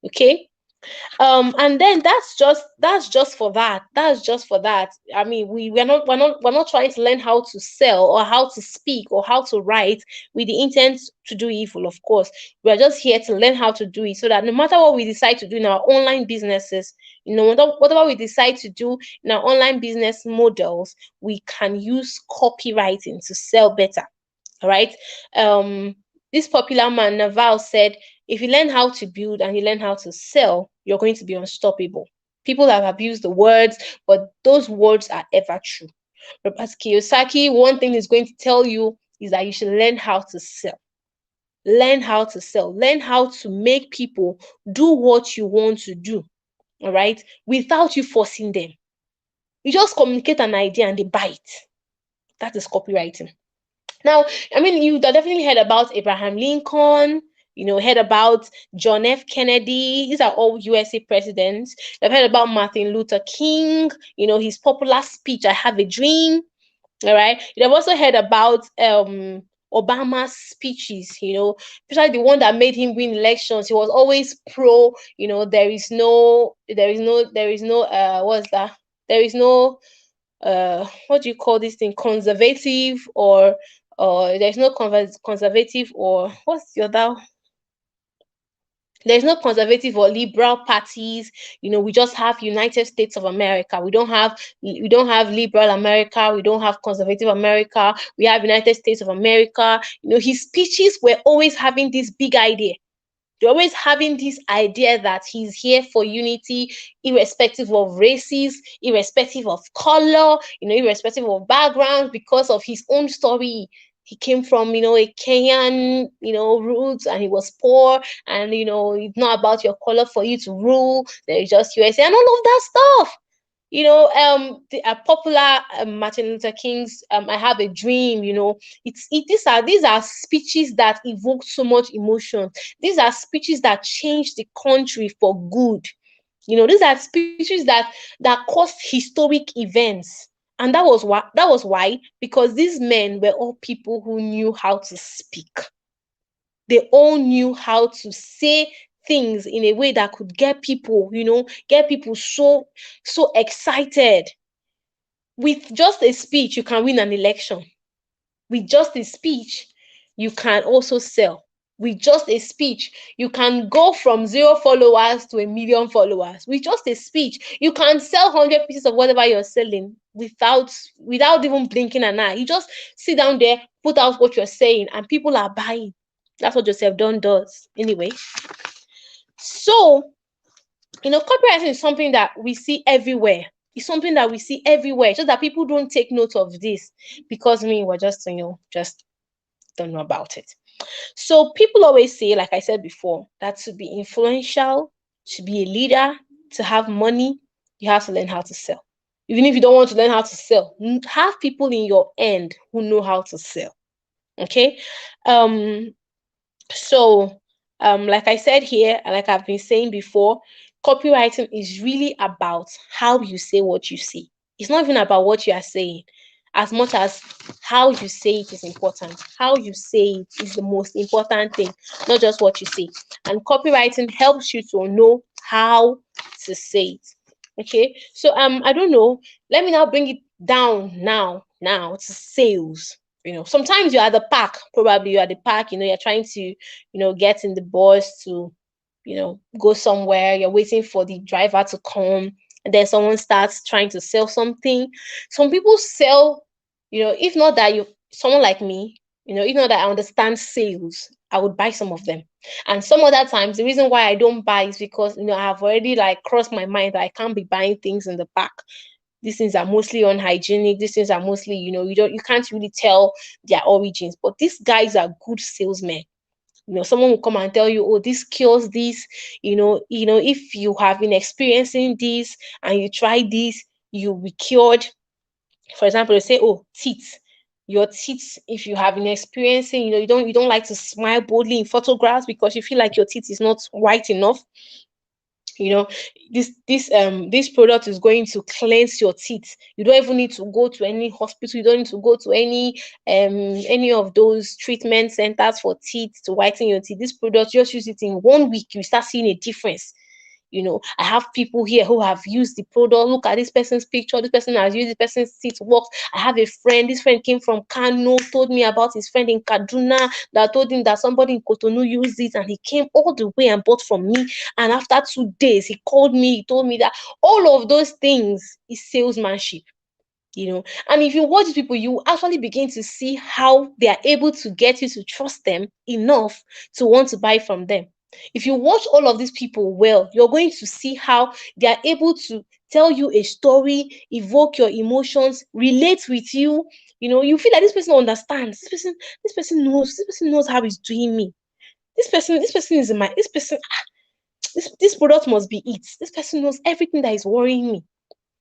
Okay? And then that's just for that. I mean, we're not trying to learn how to sell or how to speak or how to write with the intent to do evil. Of course, we're just here to learn how to do it, so that no matter what we decide to do in our online businesses, whatever we decide to do in our online business models, we can use copywriting to sell better. All right. This popular man Naval said, if you learn how to build and you learn how to sell, you're going to be unstoppable. People have abused the words, but those words are ever true. Robert Kiyosaki, one thing he's going to tell you is that you should learn how to sell. Learn how to sell. Learn how to make people do what you want to do. All right, without you forcing them. You just communicate an idea and they buy it. That is copywriting. Now, I mean, you definitely heard about Abraham Lincoln, heard about John F. Kennedy. These are all USA presidents. You've heard about Martin Luther King, his popular speech, I Have a Dream. All right. You've also heard about Obama's speeches, especially the one that made him win elections. He was always pro, there is no, what's that? There is no, what do you call this thing? Conservative or there's no conservative, or what's the other? There's no conservative or liberal parties. We just have United States of America. We don't have liberal America. We don't have conservative America. We have United States of America. His speeches were always having this big idea. They're always having this idea that he's here for unity, irrespective of races, irrespective of color, irrespective of background, because of his own story. He came from, a Kenyan, roots, and he was poor, and it's not about your color for you to rule. There is just USA and all of that stuff. The popular Martin Luther King's "I Have a Dream." These are speeches that evoke so much emotion. These are speeches that change the country for good. These are speeches that caused historic events. And that was why, because these men were all people who knew how to speak. They all knew how to say things in a way that could get people so excited. With just a speech, you can win an election. With just a speech, you can also sell. With just a speech, you can go from 0 followers to 1 million followers. With just a speech, you can sell 100 pieces of whatever you're selling without even blinking an eye. You just sit down there, put out what you're saying, and people are buying. That's what Joseph Dunn does anyway. So, copywriting is something that we see everywhere. It's something that we see everywhere, just that people don't take note of this because we're just don't know about it. So people always say, like I said before, that to be influential, to be a leader, to have money, you have to learn how to sell. Even if you don't want to learn how to sell, have people in your end who know how to sell. Okay. So like I said here, and like I've been saying before, copywriting is really about how you say what you say. It's not even about what you are saying, as much as how you say it is important. How you say it is the most important thing, not just what you say. And copywriting helps you to know how to say it. Okay, so I don't know. Let me now bring it down now to sales. Sometimes you're at the park, probably you're at the park, you're trying to, get in the bus to, go somewhere, you're waiting for the driver to come, and then someone starts trying to sell something. Some people sell, if not that someone like me, if not that I understand sales, I would buy some of them. And some other times, the reason why I don't buy is because, I have already crossed my mind that I can't be buying things in the park. These things are mostly unhygienic. These things are mostly, you can't really tell their origins. But these guys are good salesmen. Someone will come and tell you, oh, this cures this. If you have been experiencing this and you try this, you'll be cured. For example, they say, oh, teeth. Your teeth, if you have been experiencing, you don't like to smile boldly in photographs because you feel like your teeth is not white enough. This product is going to cleanse your teeth. You don't even need to go to any hospital. You don't need to go to any of those treatment centers for teeth to whiten your teeth. This product, just use it in 1 week, you start seeing a difference. I have people here who have used the product. Look at this person's picture. This person has used this person's teeth works. I have a friend. This friend came from Kano, told me about his friend in Kaduna that told him that somebody in Cotonou used it, and he came all the way and bought from me. And after 2 days, he called me. He told me that all of those things is salesmanship. And if you watch these people, you actually begin to see how they are able to get you to trust them enough to want to buy from them. If you watch all of these people well, you're going to see how they are able to tell you a story, evoke your emotions, relate with you. You feel like this person understands. This person knows how he's doing me. This person is this product must be it. This person knows everything that is worrying me.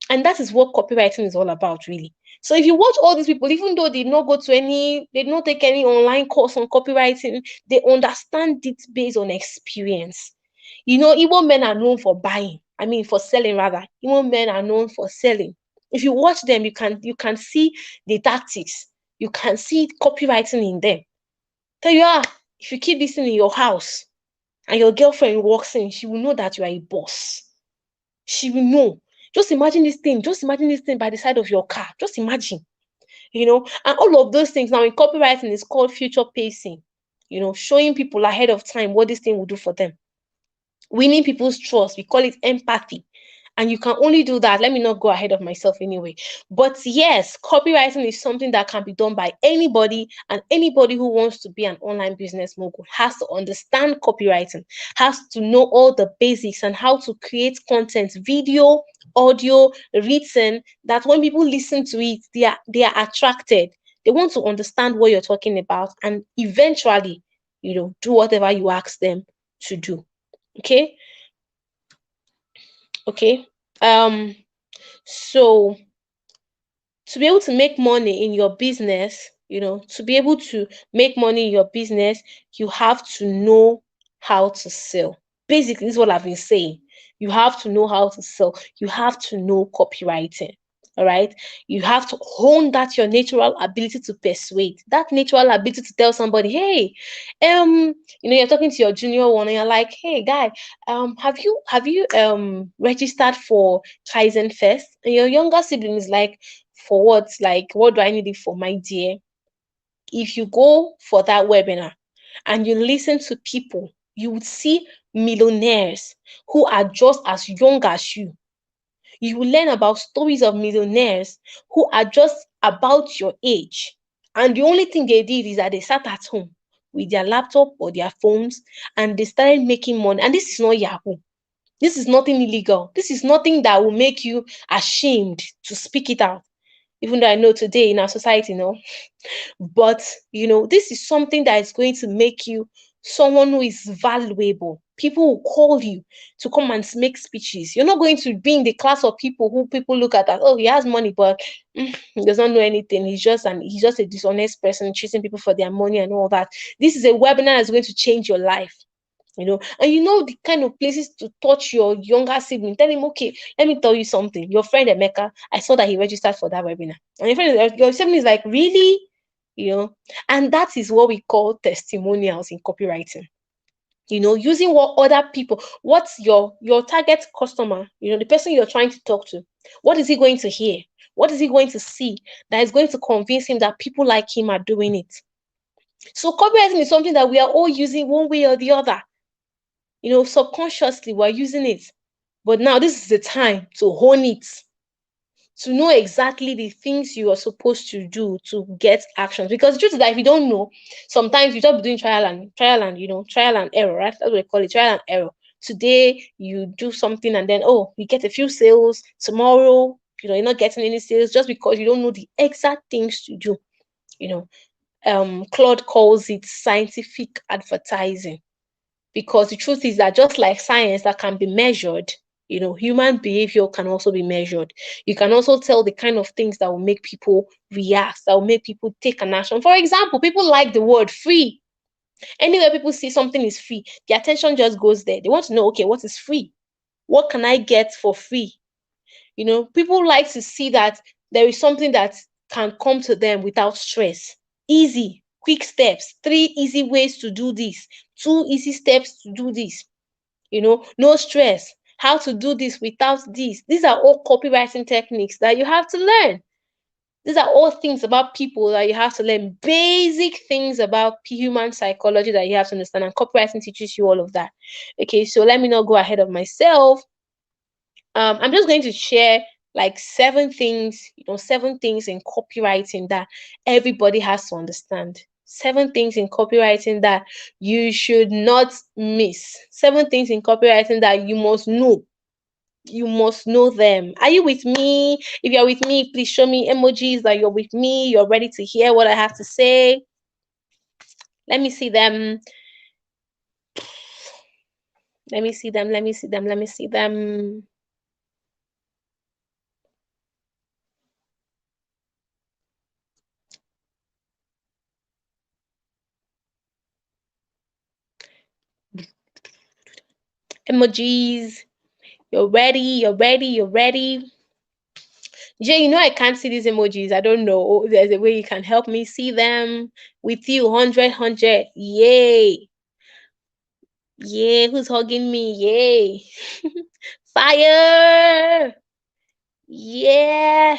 And that is what copywriting is all about, really. So if you watch all these people, even though they did not take any online course on copywriting, they understand it based on experience. Igbo men are known for for selling rather. Igbo men are known for selling. If you watch them, you can see the tactics. You can see copywriting in them. Tell you, if you keep this thing in your house and your girlfriend walks in, she will know that you are a boss. She will know. Just imagine this thing by the side of your car. Just imagine, and all of those things now in copywriting is called future pacing, showing people ahead of time what this thing will do for them. Winning people's trust, we call it empathy. And you can only do that. Let me not go ahead of myself anyway. But yes, copywriting is something that can be done by anybody, and anybody who wants to be an online business mogul has to understand copywriting, has to know all the basics and how to create content, video, audio, written, that when people listen to it, they are attracted. They want to understand what you're talking about and eventually, do whatever you ask them to do. Okay. Okay. So to be able to make money in your business, to be able to make money in your business, you have to know how to sell. Basically, this is what I've been saying. You have to know how to sell. You have to know copywriting. All right. You have to hone that your natural ability to persuade, that natural ability to tell somebody, hey, you're talking to your junior one and you're like, hey guy, have you registered for Kaizen Fest? And your younger sibling is like, for what? Like, what do I need it for, my dear? If you go for that webinar and you listen to people, you would see millionaires who are just as young as you. You will learn about stories of millionaires who are just about your age. And the only thing they did is that they sat at home with their laptop or their phones and they started making money. And this is not Yahoo. This is nothing illegal. This is nothing that will make you ashamed to speak it out. Even though I know today in our society, but this is something that is going to make you someone who is valuable. People will call you to come and make speeches. You're not going to be in the class of people who people look at as, oh, he has money, but he does not know anything. He's just a dishonest person chasing people for their money and all that. This is a webinar that's going to change your life. And the kind of places to touch your younger sibling. Tell him, okay, let me tell you something. Your friend Emeka, I saw that he registered for that webinar. And your sibling is like, really? And that is what we call testimonials in copywriting. Using what's your target customer, the person you're trying to talk to, what is he going to hear? What is he going to see that is going to convince him that people like him are doing it? So copywriting is something that we are all using one way or the other. Subconsciously we're using it. But now this is the time to hone it, to know exactly the things you are supposed to do to get actions. Because the truth is that if you don't know, sometimes you just be doing trial and error, right? That's what we call it, trial and error. Today you do something and then you get a few sales. Tomorrow, you're not getting any sales just because you don't know the exact things to do. Claude calls it scientific advertising. Because the truth is that just like science that can be measured, human behavior can also be measured. You can also tell the kind of things that will make people react, that will make people take an action. For example, people like the word free. Anywhere people see something is free, the attention just goes there. They want to know, okay, what is free? What can I get for free? People like to see that there is something that can come to them without stress. Easy, quick steps, 3 easy ways to do this, 2 easy steps to do this. No stress. How to do this without this. These are all copywriting techniques that you have to learn. These are all things about people that you have to learn. Basic things about human psychology that you have to understand. And copywriting teaches you all of that. Okay, so let me not go ahead of myself. I'm just going to share like 7 things, 7 things in copywriting that everybody has to understand. 7 things in copywriting that you should not miss. 7 things in copywriting that you must know. You must know them. Are you with me? If you're with me, please show me emojis that you're with me. You're ready to hear what I have to say. Let me see them. Let me see them. Let me see them. Let me see them. Emojis. You're ready. You're ready. You're ready. Jay, I can't see these emojis. I don't know. There's a way you can help me see them. With you, 100. Yay. Yay. Who's hugging me? Yay. Fire. Yeah.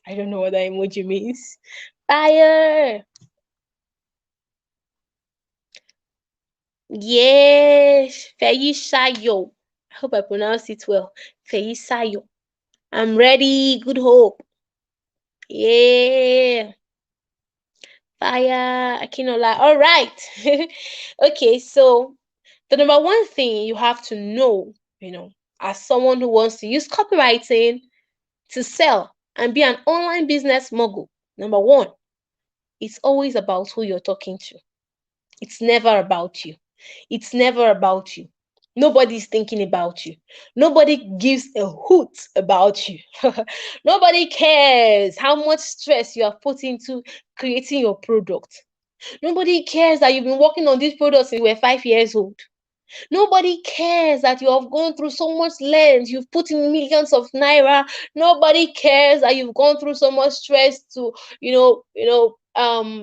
I don't know what that emoji means. Fire. Yes. Feisayo. I hope I pronounced it well. Feisayo. I'm ready. Good hope. Yeah. Fire. Akinola. All right. Okay, so the number one thing you have to know, as someone who wants to use copywriting to sell and be an online business mogul, Number one, it's always about who you're talking to. It's never about you. It's never about you. Nobody's thinking about you. Nobody gives a hoot about you. Nobody cares how much stress you have put into creating your product. Nobody cares that you've been working on these products since you were 5 years old. Nobody cares that you have gone through so much length. You've put in millions of naira. Nobody cares that you've gone through so much stress to,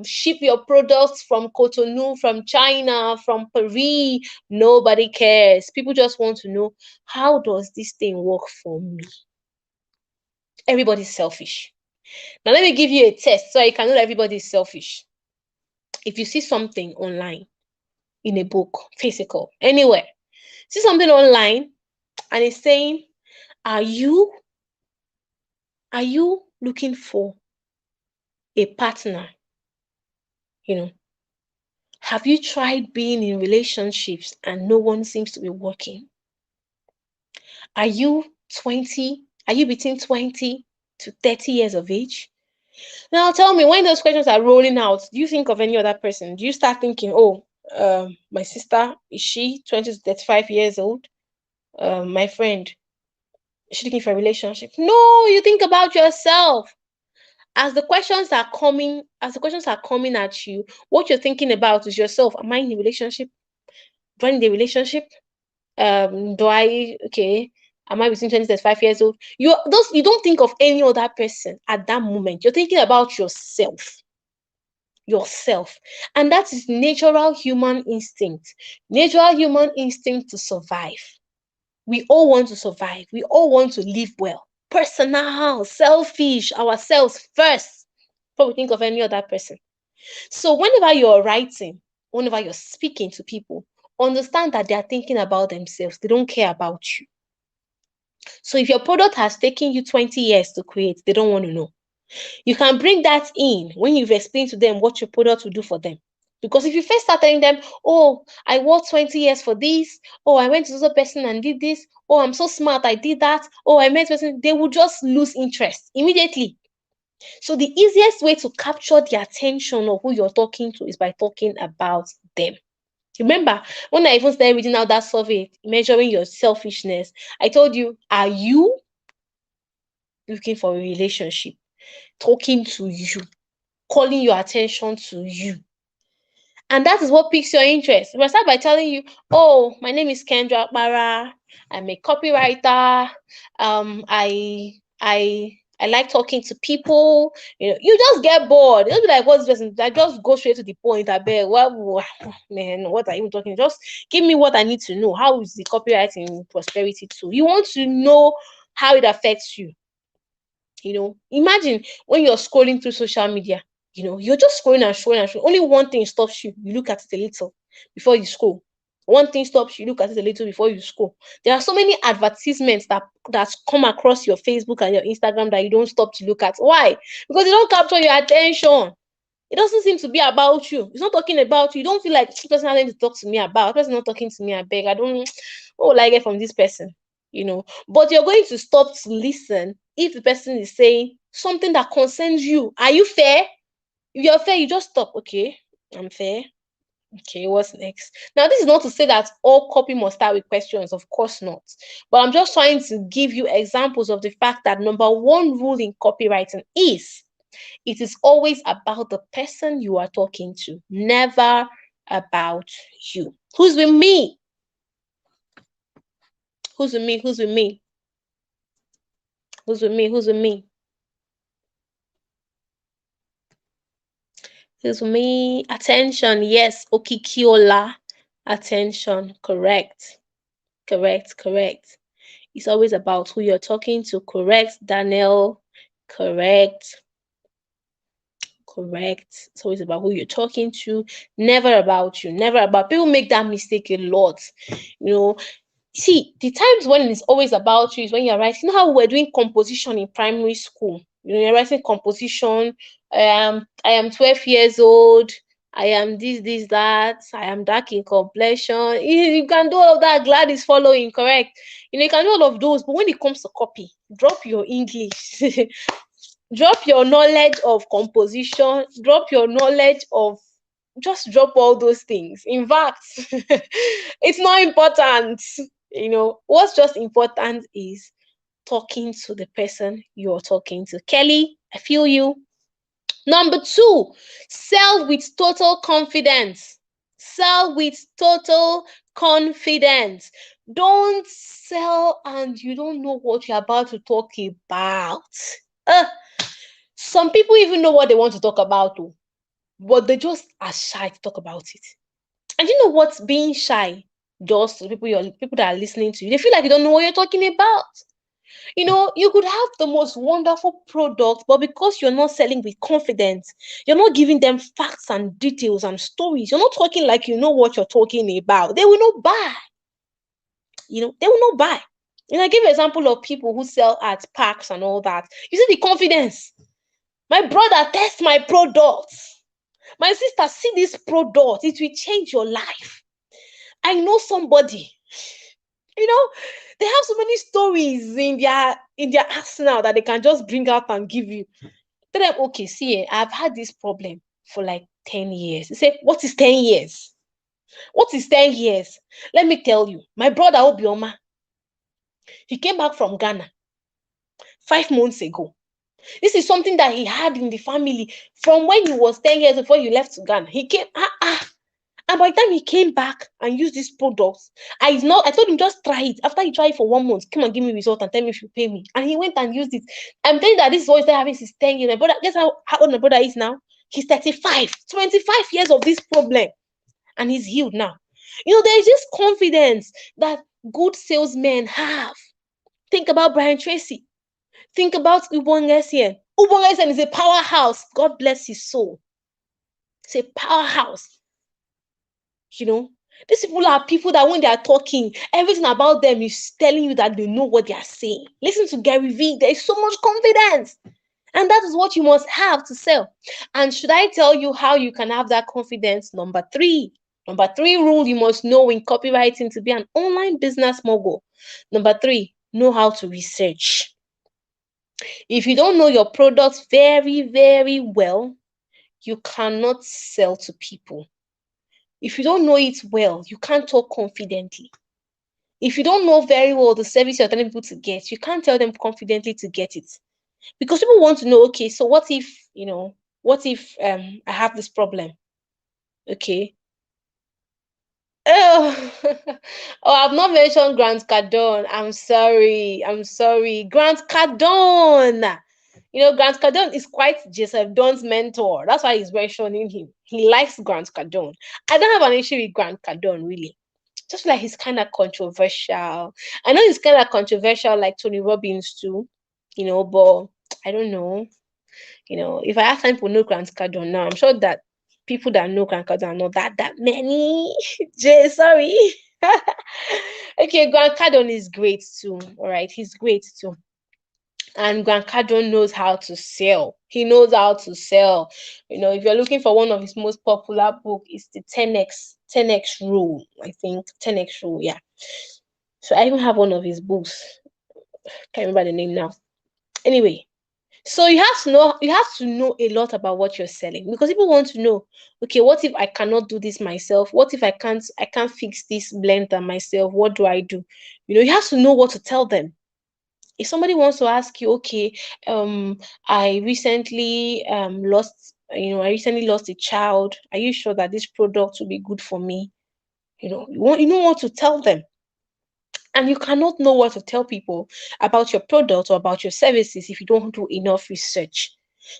ship your products from Cotonou, from China, from Paris. Nobody cares. People just want to know, how does this thing work for me? Everybody's selfish. Now, let me give you a test so you can know that everybody's selfish. If you see something online, in a book, physical, anywhere, see something online and it's saying, are you looking for a partner? Have you tried being in relationships and no one seems to be working? Are you between 20 to 30 years of age? Now tell me, when those questions are rolling out, do you think of any other person? Do you start thinking, my sister, is she 20 to 35 years old? My friend, is she looking for a relationship? No, you think about yourself. As the questions are coming at you, what you're thinking about is yourself. Am I in a relationship? Do I need a relationship? Am I between 20 to 35 years old? You don't think of any other person at that moment. You're thinking about yourself. And that is natural human instinct to survive. We all want to survive. We all want to live well. Personal, selfish, ourselves first before we think of any other person. So whenever you're writing, whenever you're speaking to people, understand that they are thinking about themselves. They don't care about you. So if your product has taken you 20 years to create, they don't want to know. You can bring that in when you've explained to them what your product will do for them. Because if you first start telling them, oh, I worked 20 years for this, oh, I went to this person and did this, oh, I'm so smart, I did that, oh, I met person, they will just lose interest immediately. So the easiest way to capture the attention of who you're talking to is by talking about them. Remember, when I even started reading out that survey, measuring your selfishness, I told you, are you looking for a relationship? Talking to you, calling your attention to you. And that is what piques your interest. If I start by telling you, oh, my name is Kendra Akbara, I'm a copywriter, I like talking to people, you just get bored. It'll be like, what's this? I just go straight to the point. I bet, well, man, what are you talking? Just give me what I need to know. How is the copywriting prosperity tool? You want to know how it affects you. Imagine when you're scrolling through social media, you're just scrolling and scrolling and scrolling. Only one thing stops you. You look at it a little before you scroll. One thing stops you, look at it a little before you scroll. There are so many advertisements that come across your Facebook and your Instagram that you don't stop to look at. Why? Because they don't capture your attention. It doesn't seem to be about you. It's not talking about you. You don't feel like this person has anything to talk to me about. This person not talking to me. I beg. What will I get from this person? But you're going to stop to listen if the person is saying something that concerns you. Are you fair? If you're fair, you just stop. Okay, I'm fair. Okay, what's next? Now, this is not to say that all copy must start with questions. Of course not. But I'm just trying to give you examples of the fact that number one rule in copywriting is it is always about the person you are talking to, never about you. Who's with me? Who's with me? Who's with me? Who's with me? Who's with me? Who's with me? Attention. Yes. Okikiola. Attention. Correct. Correct. It's always about who you're talking to. Correct, Daniel. Correct. It's always about who you're talking to, never about you. Never about. People make that mistake a lot. See, the times when it's always about you is when you're writing. You know how we're doing composition in primary school? You're writing composition. I am 12 years old. I am this, that. I am dark in complexion. You can do all of that. Glad is following, correct? You can do all of those. But when it comes to copy, drop your English. Drop your knowledge of composition, drop your knowledge of, just drop all those things. In fact, it's not important. What's just important is talking to the person you're talking to. Kelly, I feel you. Number 2, sell with total confidence. Sell with total confidence. Don't sell and you don't know what you're about to talk about. Some people even know what they want to talk about, too, but they just are shy to talk about it. And you know what being shy does to people that are listening to you? They feel like you don't know what you're talking about. You could have the most wonderful product, but because you're not selling with confidence, you're not giving them facts and details and stories, you're not talking like you know what you're talking about, they will not buy. They will not buy. I give an example of people who sell at parks and all that. You see the confidence. My brother, test my product. My sister, see this product. It will change your life. I know somebody. They have so many stories in their arsenal that they can just bring out and give you. Tell them, okay, see, I've had this problem for like 10 years. They say, what is 10 years? What is 10 years? Let me tell you, my brother Obioma, he came back from Ghana 5 months ago. This is something that he had in the family from when he was 10 years before you left to Ghana. He came, and by the time he came back and used these products, I told him just try it. After he tried it for 1 month, come and give me result and tell me if you pay me. And he went and used it. I'm telling you that this is what he's having since 10 years. My brother, guess how old my brother is now? He's 35. 25 years of this problem. And he's healed now. There's this confidence that good salesmen have. Think about Brian Tracy. Think about Ubon Essien. Ubon Essien is a powerhouse. God bless his soul. It's a powerhouse. These people are people that when they are talking, everything about them is telling you that they know what they are saying. Listen to Gary Vee. There is so much confidence. And that is what you must have to sell. And should I tell you how you can have that confidence? Number 3 rule you must know in copywriting to be an online business mogul. Number 3, know how to research. If you don't know your products very, very well, you cannot sell to people. If you don't know it well, you can't talk confidently. If you don't know very well the service you're telling people to get, you can't tell them confidently to get it. Because people want to know, okay, so what if I have this problem? Okay. Oh, I've not mentioned Grant Cardone. I'm sorry. Grant Cardone. Grant Cardone is quite Joseph Don's mentor. That's why he's mentioning him. He likes Grant Cardone. I don't have an issue with Grant Cardone, really. Just like he's kind of controversial. I know he's kind of controversial like Tony Robbins too, but I don't know. If I ask people know Grant Cardone now, I'm sure that people that know Grant Cardone are not that many. Sorry. Okay, Grant Cardone is great too. All right, he's great too. And Grant Cardone knows how to sell. He knows how to sell. If you're looking for one of his most popular book, it's the 10x rule. I think 10x rule. Yeah. So I even have one of his books. Can't remember the name now. Anyway, so you have to know a lot about what you're selling, because people want to know, okay, what if I cannot do this myself? What if I can't fix this blender myself? What do I do? You have to know what to tell them. If somebody wants to ask you, okay, I recently lost a child. Are you sure that this product will be good for me? You know what to tell them. And you cannot know what to tell people about your product or about your services if you don't do enough research.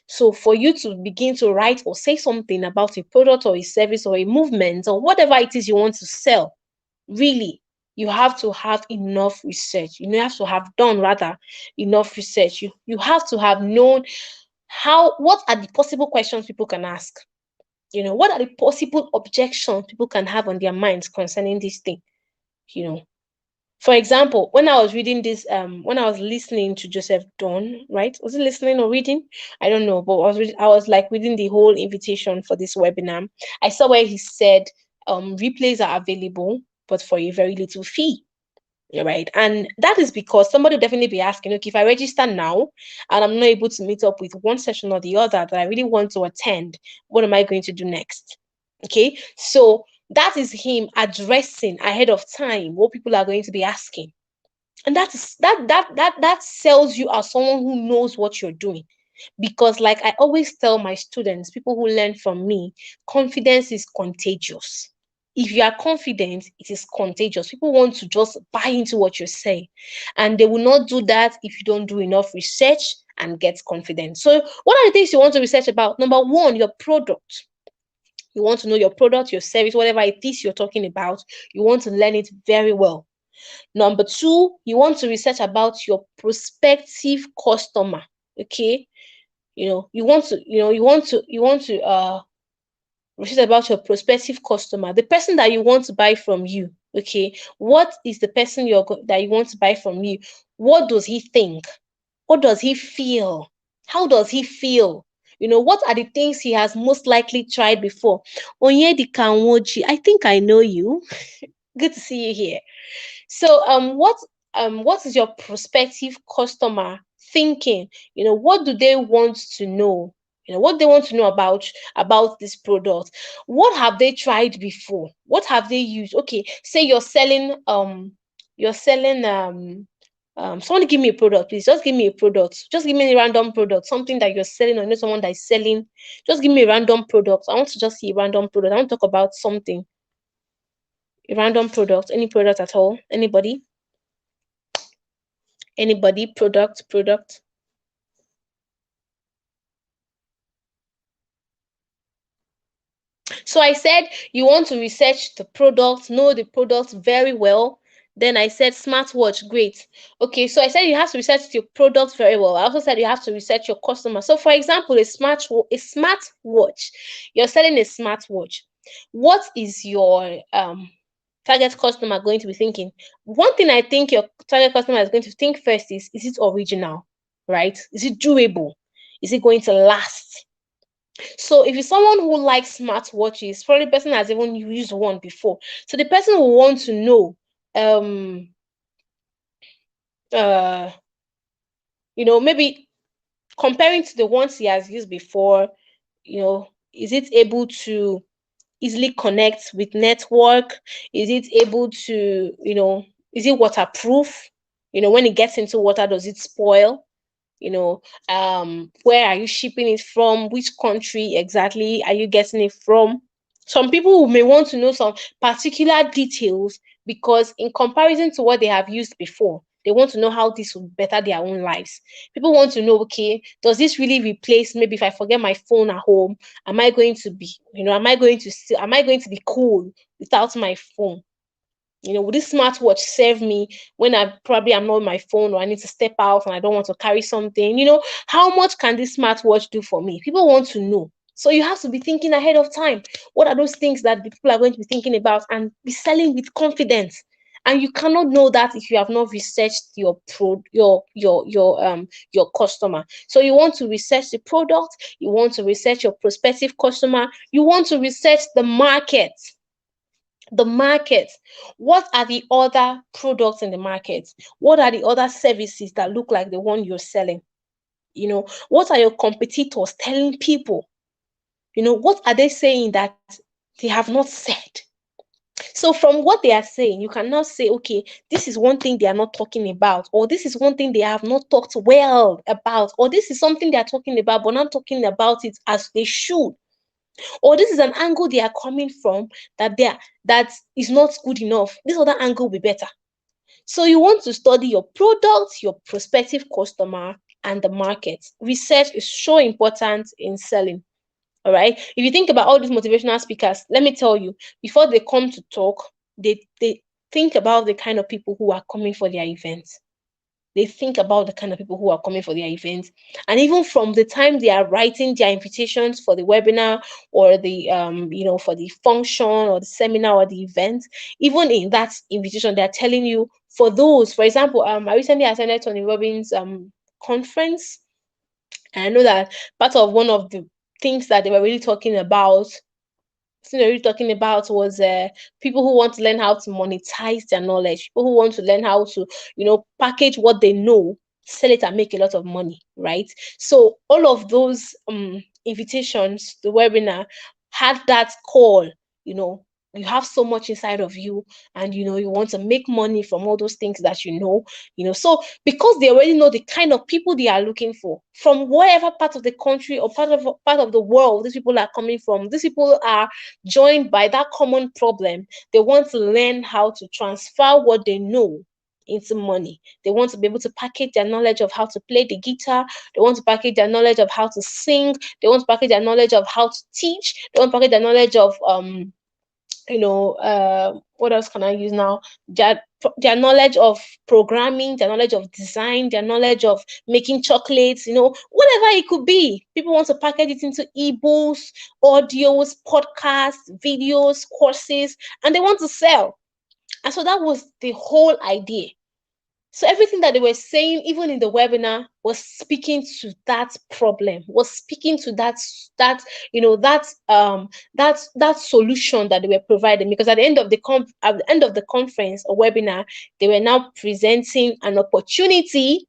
So for you to begin to write or say something about a product or a service or a movement or whatever it is you want to sell, really, you have to have enough research. You have to have done enough research. You have to have known what are the possible questions people can ask. What are the possible objections people can have on their minds concerning this thing. For example, when I was reading this, when I was listening to Joseph Don, right? Was it listening or reading? I don't know, but I was like reading the whole invitation for this webinar. I saw where he said replays are available, but for a very little fee. Right. And that is because somebody will definitely be asking, okay, if I register now and I'm not able to meet up with one session or the other that I really want to attend, what am I going to do next? Okay. So that is him addressing ahead of time what people are going to be asking. And that sells you as someone who knows what you're doing. Because, like I always tell my students, people who learn from me, confidence is contagious. If you are confident, it is contagious. People want to just buy into what you're saying, and they will not do that if you don't do enough research and get confident. So, what are the things you want to research about? Number one, your product. You want to know your product, your service, whatever it is you're talking about. You want to learn it very well. Number two, you want to research about your prospective customer. Okay, you want to research about your prospective customer, the person that you want to buy from you. Okay, what is the person that you want to buy from you? What does he think? What does he feel? How does he feel? What are the things he has most likely tried before? Onyedika Nwoji, I think I know you. Good to see you here. So, what is your prospective customer thinking? What do they want to know? What they want to know about this product. What have they tried before? What have they used? Okay, say you're selling someone give me a product, please. Just give me a product. Just give me a random product, something that you're selling, or someone that is selling. Just give me a random product. I want to just see a random product. I want to talk about something. A random product, any product at all. Anybody, product. So I said you want to research the product, know the product very well. Then I said smartwatch, great. Okay, so I said you have to research your product very well. I also said you have to research your customer. So for example, a smartwatch. You're selling a smartwatch. What is your target customer going to be thinking? One thing I think your target customer is going to think first is it original, right? Is it durable? Is it going to last? So if you're someone who likes smartwatches, probably the person has even used one before. So the person will want to know, um, uh, maybe comparing to the ones he has used before, is it able to easily connect with network? Is it able to, is it waterproof? When it gets into water, does it spoil? Where are you shipping it from? Which country exactly are you getting it from? Some people may want to know some particular details because in comparison to what they have used before, they want to know how this will better their own lives. People want to know, okay, does this really replace, maybe if I forget my phone at home, am I going to be cool without my phone? Will this smartwatch serve me when I probably am not on my phone, or I need to step out and I don't want to carry something? How much can this smartwatch do for me? People want to know. So you have to be thinking ahead of time. What are those things that the people are going to be thinking about, and be selling with confidence? And you cannot know that if you have not researched your customer. So you want to research the product, you want to research your prospective customer, you want to research the market. What are the other products in the market? What are the other services that look like the one you're selling? What are your competitors telling people? What are they saying that they have not said? So from what they are saying, you cannot say, okay, this is one thing they are not talking about, or this is one thing they have not talked well about, or this is something they are talking about but not talking about it as they should, or this is an angle they are coming from that is not good enough. This other angle will be better. So you want to study your product, your prospective customer, and the market. Research is so important in selling. All right. If you think about all these motivational speakers, let me tell you, before they come to talk, they think about the kind of people who are coming for their events. They think about the kind of people who are coming for their events. And even from the time they are writing their invitations for the webinar, or the for the function or the seminar or the event, even in that invitation, they're telling you, for those, for example, I recently attended Tony Robbins conference, and I know that part of one of the things that they were really talking about scenario talking about was people who want to learn how to monetize their knowledge, people who want to learn how to, package what they know, sell it and make a lot of money, right? So all of those invitations, the webinar had that call, you have so much inside of you, and you want to make money from all those things that so because they already know the kind of people they are looking for from whatever part of the country or part of the world these people are coming from, these people are joined by that common problem. They want to learn how to transfer what they know into money. They want to be able to package their knowledge of how to play the guitar. They want to package their knowledge of how to sing. They want to package their knowledge of how to teach. They want to package their knowledge of what else can I use now? Their knowledge of programming, their knowledge of design, their knowledge of making chocolates, whatever it could be. People want to package it into ebooks, audios, podcasts, videos, courses, and they want to sell. And so that was the whole idea. So everything that they were saying, even in the webinar, was speaking to that problem, was speaking to that solution that they were providing. Because at the end of the conference or webinar, they were now presenting an opportunity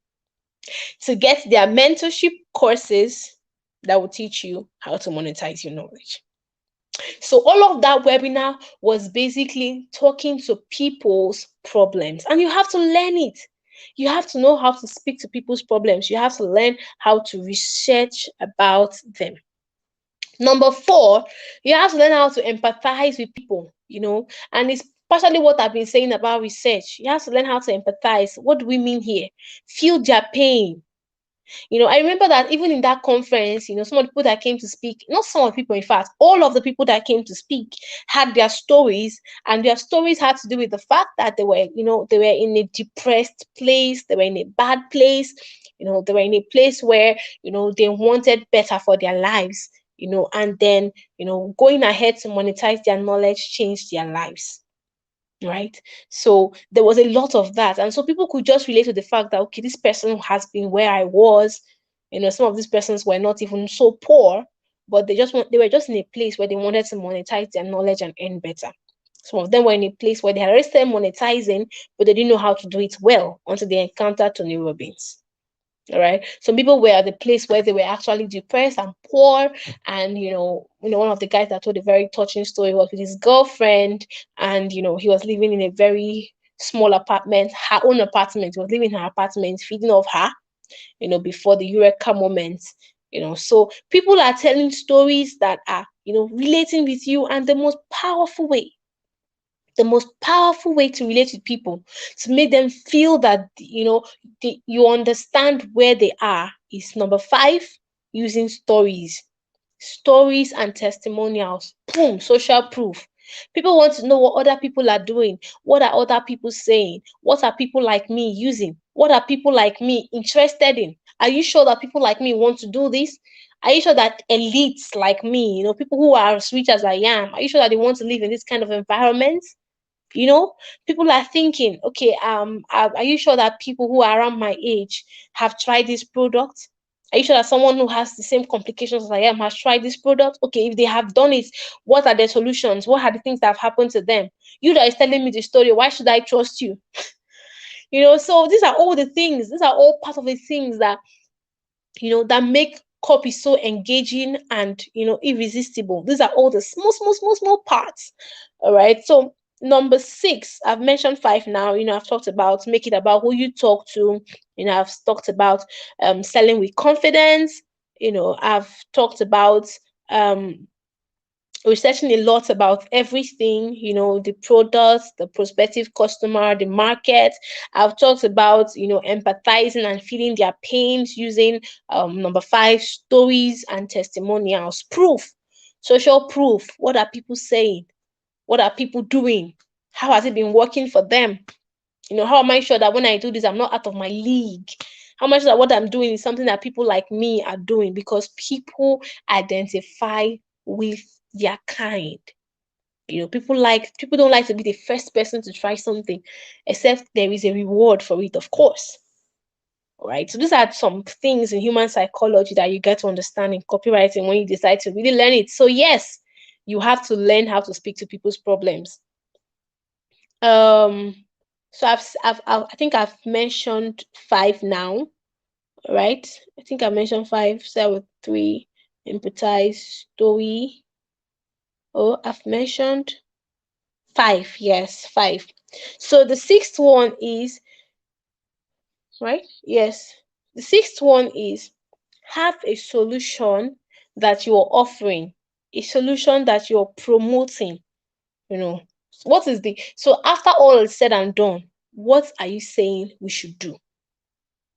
to get their mentorship courses that will teach you how to monetize your knowledge. So all of that webinar was basically talking to people's problems, and you have to learn it. You have to know how to speak to people's problems. You have to learn how to research about them. Number 4, you have to learn how to empathize with people, and it's partially what I've been saying about research. You have to learn how to empathize. What do we mean here? Feel their pain. I remember that even in that conference, some of the people that came to speak, not some of the people, in fact, all of the people that came to speak had their stories, and their stories had to do with the fact that they were in a depressed place, they were in a bad place, they were in a place where, they wanted better for their lives, and then, going ahead to monetize their knowledge changed their lives. Right. So there was a lot of that. And so people could just relate to the fact that, okay, this person has been where I was. Some of these persons were not even so poor, but they were just in a place where they wanted to monetize their knowledge and earn better. Some of them were in a place where they had already started monetizing, but they didn't know how to do it well until they encountered Tony Robbins. All right. Some people were at the place where they were actually depressed and poor. And, one of the guys that told a very touching story was with his girlfriend. And, he was living in a very small apartment, her own apartment. He was living in her apartment, feeding off her, before the Eureka moment. So people are telling stories that are, relating with you, and the most powerful way to relate with people, to make them feel that you understand where they are, is number 5, using stories and testimonials. Boom, social proof. People want to know what other people are doing. What are other people saying? What are people like me using? What are people like me interested in? Are you sure that people like me want to do this? Are you sure that elites like me, people who are as rich as I am, are you sure that they want to live in this kind of environment? People are thinking, okay, are you sure that people who are around my age have tried this product? Are you sure that someone who has the same complications as I am has tried this product? Okay, if they have done it, what are their solutions? What are the things that have happened to them? You that is telling me the story, why should I trust you? So these are all the things. These are all part of the things that, that make copy so engaging and, irresistible. These are all the small parts. All right. So number 6, I've mentioned 5 now. I've talked about make it about who you talk to. I've talked about selling with confidence. I've talked about researching a lot about everything, the products, the prospective customer, the market. I've talked about, empathizing and feeling their pains using number 5, stories and testimonials. Proof, social proof. What are people saying? What are people doing? How has it been working for them? How am I sure that when I do this, I'm not out of my league? How much that what I'm doing is something that people like me are doing? Because people identify with their kind. People don't like to be the first person to try something, except there is a reward for it, of course. All right. So these are some things in human psychology that you get to understand in copywriting when you decide to really learn it. So yes, You have to learn how to speak to people's problems. So I think I've mentioned 5 now, right? I think I mentioned 5. Start with 3, empathize, story. Oh, I've mentioned 5. Yes, 5. So the 6th one is, right? Yes. The 6th one is have a solution that you're offering, a solution that you're promoting. What is so after all is said and done, what are you saying we should do?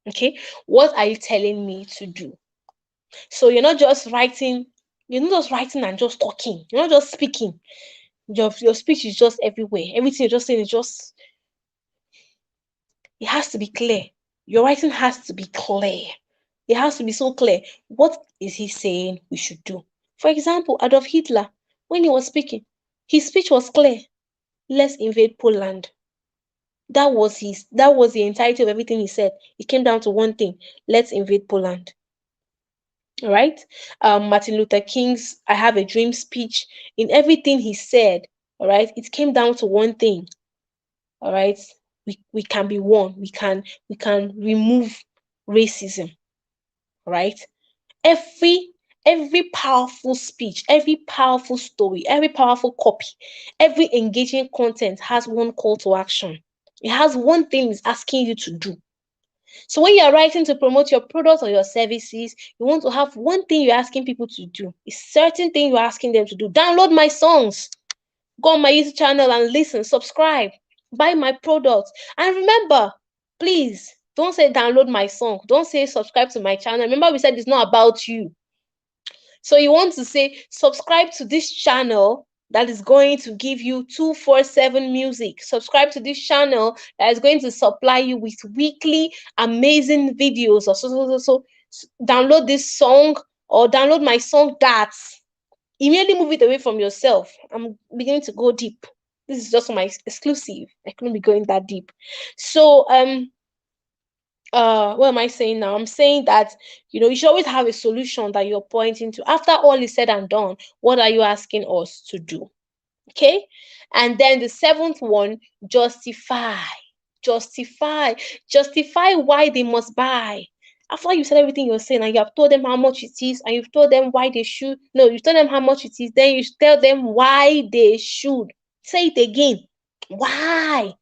Okay, what are you telling me to do? So you're not just writing and just talking, you're not just speaking. Your speech is just everywhere. Everything you're just saying is just, it has to be clear. Your writing has to be clear. It has to be so clear. What is he saying we should do? For example, Adolf Hitler, when he was speaking, his speech was clear. Let's invade Poland. That was the entirety of everything he said. It came down to one thing: let's invade Poland. All right. Martin Luther King's "I Have a Dream" speech, in everything he said, all right, it came down to one thing. All right. We can be one. We can remove racism. All right. Every powerful speech, every powerful story, every powerful copy, every engaging content has one call to action. It has one thing it's asking you to do. So when you're writing to promote your products or your services, you want to have one thing you're asking people to do. A certain thing you're asking them to do. Download my songs. Go on my YouTube channel and listen, subscribe, buy my products. And remember, please, don't say download my song. Don't say subscribe to my channel. Remember, we said it's not about you. So you want to say subscribe to this channel that is going to give you 247 music. Subscribe to this channel that is going to supply you with weekly amazing videos. Or so download this song or download my song. That's immediately move it away from yourself. I'm beginning to go deep. This is just my exclusive. I couldn't be going that deep. So what am I saying now? I'm saying that you should always have a solution that you're pointing to. After all is said and done, what are you asking us to do? Okay. And then the 7th one, justify why they must buy. After you said everything you're saying and you have told them how much it is and you've told them why they should, no, you've told them how much it is, then you tell them why they should. Say it again. Why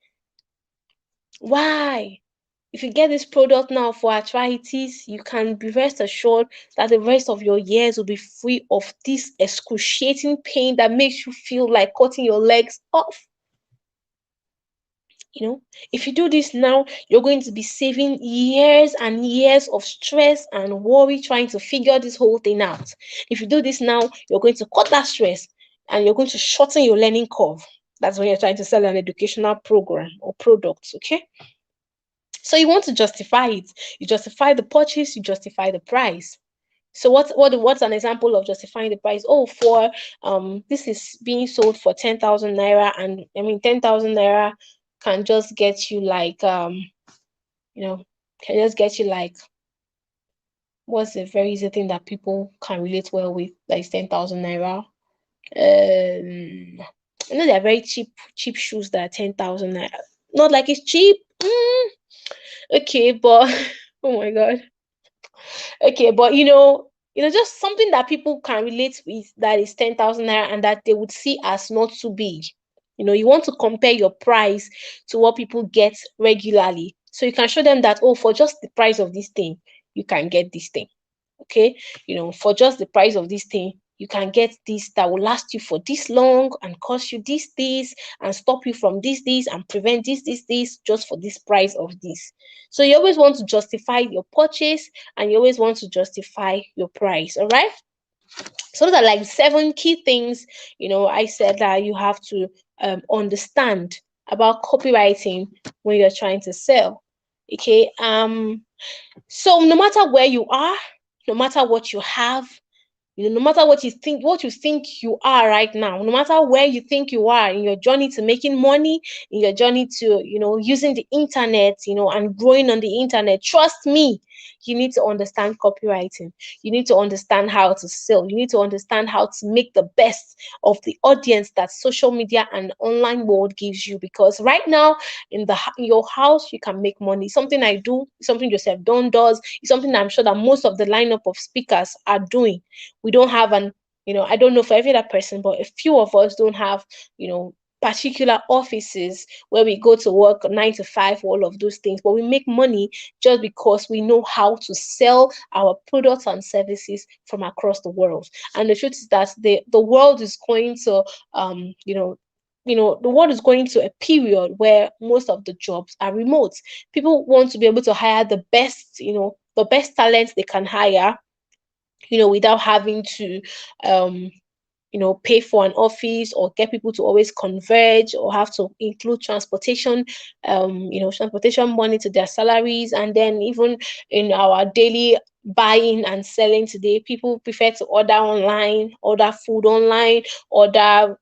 if you get this product now for arthritis, you can be rest assured that the rest of your years will be free of this excruciating pain that makes you feel like cutting your legs off. If you do this now, you're going to be saving years and years of stress and worry trying to figure this whole thing out. If you do this now, you're going to cut that stress and you're going to shorten your learning curve. That's when you're trying to sell an educational program or product, okay? So you want to justify it. You justify the purchase, you justify the price. So what's an example of justifying the price? Oh, for this is being sold for 10,000 naira, and 10,000 naira can just get you like what's a very easy thing that people can relate well with, that is 10,000 naira. They're very cheap shoes that are 10,000 naira. Not like it's cheap. Okay, but oh my god. Okay, but just something that people can relate with, that is 10,000 naira and that they would see as not too big. You want to compare your price to what people get regularly, so you can show them that, oh, for just the price of this thing, you can get this thing. Okay, for just the price of this thing, you can get this that will last you for this long and cost you this and stop you from this and prevent this just for this price of this. So you always want to justify your purchase and you always want to justify your price. All right. So those are like 7 key things, I said that you have to understand about copywriting when you're trying to sell. Okay. So no matter where you are, no matter what you have, no matter what you think you are right now, no matter where you think you are in your journey to making money, in your journey to, using the internet, and growing on the internet, trust me, you need to understand copywriting. You need to understand how to sell. You need to understand how to make the best of the audience that social media and online world gives you. Because right now in your house, you can make money. Something I do, something Joseph Don does, is something I'm sure that most of the lineup of speakers are doing. We don't have I don't know for every other person, but a few of us don't have, particular offices where we go to work 9 to 5, all of those things, but we make money just because we know how to sell our products and services from across the world. And the truth is that the world is going to the world is going to a period where most of the jobs are remote. People want to be able to hire the best talents they can hire, without having to pay for an office or get people to always converge or have to include transportation money to their salaries. And then even in our daily buying and selling today, people prefer to order food online, order,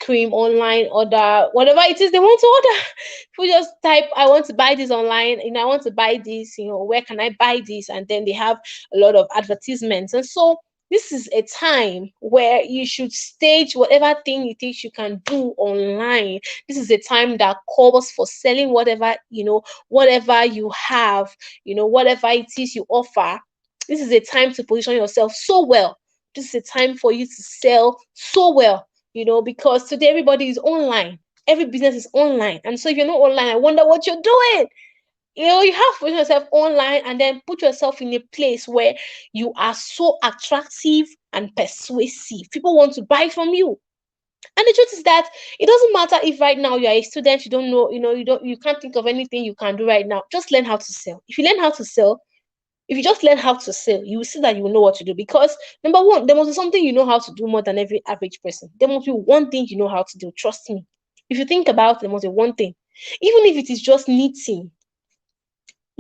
cream online, order whatever it is they want to order. People just type, I want to buy this online, I want to buy this, where can I buy this? And then they have a lot of advertisements. And so this is a time where you should stage whatever thing it is you can do online. This is a time that calls for selling whatever you have, whatever it is you offer. This is a time to position yourself so well. This is a time for you to sell so well, because today everybody is online. Every business is online. And so if you're not online, I wonder what you're doing. You have to put yourself online and then put yourself in a place where you are so attractive and persuasive. People want to buy from you. And the truth is that it doesn't matter if right now you are a student, you don't know, you can't think of anything you can do right now. Just learn how to sell. If you just learn how to sell, you will see that you will know what to do. Because number one, there must be something you know how to do more than every average person. There must be one thing you know how to do. Trust me. If you think about it, there must be one thing. Even if it is just knitting.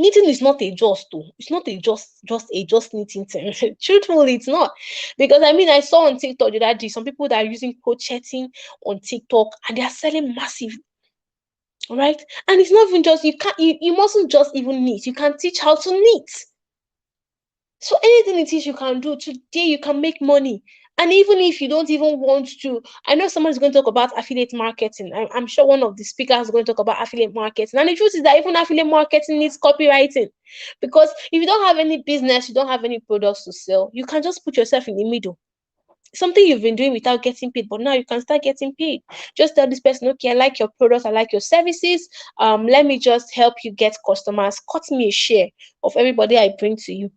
Knitting is not a just though. It's not a just knitting thing. Truthfully, it's not. Because I saw on TikTok the other day some people that are using crocheting on TikTok and they are selling massive. Right? And it's not even just you mustn't just even knit. You can teach how to knit. So anything it is you can do today, you can make money. And even if you don't even want to, I know someone's going to talk about affiliate marketing. I'm sure one of the speakers is going to talk about affiliate marketing. And the truth is that even affiliate marketing needs copywriting. Because if you don't have any business, you don't have any products to sell, you can just put yourself in the middle. Something you've been doing without getting paid, but now you can start getting paid. Just tell this person, okay, I like your products, I like your services. Let me just help you get customers. Cut me a share of everybody I bring to you.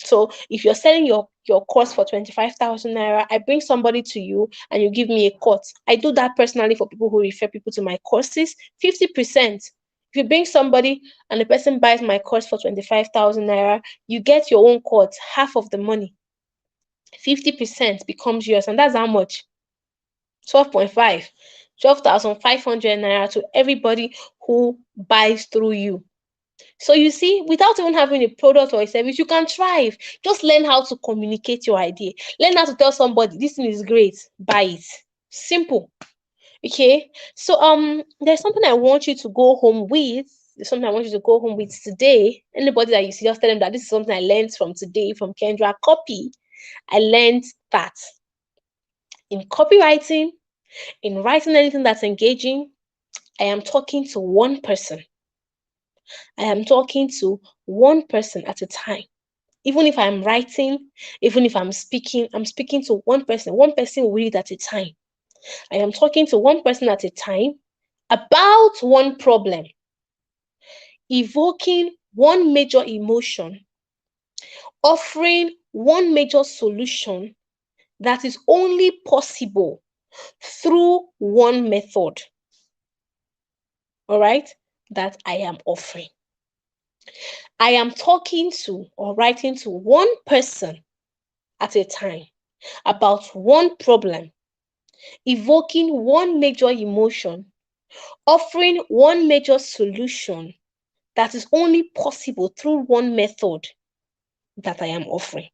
So if you're selling your course for 25,000 naira, I bring somebody to you and you give me a cut. I do that personally for people who refer people to my courses. 50%. If you bring somebody and the person buys my course for 25,000 naira, you get your own cut, half of the money. 50% becomes yours, and that's how much? 12.5, 12,500 naira to everybody who buys through you. So you see, without even having a product or a service, you can thrive. Just learn how to communicate your idea. Learn how to tell somebody, this thing is great, buy it. Simple. Okay. So there's something I want you to go home with. There's something I want you to go home with today. Anybody that you see, just tell them that this is something I learned from today from Kendra Copy. I learned that in copywriting, in writing anything that's engaging, I am talking to one person. I am talking to one person at a time. Even if I'm writing, even if I'm speaking to one person will read at a time. I am talking to one person at a time about one problem, evoking one major emotion, offering one major solution that is only possible through one method. All right, that I am offering. I am talking to or writing to one person at a time about one problem, evoking one major emotion, offering one major solution that is only possible through one method that I am offering.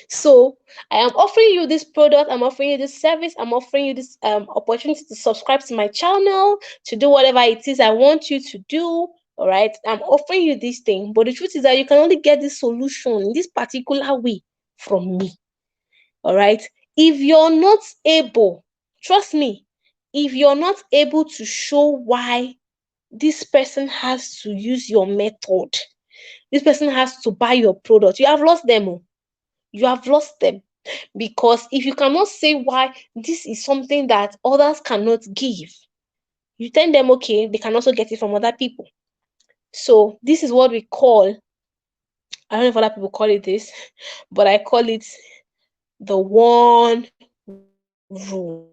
So I am offering you this product, I'm offering you this service, I'm offering you this opportunity to subscribe to my channel, to do whatever it is I want you to do. All right, I'm offering you this thing, but the truth is that you can only get this solution in this particular way from me. All right, if you're not able, trust me, if you're not able to show why this person has to use your method, this person has to buy your product, you have lost them. You have lost them. Because if you cannot say why this is something that others cannot give, you tell them, okay, they can also get it from other people. So this is what we call, I don't know if other people call it this, but I call it the one rule.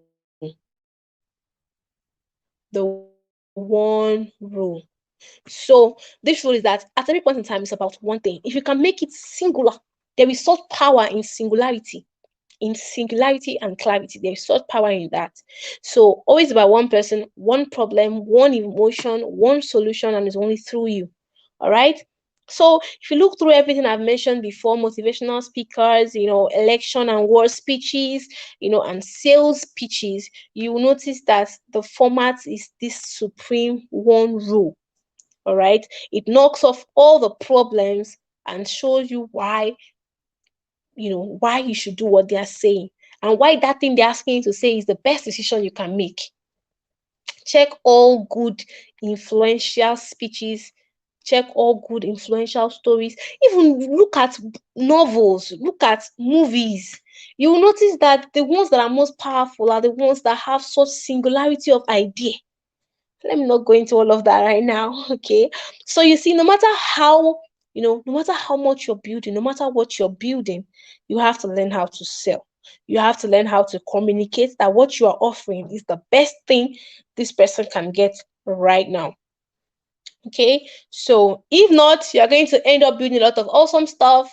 The one rule. So this rule is that at every point in time, it's about one thing. If you can make it singular, there is such power in singularity. In singularity and clarity, there's such power in that. So always about one person, one problem, one emotion, one solution, and it's only through you. All right. So if you look through everything I've mentioned before, motivational speakers, election and war speeches, and sales pitches, you will notice that the format is this supreme one rule. All right. It knocks off all the problems and shows you why you should do what they are saying, and why that thing they're asking you to say is the best decision you can make. Check all good influential speeches, check all good influential stories, even look at novels, look at movies. You will notice that the ones that are most powerful are the ones that have such singularity of idea. Let me not go into all of that right now. Okay, so you see, no matter how no matter how much you're building, no matter what you're building, you have to learn how to sell. You have to learn how to communicate that what you are offering is the best thing this person can get right now. Okay, so if not, you're going to end up building a lot of awesome stuff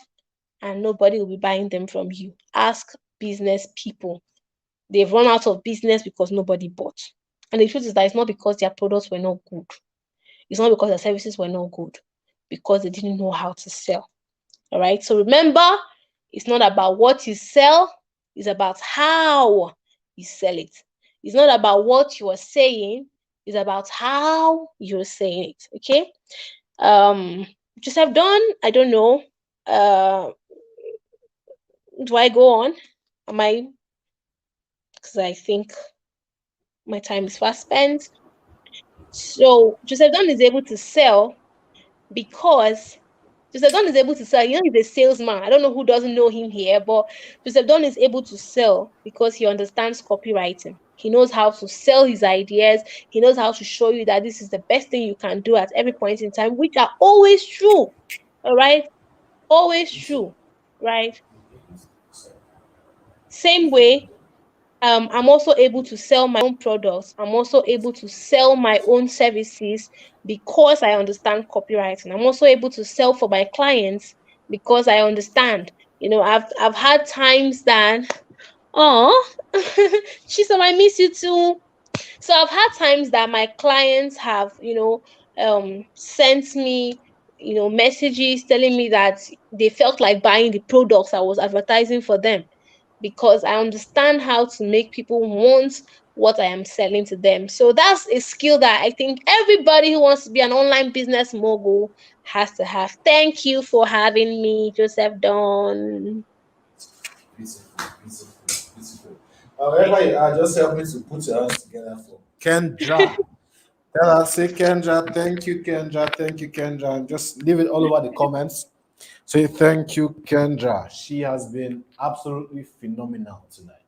and nobody will be buying them from you. Ask business people. They've run out of business because nobody bought. And the truth is that it's not because their products were not good. It's not because their services were not good, because they didn't know how to sell. All right. So remember, it's not about what you sell, it's about how you sell it. It's not about what you are saying, it's about how you're saying it. Okay. Joseph Don, I don't know. Do I go on? Am I? Because I think my time is fast spent. So Joseph Don is able to sell because Joseph Don is able to sell. He's a salesman. I don't know who doesn't know him here, but Joseph Don is able to sell because he understands copywriting. He knows how to sell his ideas. He knows how to show you that this is the best thing you can do at every point in time, which are always true. All right? Always true. Right? Same way, I'm also able to sell my own products. I'm also able to sell my own services because I understand copywriting. I'm also able to sell for my clients because I understand. I've had times that, oh, Chisholm, I miss you too. So I've had times that my clients have, sent me, messages telling me that they felt like buying the products I was advertising for them, because I understand how to make people want what I am selling to them. So that's a skill that I think everybody who wants to be an online business mogul has to have. Thank you for having me, Joseph Don. Beautiful, beautiful, beautiful. However, you are, just help me to put your hands together for Kendra. Tell her, say Kendra, thank you, Kendra, thank you, Kendra. And just leave it all over the comments. Say thank you, Kendra. She has been absolutely phenomenal tonight.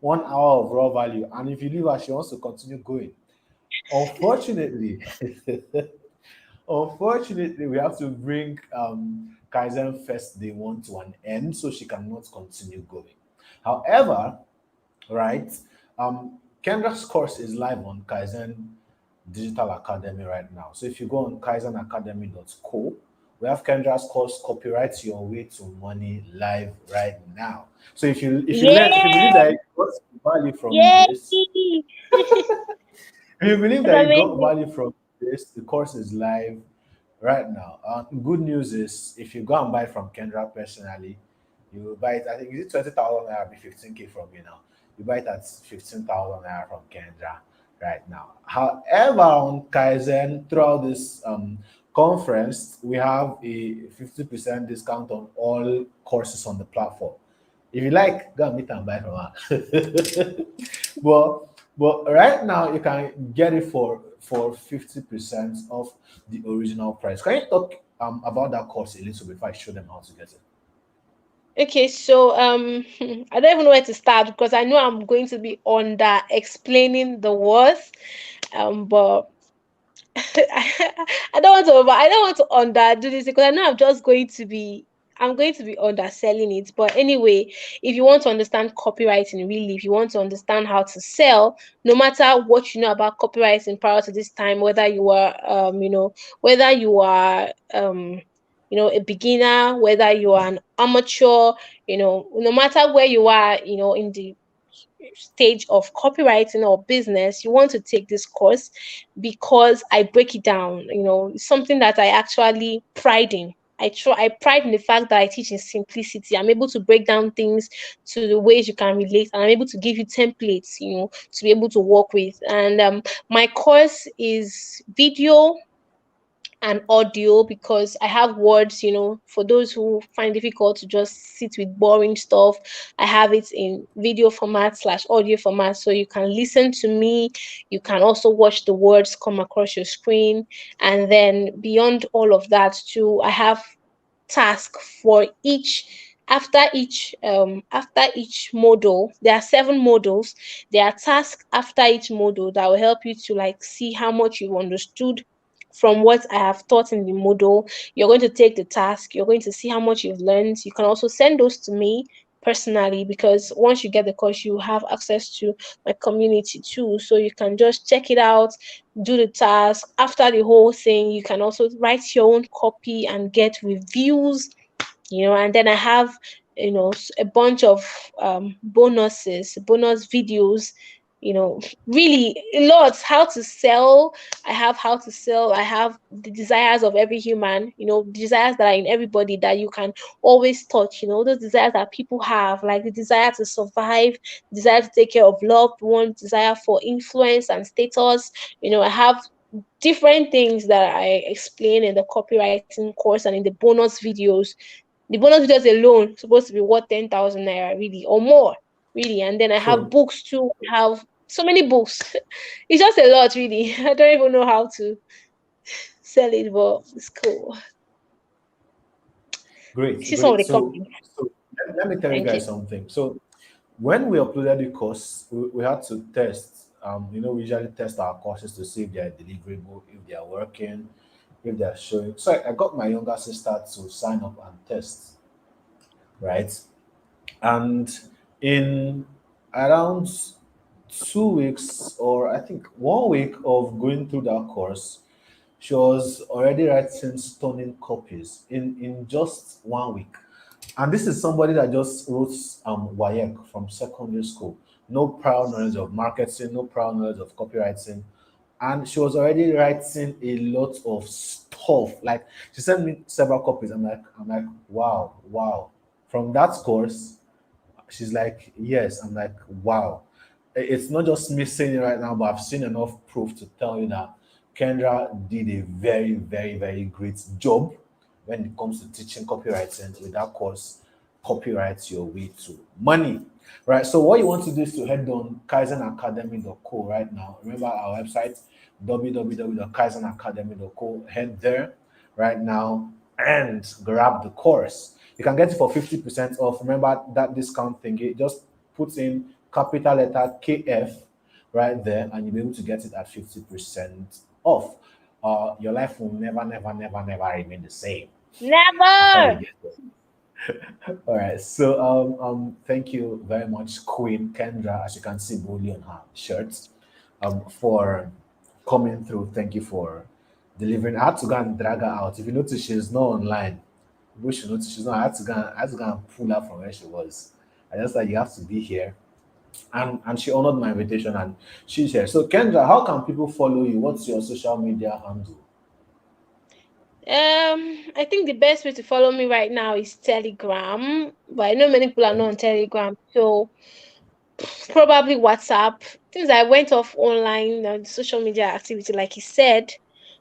1 hour of raw value. And if you leave her, she wants to continue going. Unfortunately, unfortunately, we have to bring Kaizen Fest Day 1 to an end, so she cannot continue going. However, right, Kendra's course is live on Kaizen Digital Academy right now. So if you go on kaizenacademy.co, we have Kendra's course Copyright Your Way to Money live right now. So if you believe that Yay! you got value from Yay! this, if you believe That's that you got amazing. value from this, the course is live right now. Good news is if you go and buy from Kendra personally, you will buy it. I think is it 20,000 naira, be 15K from you now. You buy it at 15,000 naira from Kendra right now. However, on Kaizen, throughout this conference, we have a 50% discount on all courses on the platform. If you like, go and meet and buy from her. but but right now you can get it for 50% off the original price. Can you talk about that course a little before I show them how to get it? Okay, so I don't even know where to start because I know I'm going to be under explaining the worth. But I don't want to I don't want to underdo this because I know I'm going to be underselling it. But anyway, if you want to understand copywriting really, if you want to understand how to sell, no matter what you know about copywriting prior to this time, whether you are whether you are a beginner, whether you are an amateur, no matter where you are, in the stage of copywriting or business, you want to take this course because I break it down. It's something that I actually pride in. I pride in the fact that I teach in simplicity. I'm able to break down things to the ways you can relate, and I'm able to give you templates, to be able to work with. And my course is video and audio because I have words, for those who find difficult to just sit with boring stuff. I have it in video format slash audio format. So you can listen to me. You can also watch the words come across your screen. And then beyond all of that too, I have task for each after each module. There are 7 modules. There are tasks after each module that will help you to like see how much you've understood from what I have taught in the module. You're going to take the task, you're going to see how much you've learned. You can also send those to me personally because once you get the course, you have access to my community too. So you can just check it out, do the task. After the whole thing, you can also write your own copy and get reviews, and then I have a bunch of bonus videos, really a lot. How to sell, I have how to sell. I have the desires of every human, desires that are in everybody that you can always touch, those desires that people have, like the desire to survive, desire to take care of loved ones, desire for influence and status. I have different things that I explain in the copywriting course and in the bonus videos. The bonus videos alone supposed to be worth 10,000 naira, really, or more, really. And then I have So books too. I have so many books. It's just a lot, really. I don't even know how to sell it, but it's cool. great, See some of great. the So company. let me tell you Thank you. guys something. So when we uploaded the course, we had to test. We usually test our courses to see if they are deliverable, if they are working, if they are showing. So I got my younger sister to sign up and test, right? And in around 2 weeks, or I think 1 week of going through that course, she was already writing stunning copies in just 1 week. And this is somebody that just wrote WAEC from secondary school. No prior knowledge of marketing, no prior knowledge of copywriting. And she was already writing a lot of stuff. Like she sent me several copies. I'm like, wow, wow. From that course, she's like, yes. I'm like, wow. It's not just me saying it right now, but I've seen enough proof to tell you that Kendra did a very, very, very great job when it comes to teaching copywriting with that course, Copyright Your Way to Money. Right. So what you want to do is to head on kaizenacademy.co right now. Remember our website, www.kaizenacademy.co. Head there right now and grab the course. You can get it for 50% off. Remember that discount thingy. Just put in capital letter KF right there, and you'll be able to get it at 50% off. Your life will never, never, never, never remain the same after you Never. get it. All right. So thank you very much, Queen Kendra, as you can see boldly on her shirt, for coming through. Thank you for delivering. I had to go and drag her out. If you notice, she's not online. We should notice she's not. I had to go and pull her from where she was. I just like you have to be here. And she honored my invitation and she's here. So Kendra, how can people follow you? What's your social media handle? I think the best way to follow me right now is Telegram, but I know many people are not on Telegram, so probably WhatsApp. Since I went off online social media activity, like you said,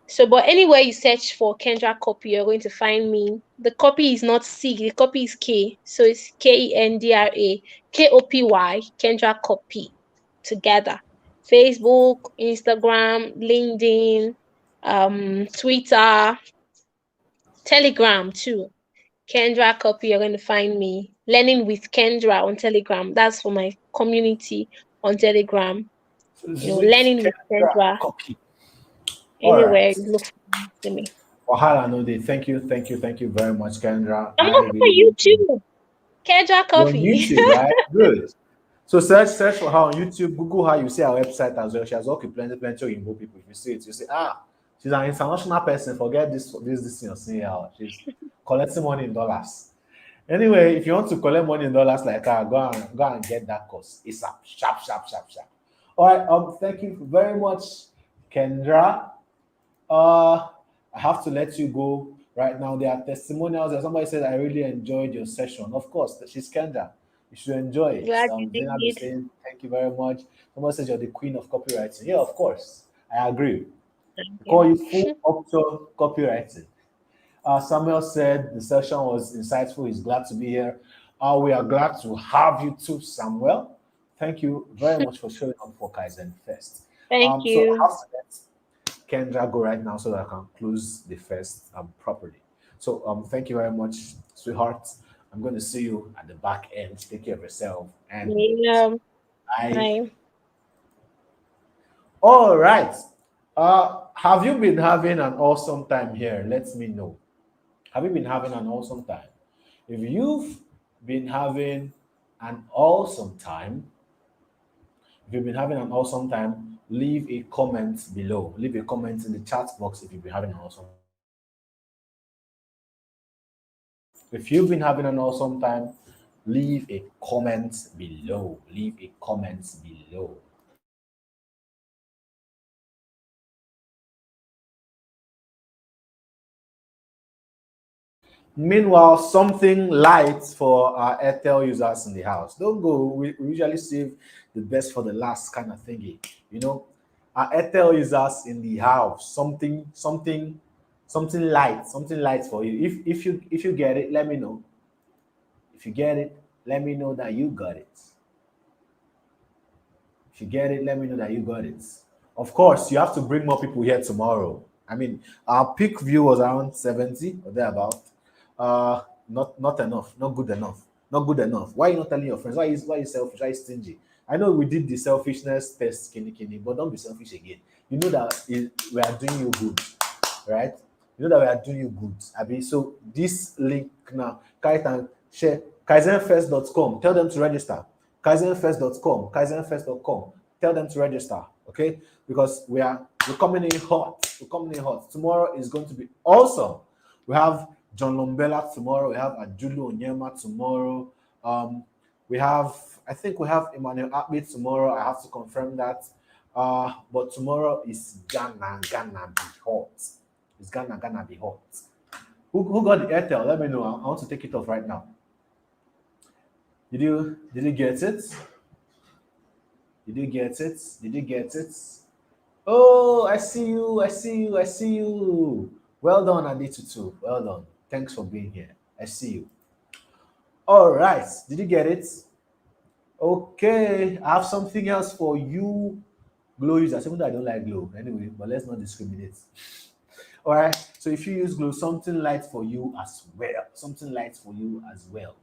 So, but anywhere you search for Kendra Copy, you're going to find me. The copy is not C, the copy is K. So it's KENDRA, KOPY, Kendra Copy together. Facebook, Instagram, LinkedIn, Twitter, Telegram too. Kendra Copy, you're going to find me. Learning with Kendra on Telegram. That's for my community on Telegram. So this You know, is it. learning with Kendra Kendra. copy. All Anywhere right. you look for me. Wahala no day. Thank you very much, Kendra. I'm I also on really YouTube. Kendra you're on Coffee. YouTube, right? Good. So search for her on YouTube. Google her. You see our website as well. She has worked with plenty of Igbo people. If you see it, you say, she's an international person. Forget this thing you're seeing her. She's collecting money in dollars. Anyway, if you want to collect money in dollars like her, go and get that course. It's up. Sharp, sharp, sharp, sharp. All right. Thank you very much, Kendra. I have to let you go right now. There are testimonials. There somebody said I really enjoyed your session. Of course, she's Kendra. You should enjoy it. Glad you Zainab is did. saying thank you very much. Someone says you're the queen of copywriting. Yeah, of course. I agree. Thank I call you. you full option copywriting. Samuel said the session was insightful. He's glad to be here. We are glad to have you too, Samuel. Thank you very much for showing up for Kaizen Fest. Thank So I you. have to let Kendra go right now so that I can close the fest properly. So thank you very much, sweetheart. I'm going to see you at the back end. Take care of yourself and Yeah. bye. Bye. All right. Have you been having an awesome time here? Let me know. Have you been having an awesome time? If you've been having an awesome time, if you've been having an awesome time, leave a comment below. Leave a comment in the chat box if you've been having an awesome. If you've been having an awesome time, leave a comment below. Leave a comment below. Meanwhile, something light for our Airtel users in the house. Don't go. We usually save the best for the last kind of thingy. You know, our Airtel users in the house. Something light for you. If you get it, let me know. If you get it, let me know that you got it. If you get it, let me know that you got it. Of course, you have to bring more people here tomorrow. I mean, our peak view was around 70 or thereabout. Not enough, not good enough, not good enough. Why are you not telling your friends? Why you selfish? Why you stingy? I know we did the selfishness test, kini, but don't be selfish again. You know that we are doing you good, right? You know that we are doing you good. Abi, so this link now, Kaizen share Kaizenfest.com. Tell them to register. Kaizenfest.com, Kaizenfest.com. Tell them to register, okay? Because we're coming in hot. We're coming in hot. Tomorrow is going to be awesome. We have John Lombella tomorrow. We have Ajulu Onyema tomorrow. I think we have Emmanuel Akbit tomorrow. I have to confirm that. But tomorrow is gonna be hot. It's gonna be hot. Who got the Airtel? Let me know. I want to take it off right now. Did you get it? Did you get it? Did you get it? Oh, I see you. Well done, Aditutu. Well done. Thanks for being here. I see you. All right. Did you get it? Okay. I have something else for you, Glow users. Even though I don't like Glow. Anyway, but let's not discriminate. All right. So if you use Glow, something light for you as well. Something light for you as well.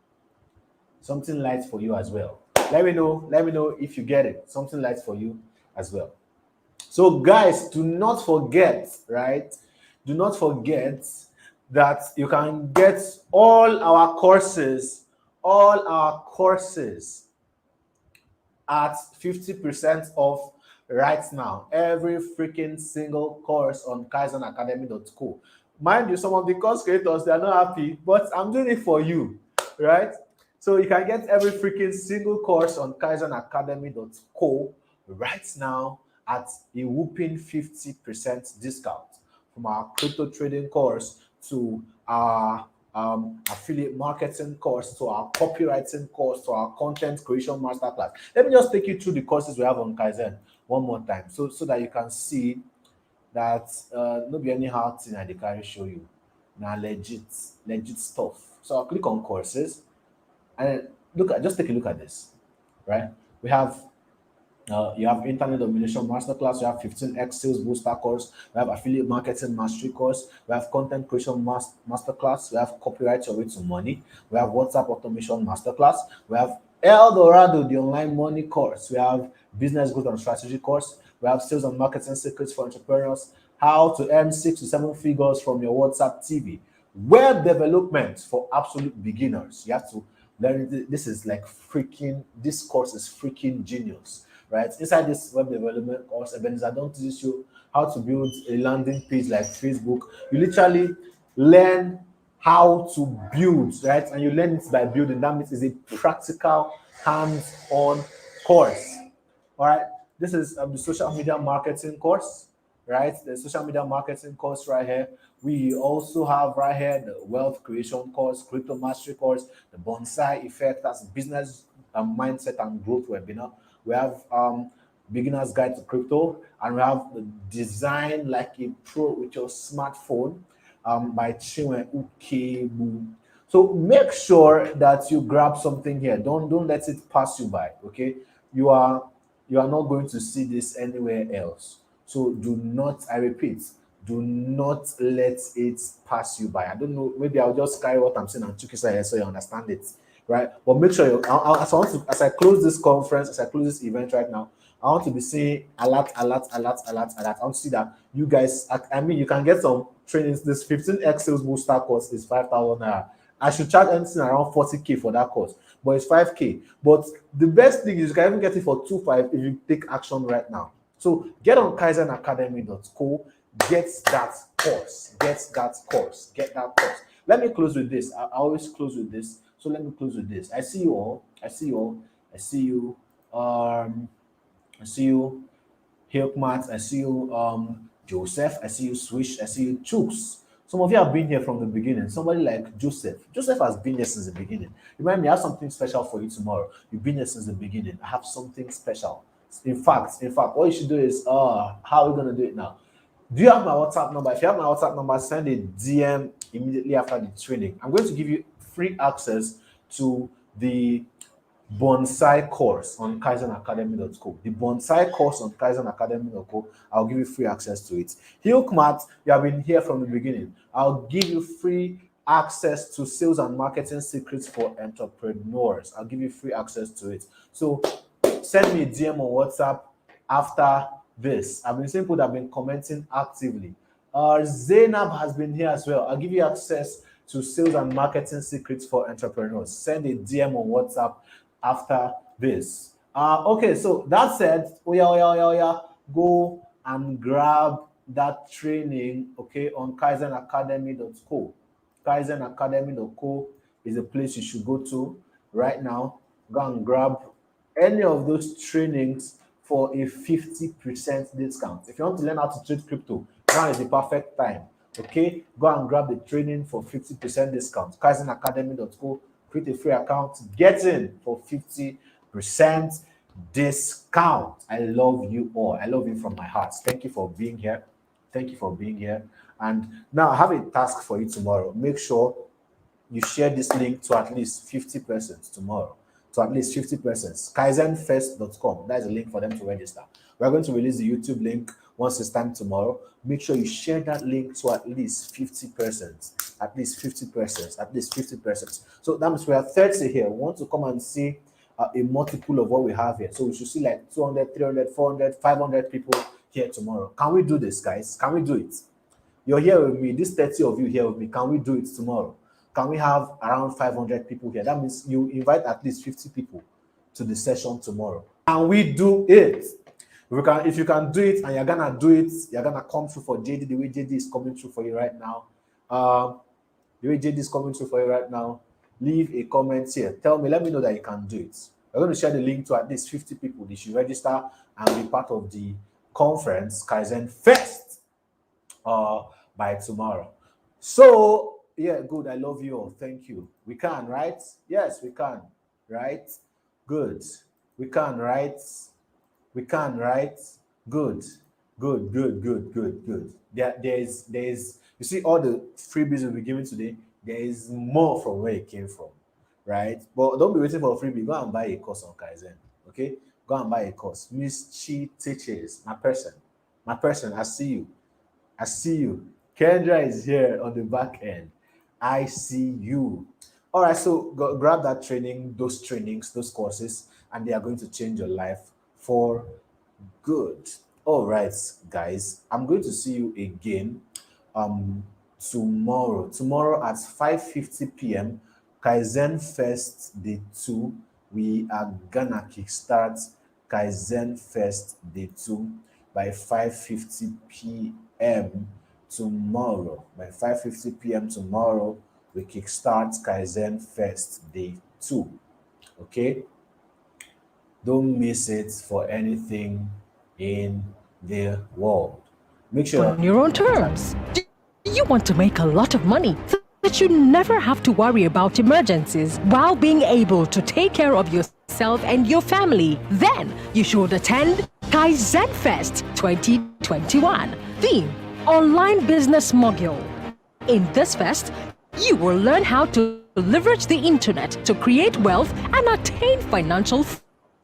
Something light for you as well. Let me know if you get it. Something light for you as well. So guys, do not forget, right? Do not forget that you can get all our courses at 50% off right now. Every freaking single course on kaizenacademy.co. Mind you, some of the course creators, they are not happy, but I'm doing it for you, right? So you can get every freaking single course on kaizenacademy.co right now at a whooping 50% discount, from our crypto trading course to our affiliate marketing course to our copywriting course to our content creation masterclass. Let me just take you through the courses we have on Kaizen one more time, so that you can see that no be anyhow thing I dey carry show you. Now legit stuff. So I'll click on courses and just take a look at this, right? We have you have internet domination masterclass, you have 15x sales booster course, we have affiliate marketing mastery course, we have content creation masterclass, we have copyright your way to money, we have WhatsApp automation masterclass, we have El Dorado, the online money course, we have business growth and strategy course, we have sales and marketing secrets for entrepreneurs, how to earn 6 to 7 figures from your WhatsApp TV, web development for absolute beginners. You have to learn it. This is like freaking, this course is freaking genius, right? Inside this web development course, Ebenezer don't teach you how to build a landing page like Facebook. You literally learn how to build, right? And you learn it by building. That means it's a practical, hands-on course. All right. This is the social media marketing course, right? The social media marketing course right here. We also have right here the wealth creation course, crypto mastery course, the bonsai effect, that's business mindset and growth webinar. We have beginner's guide to crypto, and we have the design like a pro with your smartphone by Chinwe Ukebu. So make sure that you grab something here. Don't let it pass you by. Okay, you are not going to see this anywhere else. So do not, I repeat, do not let it pass you by. I don't know, maybe I'll just carry what I'm saying and took it here so you understand it, right? But make sure you, as I close this conference, as I close this event right now, I want to be saying alert. I want to see that you guys, I mean, you can get some trainings. This 15x sales booster course is 5,000 naira. I should charge anything around 40K for that course, but it's 5K. But the best thing is you can even get it for 2.5 if you take action right now. So get on kaizenacademy.co, get that course. Let me close with this. I always close with this. So let me close with this. I see you all. I see you. I see you, Hilkmat. I see you, Joseph. I see you, Swish. I see you, Chooks. Some of you have been here from the beginning. Somebody like Joseph. Joseph has been here since the beginning. Remind me, I have something special for you tomorrow. You've been here since the beginning. I have something special. In fact, what you should do is, how are we going to do it now? Do you have my WhatsApp number? If you have my WhatsApp number, send a DM immediately after the training. I'm going to give you free access to the bonsai course on kaizenacademy.co. The bonsai course on kaizenacademy.co, I'll give you free access to it. Hilkmat, you have been here from the beginning. I'll give you free access to sales and marketing secrets for entrepreneurs. I'll give you free access to it. So send me a DM on WhatsApp after this. I've been seeing people that have been commenting actively. Zainab has been here as well. I'll give you access to sales and marketing secrets for entrepreneurs. Send a DM on WhatsApp after this. Okay, so that said, go and grab that training, okay, on kaizenacademy.co. Kaizenacademy.co is a place you should go to right now. Go and grab any of those trainings for a 50% discount. If you want to learn how to trade crypto, now is the perfect time. Okay, go and grab the training for 50% discount. Kaizenacademy.co, create a free account, get in for 50% discount. I love you all. I love you from my heart. Thank you for being here. And now I have a task for you tomorrow. Make sure you share this link to at least 50 persons tomorrow. To at least 50 persons. Kaizenfest.com. That's a link for them to register. We're going to release the YouTube link once it's time tomorrow. Make sure you share that link to at least 50 persons. At least 50 persons. So that means we are 30 here. We want to come and see a multiple of what we have here. So we should see like 200, 300, 400, 500 people here tomorrow. Can we do this, guys? Can we do it? You're here with me. This 30 of you here with me. Can we do it tomorrow? Can we have around 500 people here? That means you invite at least 50 people to the session tomorrow. Can we do it? If you can do it and you're gonna do it, you're gonna come through for JD the way JD is coming through for you right now. Leave a comment here. Let me know that you can do it. We're going to share the link to at least 50 people. They should register and be part of the conference, Kaizen Fest, by tomorrow. So, yeah, good. I love you all. Thank you. We can, right? Yes, we can, right? Good. We can, right? Good. Good, good, good, good, good. There's you see all the freebies we'll be giving today, there is more from where it came from, right? But don't be waiting for a freebie. Go and buy a course on Kaizen. Okay? Go and buy a course. Miss Chi teaches. My person, I see you. I see you. Kendra is here on the back end. I see you. All right, so grab that training, those trainings, those courses, and they are going to change your life for good. All right, guys, I'm going to see you again um tomorrow. Tomorrow at 5:50 p.m. Kaizen Fest Day 2. We are gonna kickstart Kaizen Fest Day 2 by 5:50 p.m. tomorrow. By 5:50 p.m. tomorrow, we kickstart Kaizen Fest Day 2. Okay? Don't miss it for anything in the world. Make sure On your own terms. Do you want to make a lot of money so that you never have to worry about emergencies while being able to take care of yourself and your family? Then you should attend Kaizen Fest 2021. Theme: Online Business Mogul. In this fest, you will learn how to leverage the internet to create wealth and attain financial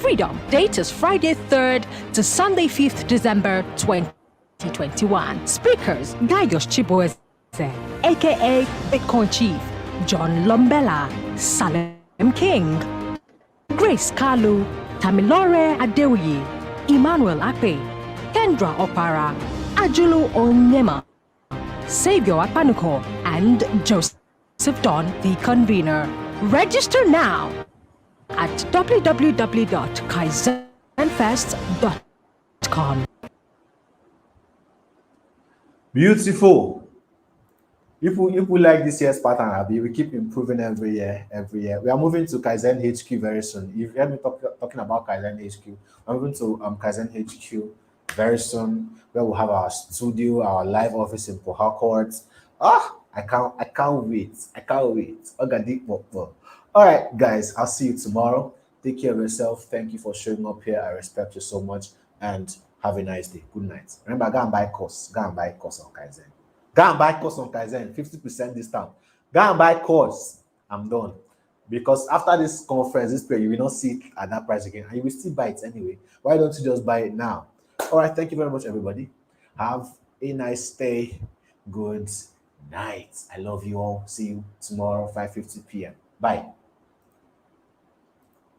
freedom. Date is Friday 3rd to Sunday 5th December 2021. Speakers: Gaius Chibueze, aka Bitcoin Chief, John Lombella, Salem King, Grace Kalu, Tamilore Adeoye, Emmanuel Akpe, Kendra Opara, Ajulu Onyema, Savior Akpanuko, and Joseph Don, the convener. Register now at www.kaizenfest.com. Beautiful. If we like this year's pattern, Abby, we keep improving every year, every year. We are moving to Kaizen HQ very soon. You've heard me talking about Kaizen HQ. We're moving to Kaizen HQ very soon, where we'll have our studio, our live office in Port Harcourt. I can't wait. I can't wait. Ogadi Popo. All right, guys, I'll see you tomorrow. Take care of yourself. Thank you for showing up here. I respect you so much, and have a nice day. Good night. Remember, go and buy course. Go and buy course on Kaizen. Go and buy course on Kaizen, 50% discount. Go and buy course. I'm done. Because after this conference, this period, you will not see it at that price again. And you will still buy it anyway. Why don't you just buy it now? All right. Thank you very much, everybody. Have a nice day. Good night. I love you all. See you tomorrow, 5:50 p.m. Bye.